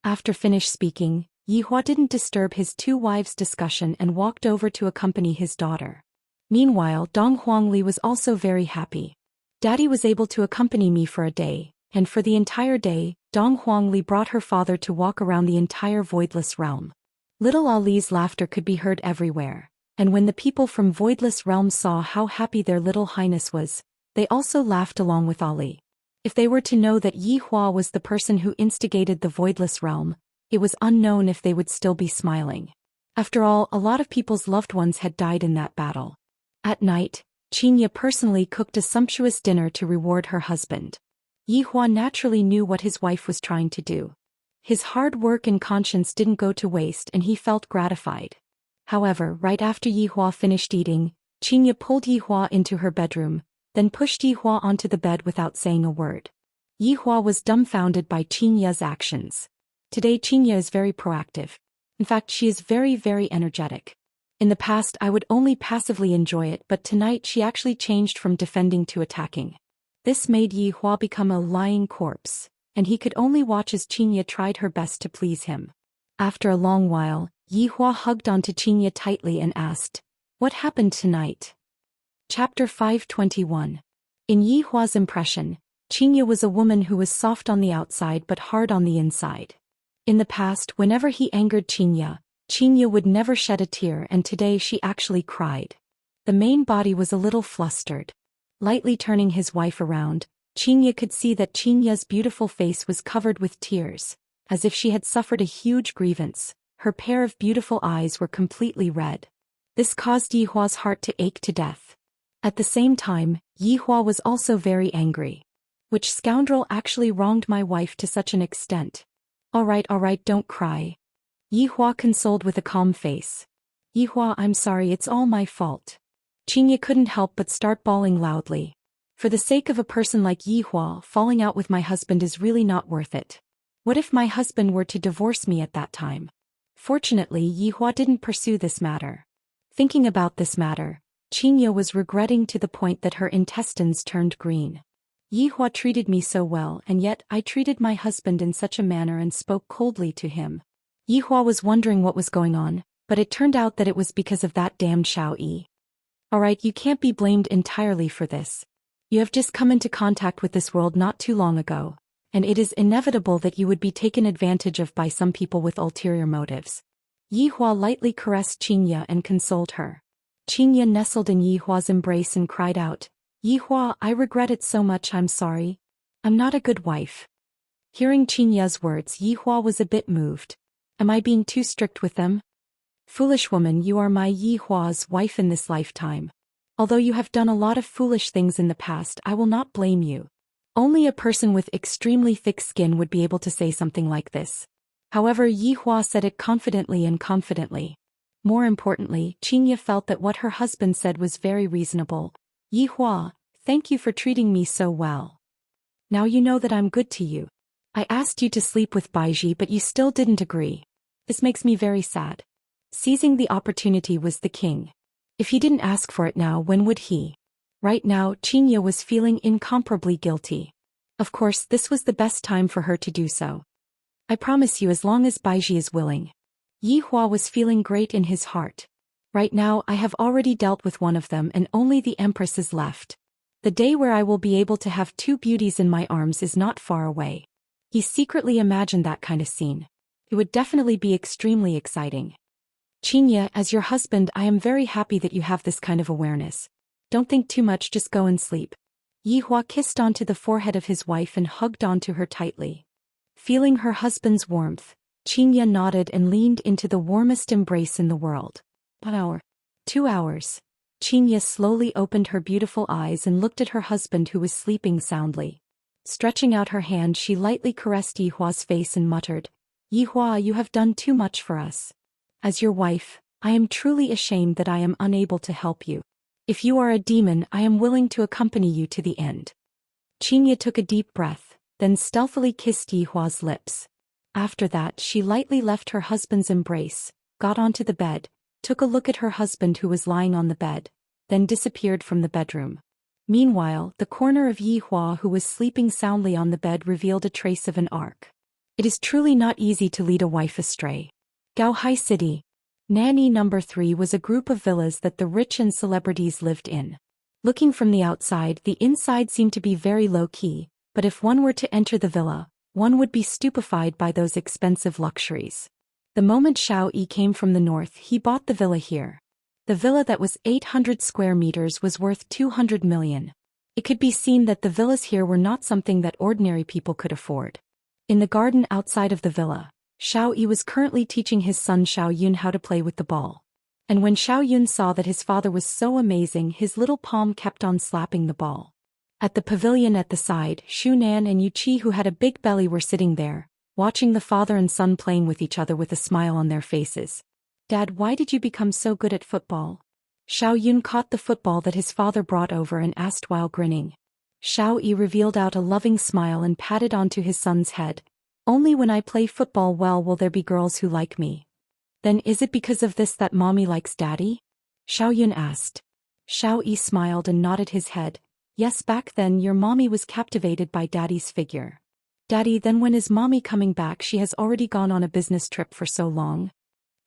After finished speaking, Yi Hua didn't disturb his two wives' discussion and walked over to accompany his daughter. Meanwhile, Dong Huangli was also very happy. Daddy was able to accompany me for a day, and for the entire day, Dong Huangli brought her father to walk around the entire voidless realm. Little Ali's laughter could be heard everywhere, and when the people from voidless realm saw how happy their little highness was, they also laughed along with Ali. If they were to know that Yi Hua was the person who instigated the voidless realm, it was unknown if they would still be smiling. After all, a lot of people's loved ones had died in that battle. At night, Xianxia personally cooked a sumptuous dinner to reward her husband. Yi Hua naturally knew what his wife was trying to do. His hard work and conscience didn't go to waste and he felt gratified. However, right after Yi Hua finished eating, Xianxia pulled Yi Hua into her bedroom, then pushed Yi Hua onto the bed without saying a word. Yi Hua was dumbfounded by Xianxia's actions. Today Xianxia is very proactive. In fact, she is very, very energetic. In the past I would only passively enjoy it, but tonight she actually changed from defending to attacking. This made Yi Hua become a lying corpse, and he could only watch as Xianxia tried her best to please him. After a long while, Yi Hua hugged onto Xianxia tightly and asked, What happened tonight? Chapter 521. In Yi Hua's impression, Xianxia was a woman who was soft on the outside but hard on the inside. In the past, whenever he angered Xianxia, Xianxia would never shed a tear, and today she actually cried. The main body was a little flustered. Lightly turning his wife around, Xianxia could see that Xianxia's beautiful face was covered with tears, as if she had suffered a huge grievance. Her pair of beautiful eyes were completely red. This caused Yi Hua's heart to ache to death. At the same time, Yi Hua was also very angry. Which scoundrel actually wronged my wife to such an extent? Alright, don't cry. Yi Hua consoled with a calm face. Yi Hua, I'm sorry, it's all my fault. Xianxia couldn't help but start bawling loudly. For the sake of a person like Yi Hua, falling out with my husband is really not worth it. What if my husband were to divorce me at that time? Fortunately, Yi Hua didn't pursue this matter. Thinking about this matter, Xianxia was regretting to the point that her intestines turned green. Yi Hua treated me so well, and yet I treated my husband in such a manner and spoke coldly to him. Yi Hua was wondering what was going on, but it turned out that it was because of that damned Xiao Yi. Alright, you can't be blamed entirely for this. You have just come into contact with this world not too long ago, and it is inevitable that you would be taken advantage of by some people with ulterior motives. Yi Hua lightly caressed Xianxia and consoled her. Xianxia nestled in Yi Hua's embrace and cried out, Yi Hua, I regret it so much, I'm sorry. I'm not a good wife. Hearing Xianxia's words, Yi Hua was a bit moved. Am I being too strict with them? Foolish woman, you are my Yi Hua's wife in this lifetime. Although you have done a lot of foolish things in the past, I will not blame you. Only a person with extremely thick skin would be able to say something like this. However, Yi Hua said it confidently and confidently. More importantly, Xianxia felt that what her husband said was very reasonable. Yi Hua, thank you for treating me so well. Now you know that I'm good to you. I asked you to sleep with Baiji but you still didn't agree. This makes me very sad. Seizing the opportunity was the king. If he didn't ask for it now, when would he? Right now, Xianxia was feeling incomparably guilty. Of course, this was the best time for her to do so. I promise you, as long as Baiji is willing. Yi Hua was feeling great in his heart. Right now I have already dealt with one of them and only the Empress is left. The day where I will be able to have two beauties in my arms is not far away. He secretly imagined that kind of scene. It would definitely be extremely exciting. Xianxia, as your husband, I am very happy that you have this kind of awareness. Don't think too much, just go and sleep. Yi Hua kissed onto the forehead of his wife and hugged onto her tightly. Feeling her husband's warmth, Xianxia nodded and leaned into the warmest embrace in the world. 1 hour. 2 hours. Xianxia slowly opened her beautiful eyes and looked at her husband who was sleeping soundly. Stretching out her hand, she lightly caressed Yi Hua's face and muttered, Yi Hua, you have done too much for us. As your wife, I am truly ashamed that I am unable to help you. If you are a demon, I am willing to accompany you to the end. Xianxia took a deep breath, then stealthily kissed Yi Hua's lips. After that, she lightly left her husband's embrace, got onto the bed, took a look at her husband who was lying on the bed, then disappeared from the bedroom. Meanwhile, the corner of Yi Hua who was sleeping soundly on the bed revealed a trace of an arc. It is truly not easy to lead a wife astray. Gaohai City. Nanny number 3 was a group of villas that the rich and celebrities lived in. Looking from the outside, the inside seemed to be very low-key, but if one were to enter the villa, one would be stupefied by those expensive luxuries. The moment Xiao Yi came from the north, he bought the villa here. The villa that was 800 square meters was worth 200 million. It could be seen that the villas here were not something that ordinary people could afford. In the garden outside of the villa, Xiao Yi was currently teaching his son Xiao Yun how to play with the ball. And when Xiao Yun saw that his father was so amazing, his little palm kept on slapping the ball. At the pavilion at the side, Shunan and Yuqi, who had a big belly, were sitting there, watching the father and son playing with each other with a smile on their faces. Dad, why did you become so good at football? Xiao Yun caught the football that his father brought over and asked while grinning. Xiao Yi revealed out a loving smile and patted onto his son's head. Only when I play football well will there be girls who like me. Then is it because of this that mommy likes daddy? Xiao Yun asked. Xiao Yi smiled and nodded his head. Yes, back then your mommy was captivated by daddy's figure. Daddy, then when is mommy coming back? She has already gone on a business trip for so long.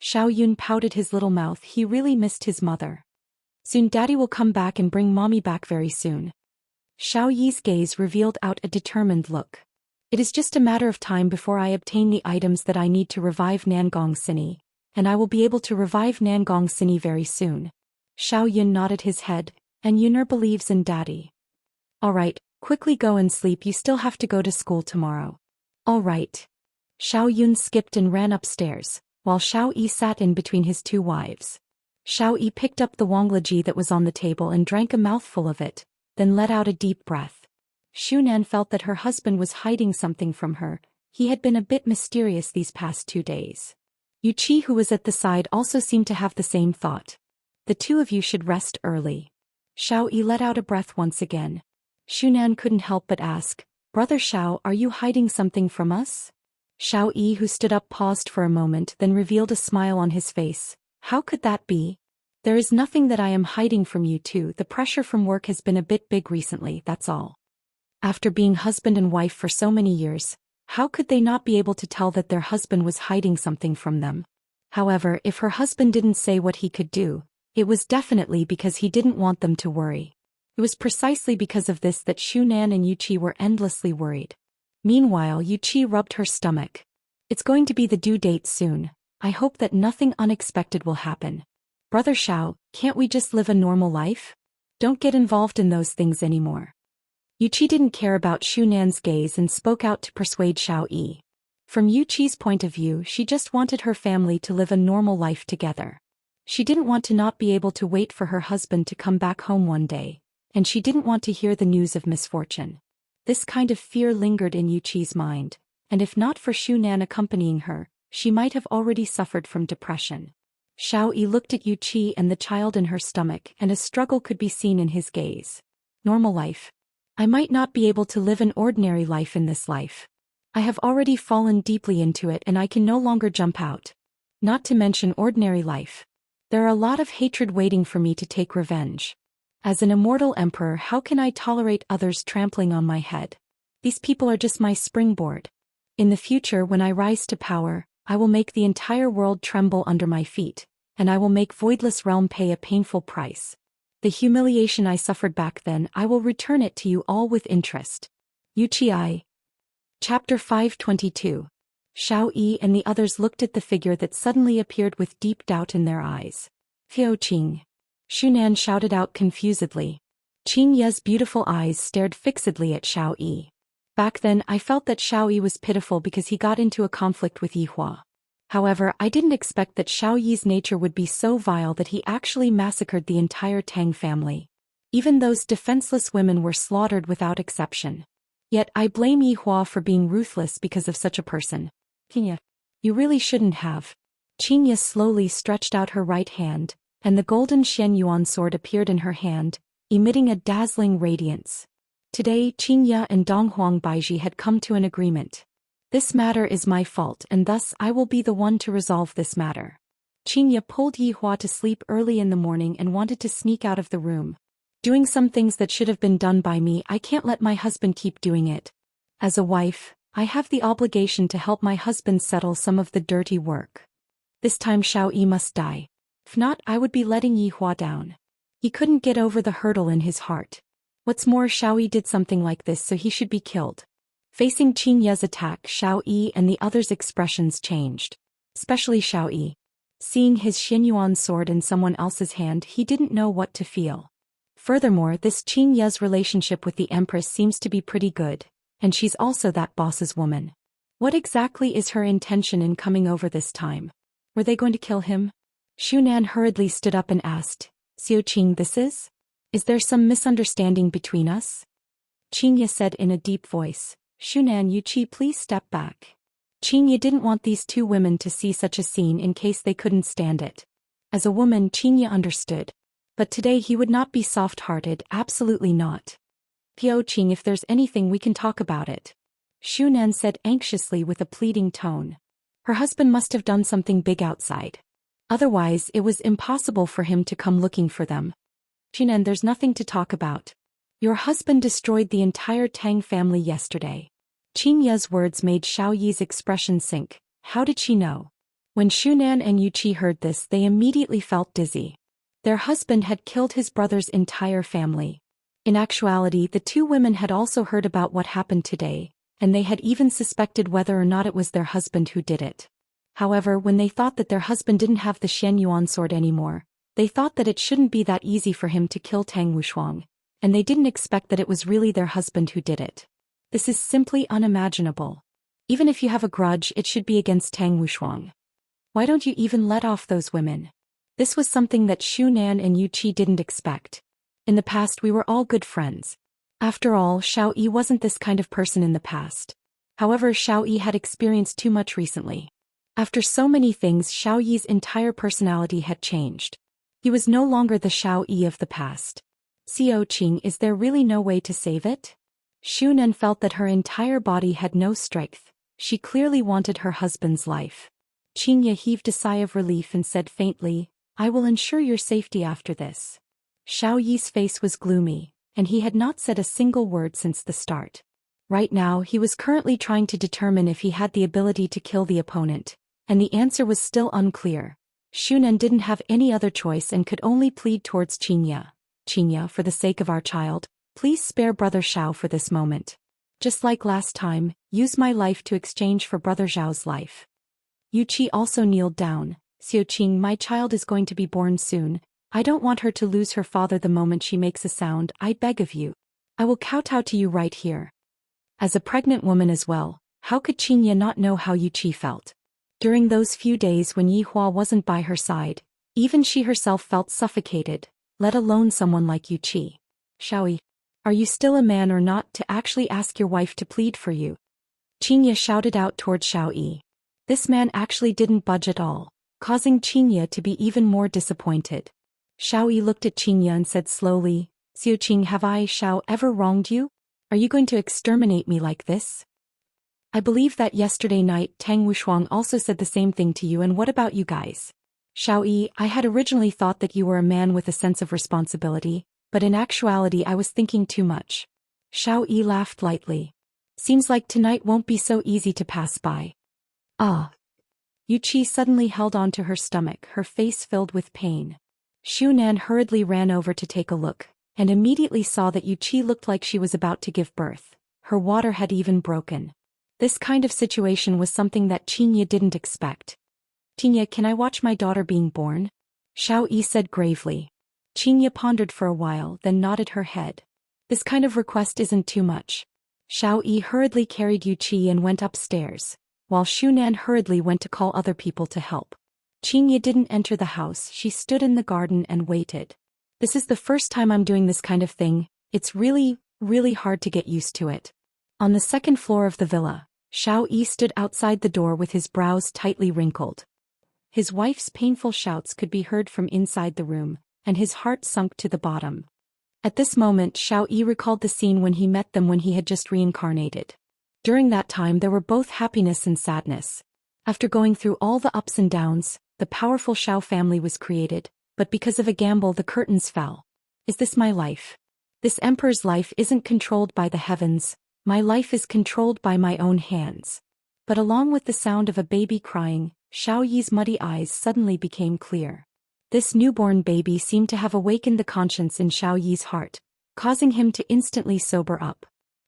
Xiao Yun pouted his little mouth. He really missed his mother. Soon daddy will come back and bring mommy back very soon. Xiao Yi's gaze revealed out a determined look. It is just a matter of time before I obtain the items that I need to revive Nangong Cini, and I will be able to revive Nangong Cini very soon. Xiao Yun nodded his head, and Yuner believes in daddy. Alright, quickly go and sleep, you still have to go to school tomorrow. Alright. Xiao Yun skipped and ran upstairs, while Xiao Yi sat in between his two wives. Xiao Yi picked up the wanglaji that was on the table and drank a mouthful of it, then let out a deep breath. Shunan felt that her husband was hiding something from her. He had been a bit mysterious these past 2 days. Yuqi, who was at the side, also seemed to have the same thought. The two of you should rest early. Xiao Yi let out a breath once again. Shunan couldn't help but ask, Brother Xiao, are you hiding something from us? Xiao Yi, who stood up, paused for a moment, then revealed a smile on his face. How could that be? There is nothing that I am hiding from you two. The pressure from work has been a bit big recently, that's all. After being husband and wife for so many years, how could they not be able to tell that their husband was hiding something from them? However, if her husband didn't say what he could do, it was definitely because he didn't want them to worry. It was precisely because of this that Shunan and Yuqi were endlessly worried. Meanwhile, Yuqi rubbed her stomach. It's going to be the due date soon. I hope that nothing unexpected will happen. Brother Xiao, can't we just live a normal life? Don't get involved in those things anymore. Yuqi didn't care about Shunan's gaze and spoke out to persuade Xiao Yi. From Yuqi's point of view, she just wanted her family to live a normal life together. She didn't want to not be able to wait for her husband to come back home one day, and she didn't want to hear the news of misfortune. This kind of fear lingered in Yuqi's mind, and if not for Shunan accompanying her, she might have already suffered from depression. Xiao Yi looked at Yuqi and the child in her stomach, and a struggle could be seen in his gaze. Normal life. I might not be able to live an ordinary life in this life. I have already fallen deeply into it and I can no longer jump out. Not to mention ordinary life. There are a lot of hatred waiting for me to take revenge. As an immortal emperor, how can I tolerate others trampling on my head? These people are just my springboard. In the future, when I rise to power, I will make the entire world tremble under my feet, and I will make Voidless Realm pay a painful price. The humiliation I suffered back then, I will return it to you all with interest. Wuxia. Chapter 522. Xiao Yi and the others looked at the figure that suddenly appeared with deep doubt in their eyes. Fiao Qing. Shunan shouted out confusedly. Qing Ye's beautiful eyes stared fixedly at Xiao Yi. Back then I felt that Xiao Yi was pitiful because he got into a conflict with Yi Hua. However, I didn't expect that Xiao Yi's nature would be so vile that he actually massacred the entire Tang family. Even those defenseless women were slaughtered without exception. Yet I blame Yi Hua for being ruthless because of such a person. Qingye, you really shouldn't have. Qingye slowly stretched out her right hand, and the golden Xian Yuan sword appeared in her hand, emitting a dazzling radiance. Today Qingye and Donghuang Baiji had come to an agreement. This matter is my fault and thus I will be the one to resolve this matter. Qingye pulled Yi Hua to sleep early in the morning and wanted to sneak out of the room. Doing some things that should have been done by me, I can't let my husband keep doing it. As a wife, I have the obligation to help my husband settle some of the dirty work. This time Xiao Yi must die. If not, I would be letting Yi Hua down. He couldn't get over the hurdle in his heart. What's more, Xiao Yi did something like this, so he should be killed. Facing Qing Ye's attack, Xiao Yi and the others' expressions changed. Especially Xiao Yi. Seeing his Xianyuan sword in someone else's hand, he didn't know what to feel. Furthermore, this Qing Ye's relationship with the Empress seems to be pretty good, and she's also that boss's woman. What exactly is her intention in coming over this time? Were they going to kill him? Shunan hurriedly stood up and asked, Xiao Qing, this is? Is there some misunderstanding between us? Qingye said in a deep voice, Shunan Yuqi, please step back. Qingye didn't want these two women to see such a scene in case they couldn't stand it. As a woman, Qingye understood. But today he would not be soft-hearted, absolutely not. Piao Qing, if there's anything we can talk about it. Shunan said anxiously with a pleading tone. Her husband must have done something big outside. Otherwise, it was impossible for him to come looking for them. Shunan, there's nothing to talk about. Your husband destroyed the entire Tang family yesterday. Qing Ye's words made Xiao Yi's expression sink. How did she know? When Shunan and Yuqi heard this, they immediately felt dizzy. Their husband had killed his brother's entire family. In actuality, the two women had also heard about what happened today, and they had even suspected whether or not it was their husband who did it. However, when they thought that their husband didn't have the Xianyuan sword anymore, they thought that it shouldn't be that easy for him to kill Tang Wushuang, and they didn't expect that it was really their husband who did it. This is simply unimaginable. Even if you have a grudge, it should be against Tang Wushuang. Why don't you even let off those women? This was something that Shunan and Yuqi didn't expect. In the past we were all good friends. After all, Xiao Yi wasn't this kind of person in the past. However, Xiao Yi had experienced too much recently. After so many things, Xiao Yi's entire personality had changed. He was no longer the Xiao Yi of the past. Xiao Qing, is there really no way to save it? Shunan felt that her entire body had no strength. She clearly wanted her husband's life. Qingye heaved a sigh of relief and said faintly, I will ensure your safety after this. Xiao Yi's face was gloomy, and he had not said a single word since the start. Right now, he was currently trying to determine if he had the ability to kill the opponent, and the answer was still unclear. Shunan didn't have any other choice and could only plead towards Qingye. Qingye, for the sake of our child, please spare Brother Xiao for this moment. Just like last time, use my life to exchange for Brother Zhao's life. Yuqi also kneeled down. Xiao Qing, my child is going to be born soon. I don't want her to lose her father the moment she makes a sound. I beg of you. I will kowtow to you right here. As a pregnant woman as well, how could Qingye not know how Yuqi felt? During those few days when Yi Hua wasn't by her side, even she herself felt suffocated, let alone someone like Yuqi. Xiaoyi, are you still a man or not to actually ask your wife to plead for you? Qingye shouted out toward Xiaoyi. This man actually didn't budge at all, causing Qingye to be even more disappointed. Xiaoyi looked at Qingye and said slowly, Xiao Qing, have I, Xiao, ever wronged you? Are you going to exterminate me like this? I believe that yesterday night Tang Wushuang also said the same thing to you, and what about you guys? Xiao Yi, I had originally thought that you were a man with a sense of responsibility, but in actuality I was thinking too much. Xiao Yi laughed lightly. Seems like tonight won't be so easy to pass by. Ah. Yu Qi suddenly held on to her stomach, her face filled with pain. Xu Nan hurriedly ran over to take a look, and immediately saw that Yu Qi looked like she was about to give birth. Her water had even broken. This kind of situation was something that Qinya didn't expect. Qinya, can I watch my daughter being born? Xiao Yi said gravely. Qinya pondered for a while, then nodded her head. This kind of request isn't too much. Xiao Yi hurriedly carried Yu Qi and went upstairs, while Xu Nan hurriedly went to call other people to help. Qinya didn't enter the house, she stood in the garden and waited. This is the first time I'm doing this kind of thing, it's really hard to get used to it. On the second floor of the villa, Xiao Yi stood outside the door with his brows tightly wrinkled. His wife's painful shouts could be heard from inside the room, and his heart sunk to the bottom. At this moment Xiao Yi recalled the scene when he met them when he had just reincarnated. During that time there were both happiness and sadness. After going through all the ups and downs, the powerful Xiao family was created, but because of a gamble the curtains fell. Is this my life? This emperor's life isn't controlled by the heavens, my life is controlled by my own hands. But along with the sound of a baby crying, Xiao Yi's muddy eyes suddenly became clear. This newborn baby seemed to have awakened the conscience in Xiao Yi's heart, causing him to instantly sober up.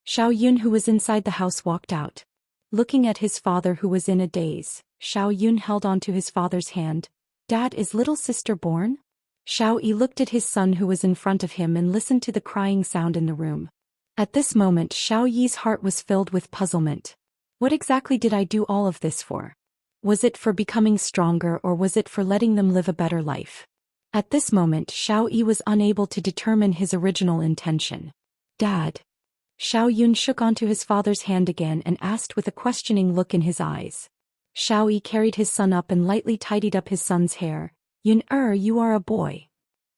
Xiao Yun, who was inside the house, walked out. Looking at his father who was in a daze, Xiao Yun held onto his father's hand. Dad, is little sister born? Xiao Yi looked at his son who was in front of him and listened to the crying sound in the room. At this moment Xiao Yi's heart was filled with puzzlement. What exactly did I do all of this for? Was it for becoming stronger, or was it for letting them live a better life? At this moment Xiao Yi was unable to determine his original intention. Dad. Xiao Yun shook onto his father's hand again and asked with a questioning look in his eyes. Xiao Yi carried his son up and lightly tidied up his son's hair. You are a boy.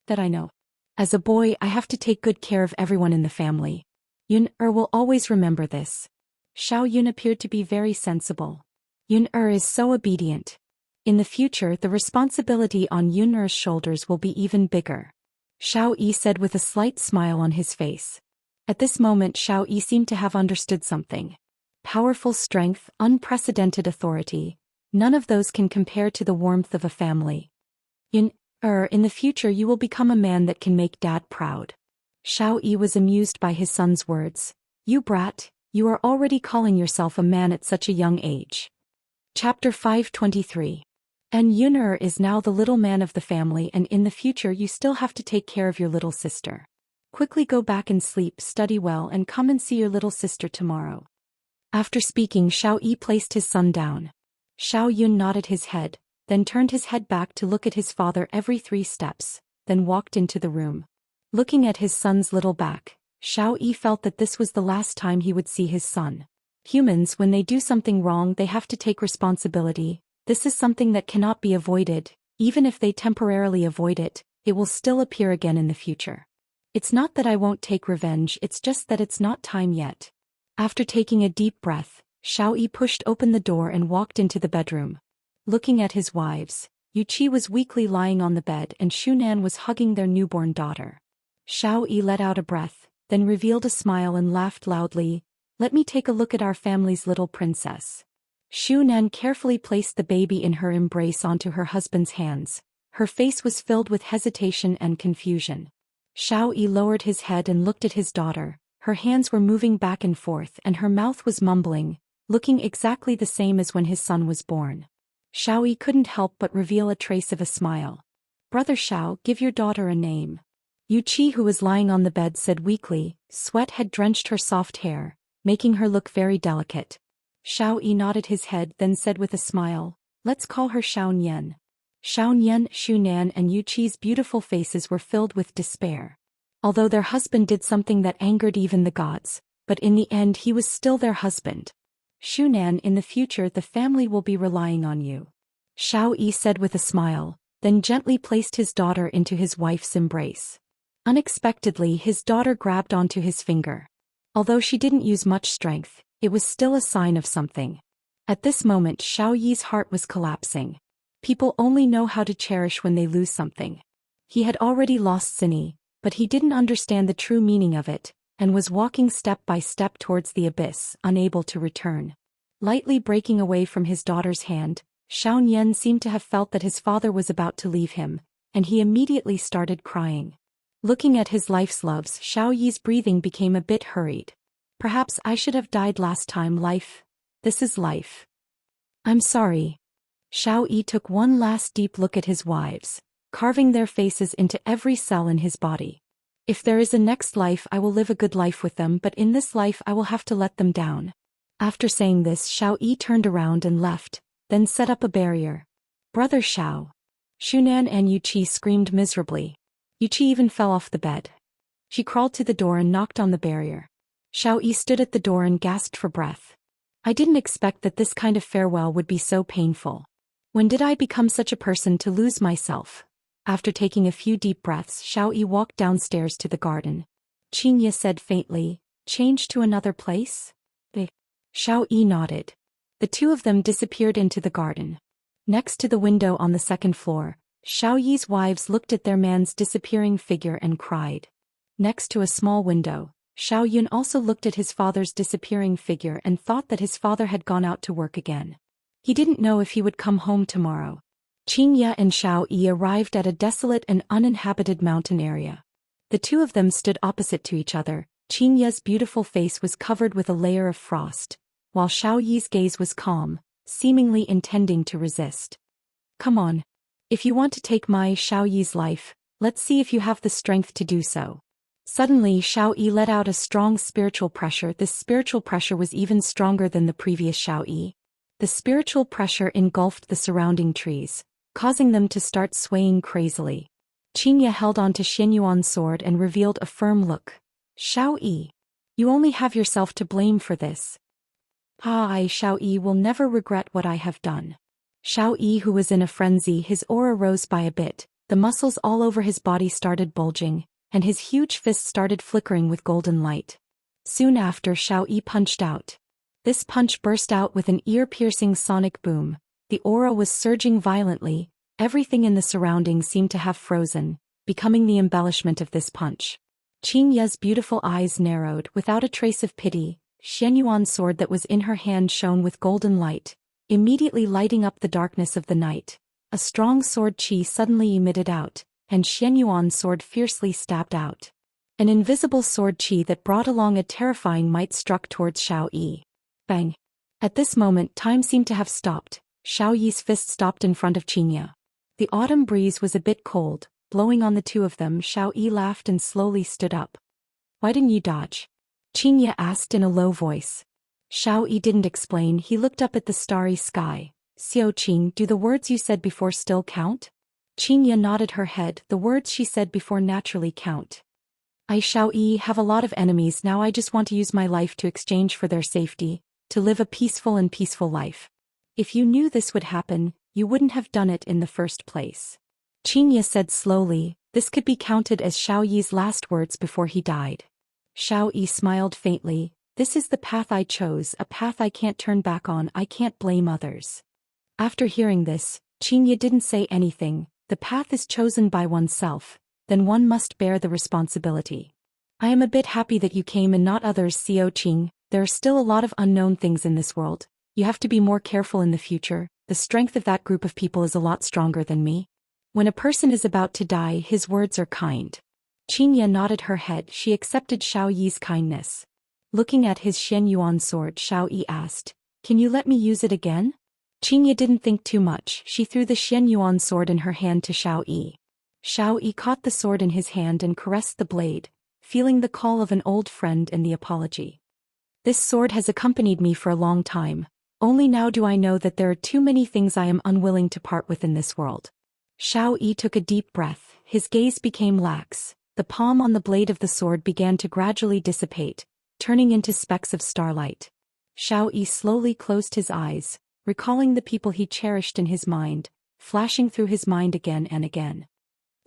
That I know. As a boy I have to take good care of everyone in the family. Yun-er will always remember this. Xiao Yun appeared to be very sensible. Yun-er is so obedient. In the future the responsibility on Yun-er's shoulders will be even bigger. Xiao Yi said with a slight smile on his face. At this moment Xiao Yi seemed to have understood something. Powerful strength, unprecedented authority, none of those can compare to the warmth of a family. Yun-er, in the future you will become a man that can make Dad proud. Xiao Yi was amused by his son's words. You brat, you are already calling yourself a man at such a young age. Chapter 523. And Yun-er is now the little man of the family, and in the future you still have to take care of your little sister. Quickly go back and sleep, study well, and come and see your little sister tomorrow. After speaking, Xiao Yi placed his son down. Xiao Yun nodded his head, then turned his head back to look at his father every 3 steps, then walked into the room. Looking at his son's little back, Xiao Yi felt that this was the last time he would see his son. Humans, when they do something wrong, they have to take responsibility. This is something that cannot be avoided. Even if they temporarily avoid it, it will still appear again in the future. It's not that I won't take revenge, it's just that it's not time yet. After taking a deep breath, Xiao Yi pushed open the door and walked into the bedroom. Looking at his wives, Yu Qi was weakly lying on the bed and Xu Nan was hugging their newborn daughter. Xiao Yi let out a breath, then revealed a smile and laughed loudly. Let me take a look at our family's little princess. Xu Nan carefully placed the baby in her embrace onto her husband's hands. Her face was filled with hesitation and confusion. Xiao Yi lowered his head and looked at his daughter. Her hands were moving back and forth and her mouth was mumbling, looking exactly the same as when his son was born. Xiao Yi couldn't help but reveal a trace of a smile. Brother Xiao, give your daughter a name. Yu Qi, who was lying on the bed, said weakly. Sweat had drenched her soft hair, making her look very delicate. Xiao Yi nodded his head, then said with a smile, let's call her Xianxia. Xianxia, Xu Nan and Yu Qi's beautiful faces were filled with despair. Although their husband did something that angered even the gods, but in the end he was still their husband. Xu Nan, in the future the family will be relying on you. Xiao Yi said with a smile, then gently placed his daughter into his wife's embrace. Unexpectedly his daughter grabbed onto his finger. Although she didn't use much strength, It was still a sign of something. At this moment Xiao Yi's heart was collapsing. People only know how to cherish when they lose something. He had already lost Xini, but he didn't understand the true meaning of it, and was walking step by step towards the abyss, unable to return. Lightly breaking away from his daughter's hand, Xianxia seemed to have felt that his father was about to leave him, and he immediately started crying. Looking at his life's loves, Xiao Yi's breathing became a bit hurried. Perhaps I should have died last time. Life. This is life. I'm sorry. Xiao Yi took one last deep look at his wives, carving their faces into every cell in his body. If there is a next life I will live a good life with them, but in this life I will have to let them down. After saying this, Xiao Yi turned around and left, then set up a barrier. Brother Xiao. Shunan and Yuqi screamed miserably. Yuqi even fell off the bed. She crawled to the door and knocked on the barrier. Xiao Yi stood at the door and gasped for breath. I didn't expect that this kind of farewell would be so painful. When did I become such a person to lose myself? After taking a few deep breaths, Xiao Yi walked downstairs to the garden. Xianxia said faintly, change to another place? Xiao Yi nodded. The two of them disappeared into the garden. Next to the window on the second floor, Xiao Yi's wives looked at their man's disappearing figure and cried. Next to a small window, Xiao Yun also looked at his father's disappearing figure and thought that his father had gone out to work again. He didn't know if he would come home tomorrow. Xianxia and Xiao Yi arrived at a desolate and uninhabited mountain area. The two of them stood opposite to each other. Xianxia's beautiful face was covered with a layer of frost, while Xiao Yi's gaze was calm, seemingly intending to resist. Come on. If you want to take my Xiao Yi's life, let's see if you have the strength to do so. Suddenly Xiao Yi let out a strong spiritual pressure. This spiritual pressure was even stronger than the previous Xiao Yi. The spiritual pressure engulfed the surrounding trees, causing them to start swaying crazily. Xianxia held on to Xianyuan's sword and revealed a firm look. Xiao Yi. You only have yourself to blame for this. Xiao Yi will never regret what I have done. Xiao Yi, who was in a frenzy, his aura rose by a bit, the muscles all over his body started bulging, and his huge fist started flickering with golden light. Soon after, Xiao Yi punched out. This punch burst out with an ear-piercing sonic boom. The aura was surging violently, everything in the surroundings seemed to have frozen, becoming the embellishment of this punch. Xianxia's beautiful eyes narrowed. Without a trace of pity, Xianyuan's sword that was in her hand shone with golden light, immediately lighting up the darkness of the night. A strong sword qi suddenly emitted out, and Xianyuan's sword fiercely stabbed out. An invisible sword qi that brought along a terrifying might struck towards Xiao Yi. Bang! At this moment time seemed to have stopped. Xiao Yi's fist stopped in front of Xianxia. The autumn breeze was a bit cold, blowing on the two of them. Xiao Yi laughed and slowly stood up. Why didn't you dodge? Xianxia asked in a low voice. Xiao Yi didn't explain. He looked up at the starry sky. Xiao Qing, do the words you said before still count? Xianxia nodded her head. The words she said before naturally count. I, Xiao Yi, have a lot of enemies now. I just want to use my life to exchange for their safety, to live a peaceful life. If you knew this would happen, you wouldn't have done it in the first place. Xianxia said slowly. This could be counted as Xiao Yi's last words before he died. Xiao Yi smiled faintly. This is the path I chose, a path I can't turn back on. I can't blame others. After hearing this, Xianxia didn't say anything. The path is chosen by oneself, then one must bear the responsibility. I am a bit happy that you came and not others. Xiao Qing, there are still a lot of unknown things in this world. You have to be more careful in the future. The strength of that group of people is a lot stronger than me. When a person is about to die, his words are kind. Xianxia nodded her head. She accepted Xiao Yi's kindness. Looking at his Xianyuan sword, Xiao Yi asked, can you let me use it again? Xianxia didn't think too much. She threw the Xianyuan sword in her hand to Xiao Yi. Xiao Yi caught the sword in his hand and caressed the blade, feeling the call of an old friend and the apology. This sword has accompanied me for a long time. Only now do I know that there are too many things I am unwilling to part with in this world. Xiao Yi took a deep breath. His gaze became lax. The palm on the blade of the sword began to gradually dissipate, turning into specks of starlight. Xiao Yi slowly closed his eyes, recalling the people he cherished in his mind, flashing through his mind again and again.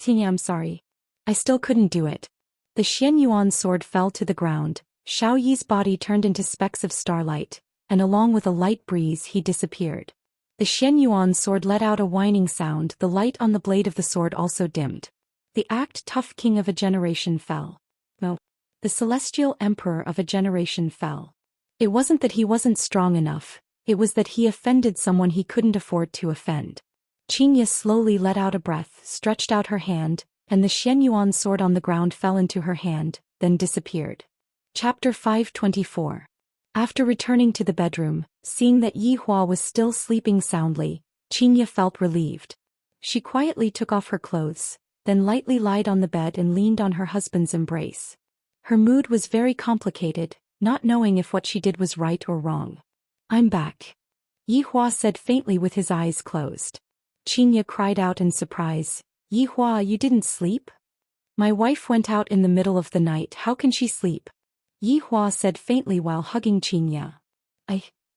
Xianxia, I'm sorry. I still couldn't do it. The Xianyuan sword fell to the ground. Xiao Yi's body turned into specks of starlight, and along with a light breeze he disappeared. The Xianyuan sword let out a whining sound, the light on the blade of the sword also dimmed. The tough king of a generation fell. No. The celestial emperor of a generation fell. It wasn't that he wasn't strong enough, it was that he offended someone he couldn't afford to offend. Xianxia slowly let out a breath, stretched out her hand, and the Xianyuan sword on the ground fell into her hand, then disappeared. Chapter 524. After returning to the bedroom, seeing that Yi Hua was still sleeping soundly, Xianxia felt relieved. She quietly took off her clothes, then lightly lied on the bed and leaned on her husband's embrace. Her mood was very complicated, not knowing if what she did was right or wrong. "I'm back," Yi Hua said faintly with his eyes closed. Xianxia cried out in surprise, "Yi Hua, you didn't sleep? My wife went out in the middle of the night, how can she sleep?" Yi Hua said faintly while hugging Xianxia.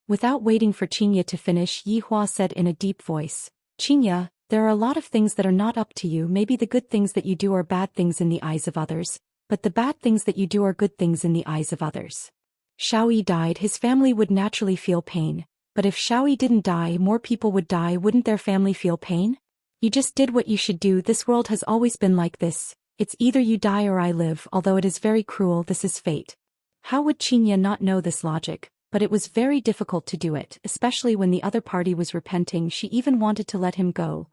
Without waiting for Xianxia to finish, Yi Hua said in a deep voice, "Xianxia, there are a lot of things that are not up to you. Maybe the good things that you do are bad things in the eyes of others, but the bad things that you do are good things in the eyes of others. Xiao Yi died, his family would naturally feel pain, but if Xiao Yi didn't die, more people would die, wouldn't their family feel pain? You just did what you should do. This world has always been like this. It's either you die or I live, although it is very cruel, this is fate." How would Xianxia not know this logic? But it was very difficult to do it, especially when the other party was repenting. She even wanted to let him go.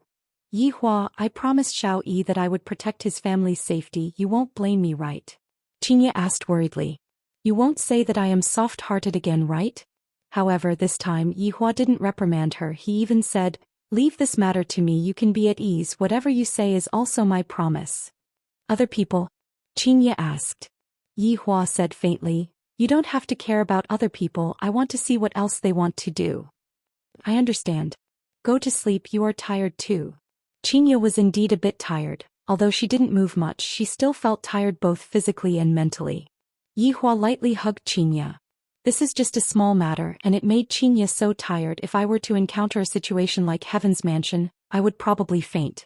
"Yi Hua, I promised Xiao Yi that I would protect his family's safety. You won't blame me, right?" Xianxia asked worriedly. "You won't say that I am soft-hearted again, right?" However, this time Yi Hua didn't reprimand her. He even said, "Leave this matter to me, you can be at ease. Whatever you say is also my promise." "Other people?" Xianxia asked. Yi Hua said faintly, "You don't have to care about other people. I want to see what else they want to do." "I understand. Go to sleep, you are tired too." Xianxia was indeed a bit tired. Although she didn't move much, she still felt tired both physically and mentally. Yi Hua lightly hugged Xianxia. This is just a small matter, and it made Xianxia so tired. If I were to encounter a situation like Heaven's Mansion, I would probably faint.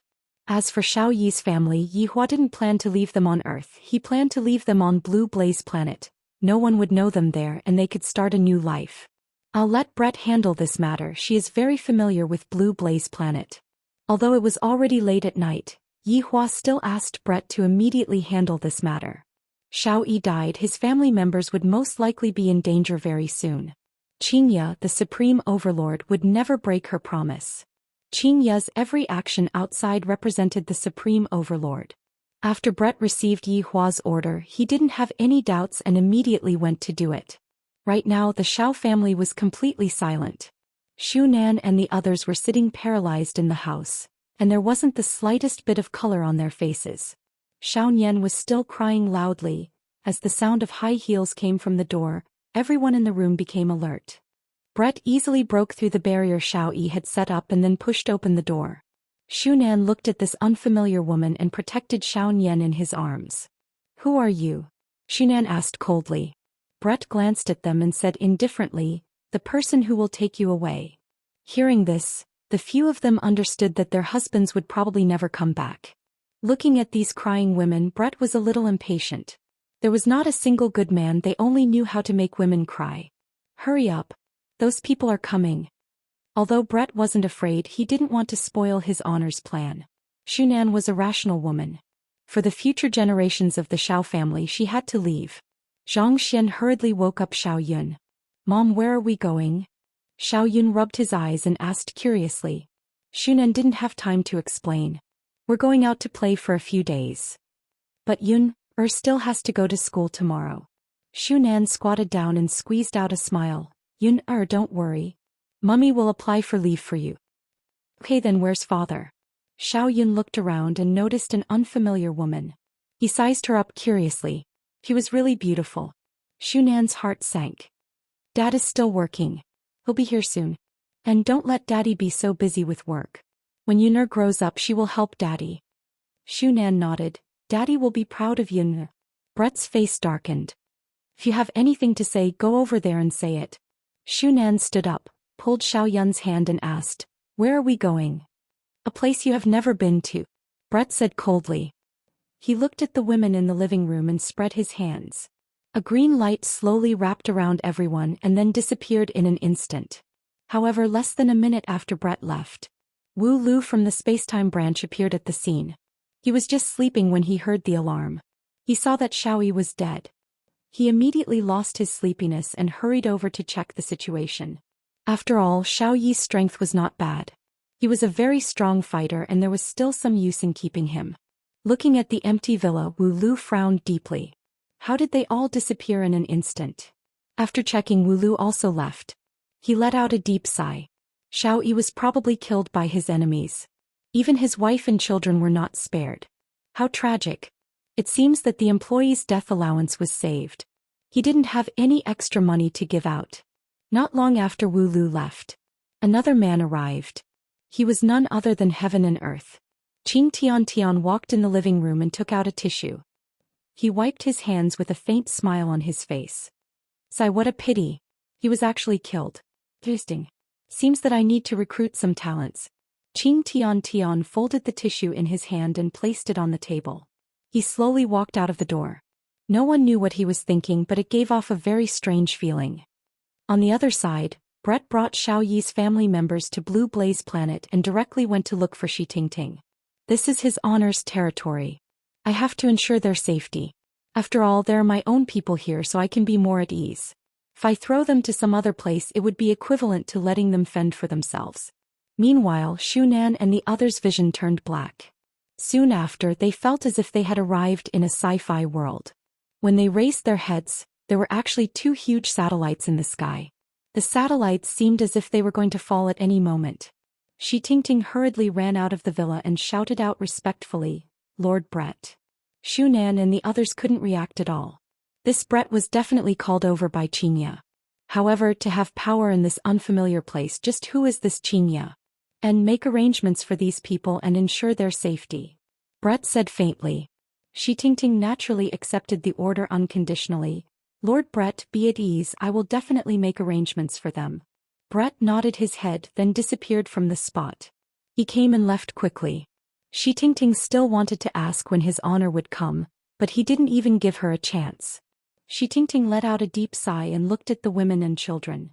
As for Xiao Yi's family, Yi Hua didn't plan to leave them on Earth. He planned to leave them on Blue Blaze Planet. No one would know them there and they could start a new life. "I'll let Brett handle this matter. She is very familiar with Blue Blaze Planet." Although it was already late at night, Yi Hua still asked Brett to immediately handle this matter. Xiao Yi died, his family members would most likely be in danger very soon. Xianxia, the Supreme Overlord, would never break her promise. Xianxia's every action outside represented the Supreme Overlord. After Brett received Yi Hua's order, he didn't have any doubts and immediately went to do it. Right now the Xiao family was completely silent. Xu Nan and the others were sitting paralyzed in the house, and there wasn't the slightest bit of color on their faces. Xiao Nian was still crying loudly. As the sound of high heels came from the door, everyone in the room became alert. Brett easily broke through the barrier Xiao Yi had set up and then pushed open the door. Xu Nan looked at this unfamiliar woman and protected Xiao Nian in his arms. "Who are you?" Xu Nan asked coldly. Brett glanced at them and said indifferently, "The person who will take you away." Hearing this, the few of them understood that their husbands would probably never come back. Looking at these crying women, Brett was a little impatient. There was not a single good man, they only knew how to make women cry. "Hurry up. Those people are coming." Although Brett wasn't afraid, he didn't want to spoil his honor's plan. Xu Nan was a rational woman. For the future generations of the Xiao family she had to leave. Zhou Xian hurriedly woke up Xiao Yun. "Mom, where are we going?" Xiao Yun rubbed his eyes and asked curiously. Xu Nan didn't have time to explain. "We're going out to play for a few days." "But Yun, still has to go to school tomorrow." Xu Nan squatted down and squeezed out a smile. "Yun, don't worry. Mummy will apply for leave for you." "Okay, then where's father?" Xiao Yun looked around and noticed an unfamiliar woman. He sized her up curiously. She was really beautiful. Xu Nan's heart sank. "Dad is still working. He'll be here soon. And don't let Daddy be so busy with work. When Yun'er grows up she will help Daddy." Xu Nan nodded. "Daddy will be proud of Yun'er." Brett's face darkened. "If you have anything to say, go over there and say it." Xu Nan stood up, pulled Xiao Yun's hand and asked, "Where are we going?" "A place you have never been to," Brett said coldly. He looked at the women in the living room and spread his hands. A green light slowly wrapped around everyone and then disappeared in an instant. However, less than a minute after Brett left, Wu Lu from the spacetime branch appeared at the scene. He was just sleeping when he heard the alarm. He saw that Xiaoyi was dead. He immediately lost his sleepiness and hurried over to check the situation. After all, Xiaoyi's strength was not bad. He was a very strong fighter and there was still some use in keeping him. Looking at the empty villa, Wu Lu frowned deeply. How did they all disappear in an instant? After checking, Wu Lu also left. He let out a deep sigh. Xiaoyi was probably killed by his enemies. Even his wife and children were not spared. How tragic. It seems that the employee's death allowance was saved. He didn't have any extra money to give out. Not long after Wu Lu left, another man arrived. He was none other than Heaven and Earth. Qing Tian walked in the living room and took out a tissue. He wiped his hands with a faint smile on his face. Sigh, what a pity. He was actually killed. Interesting. Seems that I need to recruit some talents. Qing Tian folded the tissue in his hand and placed it on the table. He slowly walked out of the door. No one knew what he was thinking, but it gave off a very strange feeling. On the other side, Brett brought Xiaoyi's family members to Blue Blaze Planet and directly went to look for Shi Tingting. This is his honor's territory. I have to ensure their safety. After all, there are my own people here, so I can be more at ease. If I throw them to some other place, it would be equivalent to letting them fend for themselves. Meanwhile, Shunan and the others' vision turned black. Soon after, they felt as if they had arrived in a sci-fi world. When they raised their heads, there were actually two huge satellites in the sky. The satellites seemed as if they were going to fall at any moment. Shi Tingting hurriedly ran out of the villa and shouted out respectfully, "Lord Brett." Shunan and the others couldn't react at all. This Brett was definitely called over by Xianxia. However, to have power in this unfamiliar place, just who is this Xianxia? And make arrangements for these people and ensure their safety. Brett said faintly. Shi Tingting naturally accepted the order unconditionally. Lord Brett, be at ease, I will definitely make arrangements for them. Brett nodded his head, then disappeared from the spot. He came and left quickly. Shi Tingting still wanted to ask when his honor would come, but he didn't even give her a chance. Shi Tingting let out a deep sigh and looked at the women and children.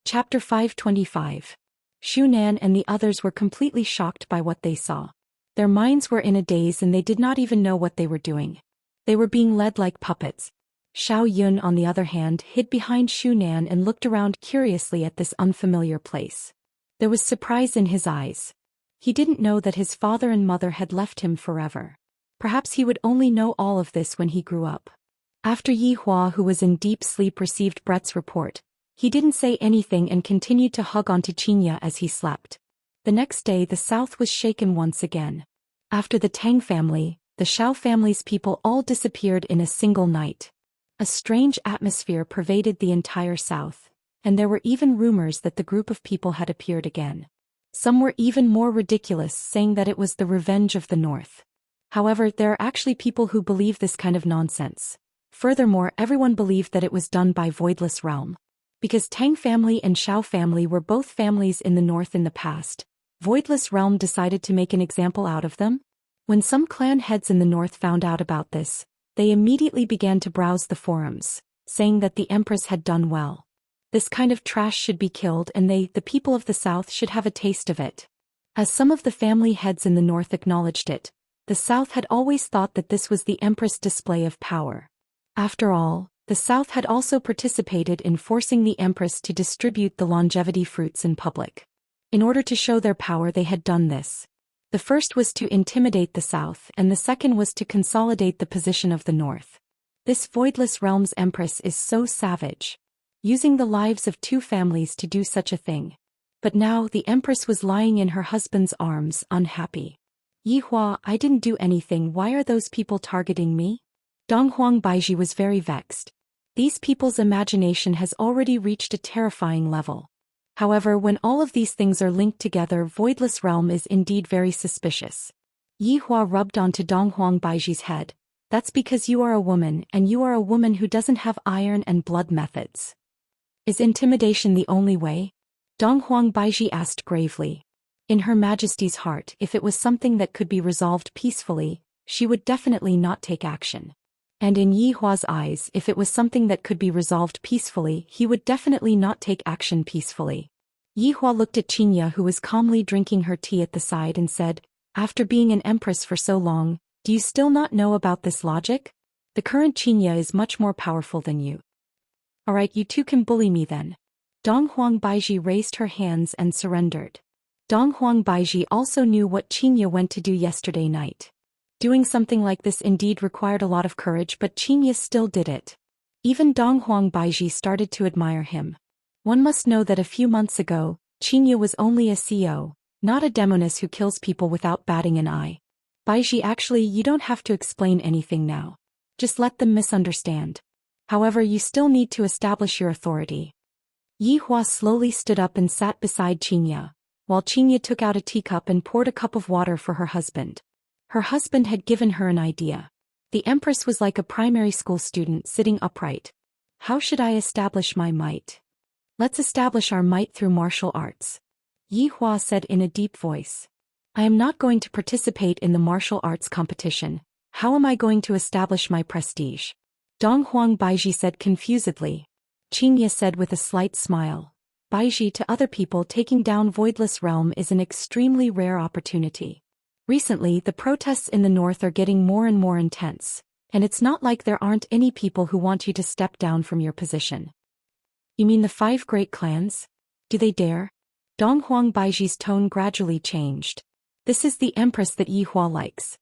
Chapter 525. Shunan and the others were completely shocked by what they saw. Their minds were in a daze and they did not even know what they were doing. They were being led like puppets. Xiao Yun, on the other hand, hid behind Shunan and looked around curiously at this unfamiliar place. There was surprise in his eyes. He didn't know that his father and mother had left him forever. Perhaps he would only know all of this when he grew up. After Yi Hua, who was in deep sleep, received Brett's report, he didn't say anything and continued to hug onto Xianxia as he slept. The next day, the south was shaken once again. After the Tang family, the Xiao family's people all disappeared in a single night. A strange atmosphere pervaded the entire south, and there were even rumors that the group of people had appeared again. Some were even more ridiculous, saying that it was the revenge of the north. However, there are actually people who believe this kind of nonsense. Furthermore, everyone believed that it was done by Voidless Realm. Because Tang family and Xiao family were both families in the north in the past, Voidless Realm decided to make an example out of them. When some clan heads in the north found out about this, they immediately began to browse the forums, saying that the Empress had done well. This kind of trash should be killed and they, the people of the south, should have a taste of it. As some of the family heads in the north acknowledged it, the south had always thought that this was the Empress' display of power. After all, the south had also participated in forcing the Empress to distribute the longevity fruits in public. In order to show their power, they had done this. The first was to intimidate the south and the second was to consolidate the position of the north. This Voidless Realm's Empress is so savage. Using the lives of two families to do such a thing. But now the Empress was lying in her husband's arms, unhappy. Yi Hua, I didn't do anything, why are those people targeting me? Donghuang Baiji was very vexed. These people's imagination has already reached a terrifying level. However, when all of these things are linked together, Voidless Realm is indeed very suspicious. Yi Hua rubbed onto Donghuang Baiji's head. That's because you are a woman, and you are a woman who doesn't have iron and blood methods. Is intimidation the only way? Donghuang Baiji asked gravely. In Her Majesty's heart, if it was something that could be resolved peacefully, she would definitely not take action. And in Yi Hua's eyes, if it was something that could be resolved peacefully, he would definitely not take action peacefully. Yi Hua looked at Xianxia, who was calmly drinking her tea at the side, and said, "After being an empress for so long, do you still not know about this logic? The current Xianxia is much more powerful than you. Alright, you two can bully me then." Dong Huang Baiji raised her hands and surrendered. Dong Huang Baiji also knew what Xianxia went to do yesterday night. Doing something like this indeed required a lot of courage, but Xianxia still did it. Even Dong Huang Baiji started to admire him. One must know that a few months ago, Xianxia was only a CO, not a demoness who kills people without batting an eye. Baiji, actually, you don't have to explain anything now. Just let them misunderstand. However, you still need to establish your authority. Yi Hua slowly stood up and sat beside Xianxia, while Xianxia took out a teacup and poured a cup of water for her husband. Her husband had given her an idea. The Empress was like a primary school student sitting upright. How should I establish my might? Let's establish our might through martial arts. Yi Hua said in a deep voice. I am not going to participate in the martial arts competition. How am I going to establish my prestige? Dong Huang Baiji said confusedly. Xianxia said with a slight smile. Baiji, to other people, taking down Voidless Realm is an extremely rare opportunity. Recently, the protests in the north are getting more and more intense, and it's not like there aren't any people who want you to step down from your position. You mean the 5 great clans? Do they dare? Dong Huang Baiji's tone gradually changed. This is the Empress that Yi Hua likes.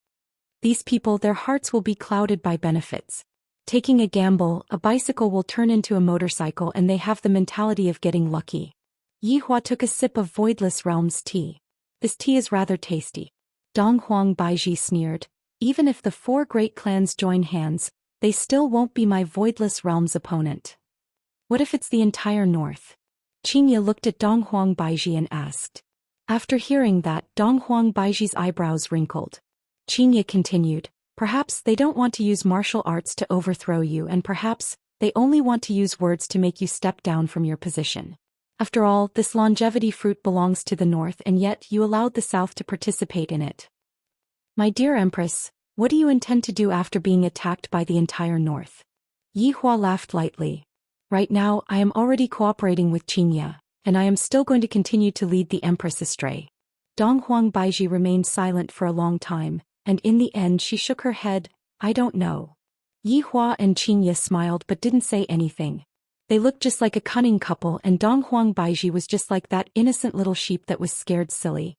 These people, their hearts will be clouded by benefits. Taking a gamble, a bicycle will turn into a motorcycle, and they have the mentality of getting lucky. Yi Hua took a sip of Voidless Realm's tea. This tea is rather tasty. Dong Huang Baiji sneered. Even if the 4 great clans join hands, they still won't be my Voidless Realm's opponent. What if it's the entire north? Xianxia looked at Dong Huang Baiji and asked. After hearing that, Dong Huang Baiji's eyebrows wrinkled. Xianxia continued, perhaps they don't want to use martial arts to overthrow you, and perhaps they only want to use words to make you step down from your position. After all, this longevity fruit belongs to the north, and yet you allowed the south to participate in it. My dear Empress, what do you intend to do after being attacked by the entire north? Yi Hua laughed lightly. Right now, I am already cooperating with Xianxia, and I am still going to continue to lead the Empress astray. Dong Huang Baiji remained silent for a long time, and in the end she shook her head. I don't know. Yi Hua and Xianxia smiled but didn't say anything. They looked just like a cunning couple, and Dong Huang Baiji was just like that innocent little sheep that was scared silly.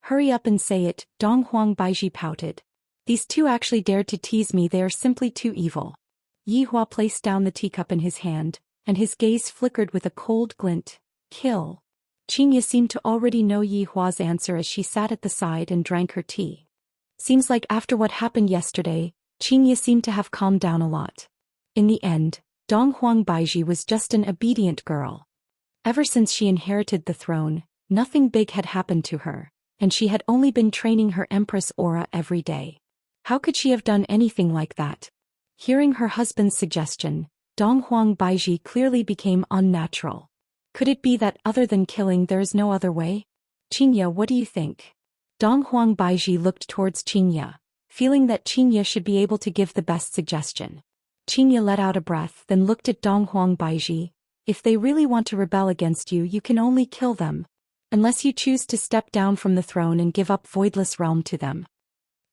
Hurry up and say it, Dong Huang Baiji pouted. These two actually dared to tease me, they are simply too evil. Yi Hua placed down the teacup in his hand, and his gaze flickered with a cold glint. Kill. Xianxia seemed to already know Yi Hua's answer as she sat at the side and drank her tea. Seems like after what happened yesterday, Xianxia seemed to have calmed down a lot. In the end, Dong Huang Baiji was just an obedient girl. Ever since she inherited the throne, nothing big had happened to her, and she had only been training her Empress aura every day. How could she have done anything like that? Hearing her husband's suggestion, Dong Huang Baiji clearly became unnatural. Could it be that other than killing there is no other way? Xianxia, what do you think? Dong Huang Baiji looked towards Xianxia, feeling that Xianxia should be able to give the best suggestion. Xianxia let out a breath, then looked at Dong Huang Baiji. If they really want to rebel against you, you can only kill them. Unless you choose to step down from the throne and give up Voidless Realm to them.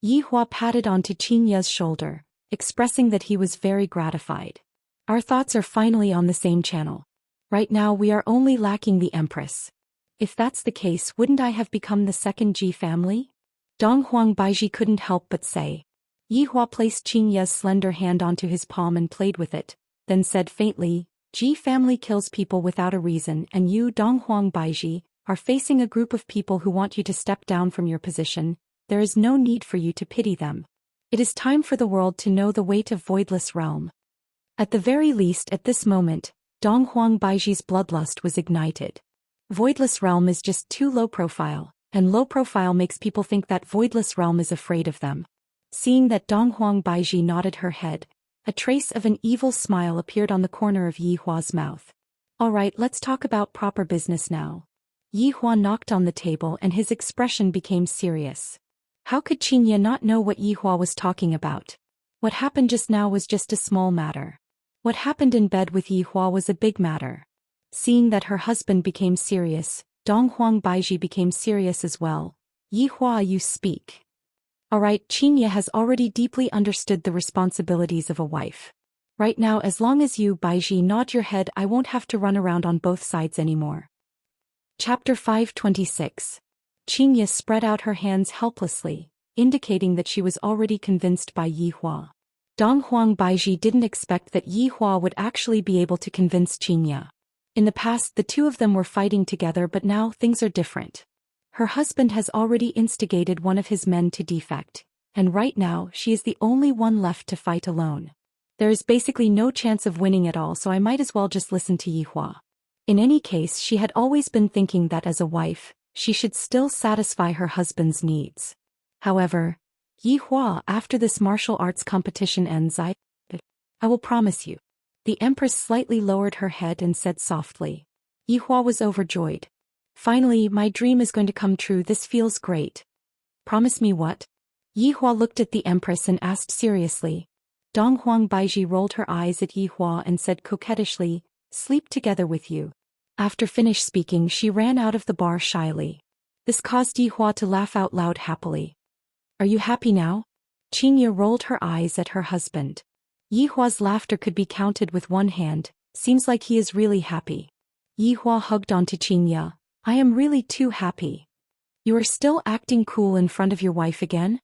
Yi Hua patted onto Xianxia's shoulder, expressing that he was very gratified. Our thoughts are finally on the same channel. Right now we are only lacking the Empress. If that's the case, wouldn't I have become the second Ji family? Dong Huang Baiji couldn't help but say. Yi Hua placed Xianxia's slender hand onto his palm and played with it, then said faintly, Ji family kills people without a reason, and you, Dong Huang Baiji, are facing a group of people who want you to step down from your position. There is no need for you to pity them. It is time for the world to know the weight of Voidless Realm. At the very least at this moment, Dong Huang Baiji's bloodlust was ignited. Voidless Realm is just too low profile, and low profile makes people think that Voidless Realm is afraid of them. Seeing that Dong Huang Baiji nodded her head, a trace of an evil smile appeared on the corner of Yi Hua's mouth. Alright, let's talk about proper business now. Yi Hua knocked on the table and his expression became serious. How could Xianxia not know what Yi Hua was talking about? What happened just now was just a small matter. What happened in bed with Yi Hua was a big matter. Seeing that her husband became serious, Dong Huang Baiji became serious as well. Yi Hua, you speak. Alright, Xianxia has already deeply understood the responsibilities of a wife. Right now, as long as you, Baiji, nod your head, I won't have to run around on both sides anymore. Chapter 526. Xianxia spread out her hands helplessly, indicating that she was already convinced by Yi Hua. Dong Huang Baiji didn't expect that Yi Hua would actually be able to convince Xianxia. In the past, the two of them were fighting together, but now things are different. Her husband has already instigated one of his men to defect, and right now she is the only one left to fight alone. There is basically no chance of winning at all, so I might as well just listen to Yi Hua. In any case, she had always been thinking that as a wife, she should still satisfy her husband's needs. However, Yi Hua, after this martial arts competition ends, I will promise you. The Empress slightly lowered her head and said softly. Yi Hua was overjoyed. Finally, my dream is going to come true. This feels great. Promise me what? Yi Hua looked at the Empress and asked seriously. Dong Huang Baiji rolled her eyes at Yi Hua and said coquettishly, sleep together with you. After finished speaking, she ran out of the bar shyly. This caused Yi Hua to laugh out loud happily. Are you happy now? Xianxia rolled her eyes at her husband. Yi Hua's laughter could be counted with one hand. Seems like he is really happy. Yi Hua hugged onto Xianxia. I am really too happy. You are still acting cool in front of your wife again?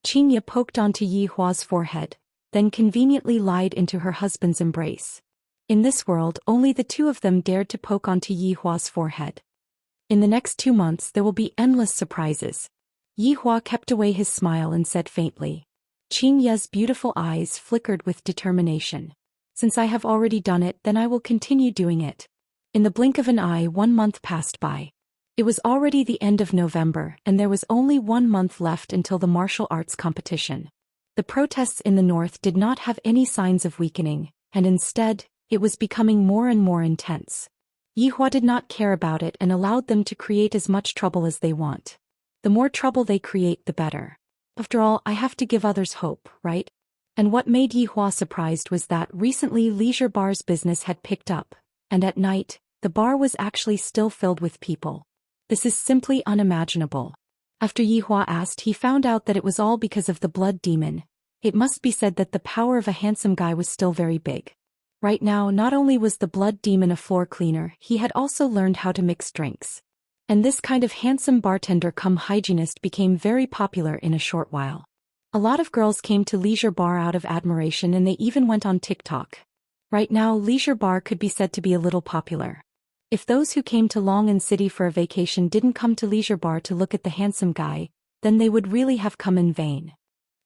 Xianxia poked onto Yi Hua's forehead, then conveniently lied into her husband's embrace. In this world, only the two of them dared to poke onto Yi Hua's forehead. In the next 2 months there will be endless surprises. Yi Hua kept away his smile and said faintly. Xianxia's beautiful eyes flickered with determination. Since I have already done it, then I will continue doing it. In the blink of an eye, 1 month passed by. It was already the end of November, and there was only 1 month left until the martial arts competition. The protests in the north did not have any signs of weakening, and instead, it was becoming more and more intense. Yi Hua did not care about it and allowed them to create as much trouble as they want. The more trouble they create, the better. After all, I have to give others hope, right? And what made Yi Hua surprised was that recently leisure bar's business had picked up, and at night, the bar was actually still filled with people. This is simply unimaginable. After Yi Hua asked, he found out that it was all because of the blood demon. It must be said that the power of a handsome guy was still very big. Right now, not only was the blood demon a floor cleaner, he had also learned how to mix drinks. And this kind of handsome bartender cum hygienist became very popular in a short while. A lot of girls came to leisure bar out of admiration, and they even went on TikTok. Right now, leisure bar could be said to be a little popular. If those who came to Long'an City for a vacation didn't come to leisure bar to look at the handsome guy, then they would really have come in vain.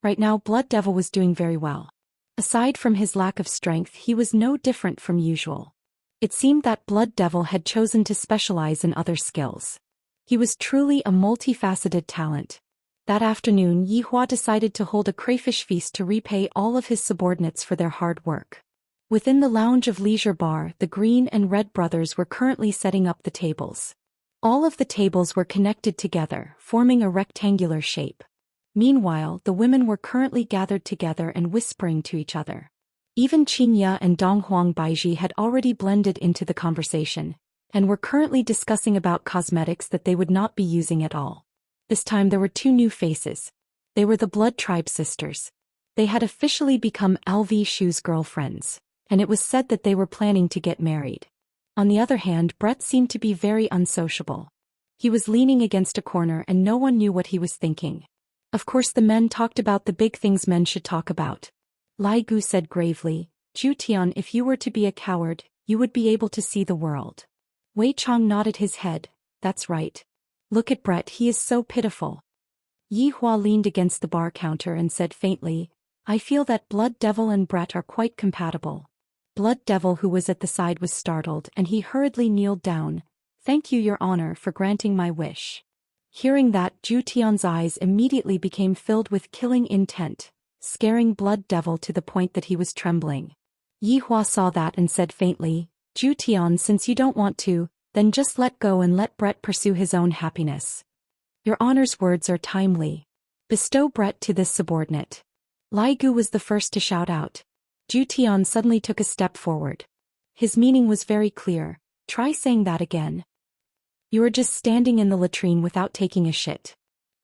Right now, Blood Devil was doing very well. Aside from his lack of strength, he was no different from usual. It seemed that Blood Devil had chosen to specialize in other skills. He was truly a multifaceted talent. That afternoon, Yi Hua decided to hold a crayfish feast to repay all of his subordinates for their hard work. Within the lounge of leisure bar, the Green and Red brothers were currently setting up the tables. All of the tables were connected together, forming a rectangular shape. Meanwhile, the women were currently gathered together and whispering to each other. Even Xianxia and Dong Huang Baiji had already blended into the conversation, and were currently discussing about cosmetics that they would not be using at all. This time there were 2 new faces. They were the Blood Tribe sisters. They had officially become LV Shu's girlfriends, and it was said that they were planning to get married. On the other hand, Brett seemed to be very unsociable. He was leaning against a corner and no one knew what he was thinking. Of course, the men talked about the big things men should talk about. Lai Gu said gravely, Zhu Tian, if you were to be a coward, you would be able to see the world. Wei Chong nodded his head. That's right. Look at Brett, he is so pitiful. Yi Hua leaned against the bar counter and said faintly, I feel that Blood Devil and Brett are quite compatible. Blood Devil, who was at the side, was startled and he hurriedly kneeled down. Thank you, Your Honor, for granting my wish. Hearing that, Zhu Tian's eyes immediately became filled with killing intent, scaring Blood Devil to the point that he was trembling. Yi Hua saw that and said faintly, Zhu Tian, since you don't want to, then just let go and let Brett pursue his own happiness. Your Honor's words are timely. Bestow Brett to this subordinate. Lai Gu was the first to shout out. Zhu Tian suddenly took a step forward. His meaning was very clear. Try saying that again. You were just standing in the latrine without taking a shit.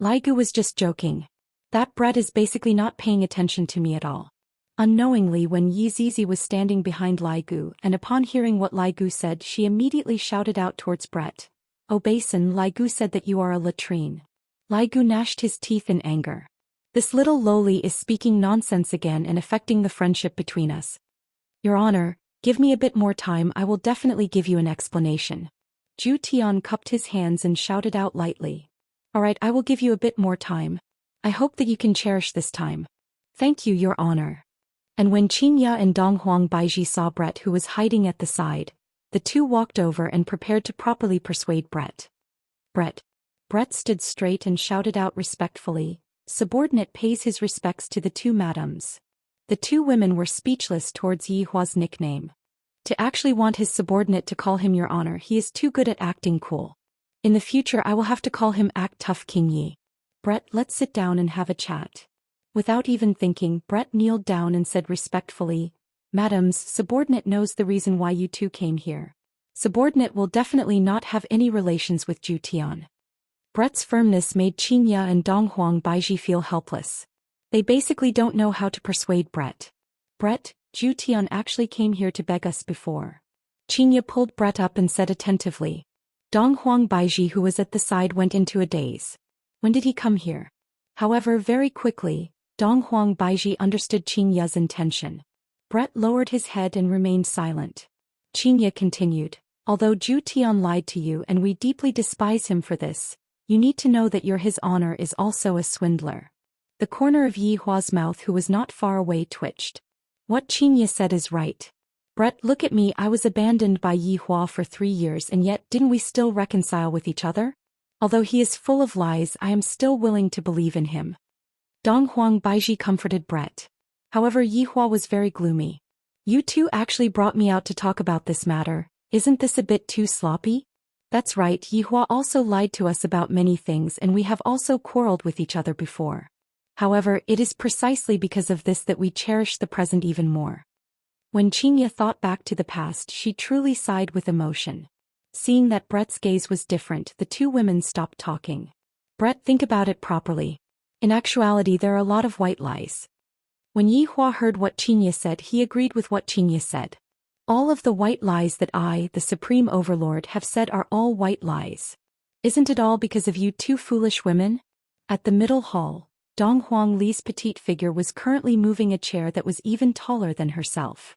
Lai Gu was just joking. That Brett is basically not paying attention to me at all. Unknowingly, when Yi Zizi was standing behind Lai Gu, and upon hearing what Lai Gu said, she immediately shouted out towards Brett. Oh Basin, Lai Gu said that you are a latrine. Lai Gu gnashed his teeth in anger. This little lowly is speaking nonsense again and affecting the friendship between us. Your Honor, give me a bit more time, I will definitely give you an explanation. Zhu Tian cupped his hands and shouted out lightly. Alright, I will give you a bit more time. I hope that you can cherish this time. Thank you, Your Honor. And when Xianxia and Donghuang Baiji saw Brett, who was hiding at the side, the two walked over and prepared to properly persuade Brett. Brett stood straight and shouted out respectfully, subordinate pays his respects to the two madams. The two women were speechless towards Yi Hua's nickname. To actually want his subordinate to call him Your Honor, he is too good at acting cool. In the future I will have to call him Act Tough King Yi. Brett, let's sit down and have a chat. Without even thinking, Brett kneeled down and said respectfully, Madams, subordinate knows the reason why you two came here. Subordinate will definitely not have any relations with Zhu Tian. Brett's firmness made Xianxia and Donghuang Baiji feel helpless. They basically don't know how to persuade Brett. Brett, Zhu Tian actually came here to beg us before. Xianxia pulled Brett up and said attentively. Donghuang Baiji, who was at the side, went into a daze. When did he come here? However, very quickly, Donghuang Baiji understood Xianxia's intention. Brett lowered his head and remained silent. Xianxia continued, although Zhu Tian lied to you and we deeply despise him for this, you need to know that His Honor is also a swindler. The corner of Yi Hua's mouth, who was not far away, twitched. What Xianxia said is right. Brett, look at me, I was abandoned by Yi Hua for 3 years and yet didn't we still reconcile with each other? Although he is full of lies, I am still willing to believe in him. Donghuang Baiji comforted Brett. However, Yi Hua was very gloomy. You two actually brought me out to talk about this matter, isn't this a bit too sloppy? That's right, Yi Hua also lied to us about many things and we have also quarreled with each other before. However, it is precisely because of this that we cherish the present even more. When Xianxia thought back to the past, she truly sighed with emotion. Seeing that Brett's gaze was different, the two women stopped talking. Brett, think about it properly. In actuality, there are a lot of white lies. When Yi Hua heard what Xianxia said, he agreed with what Xianxia said. All of the white lies that I, the Supreme Overlord, have said are all white lies. Isn't it all because of you two foolish women? At the middle hall, Donghuang Li's petite figure was currently moving a chair that was even taller than herself.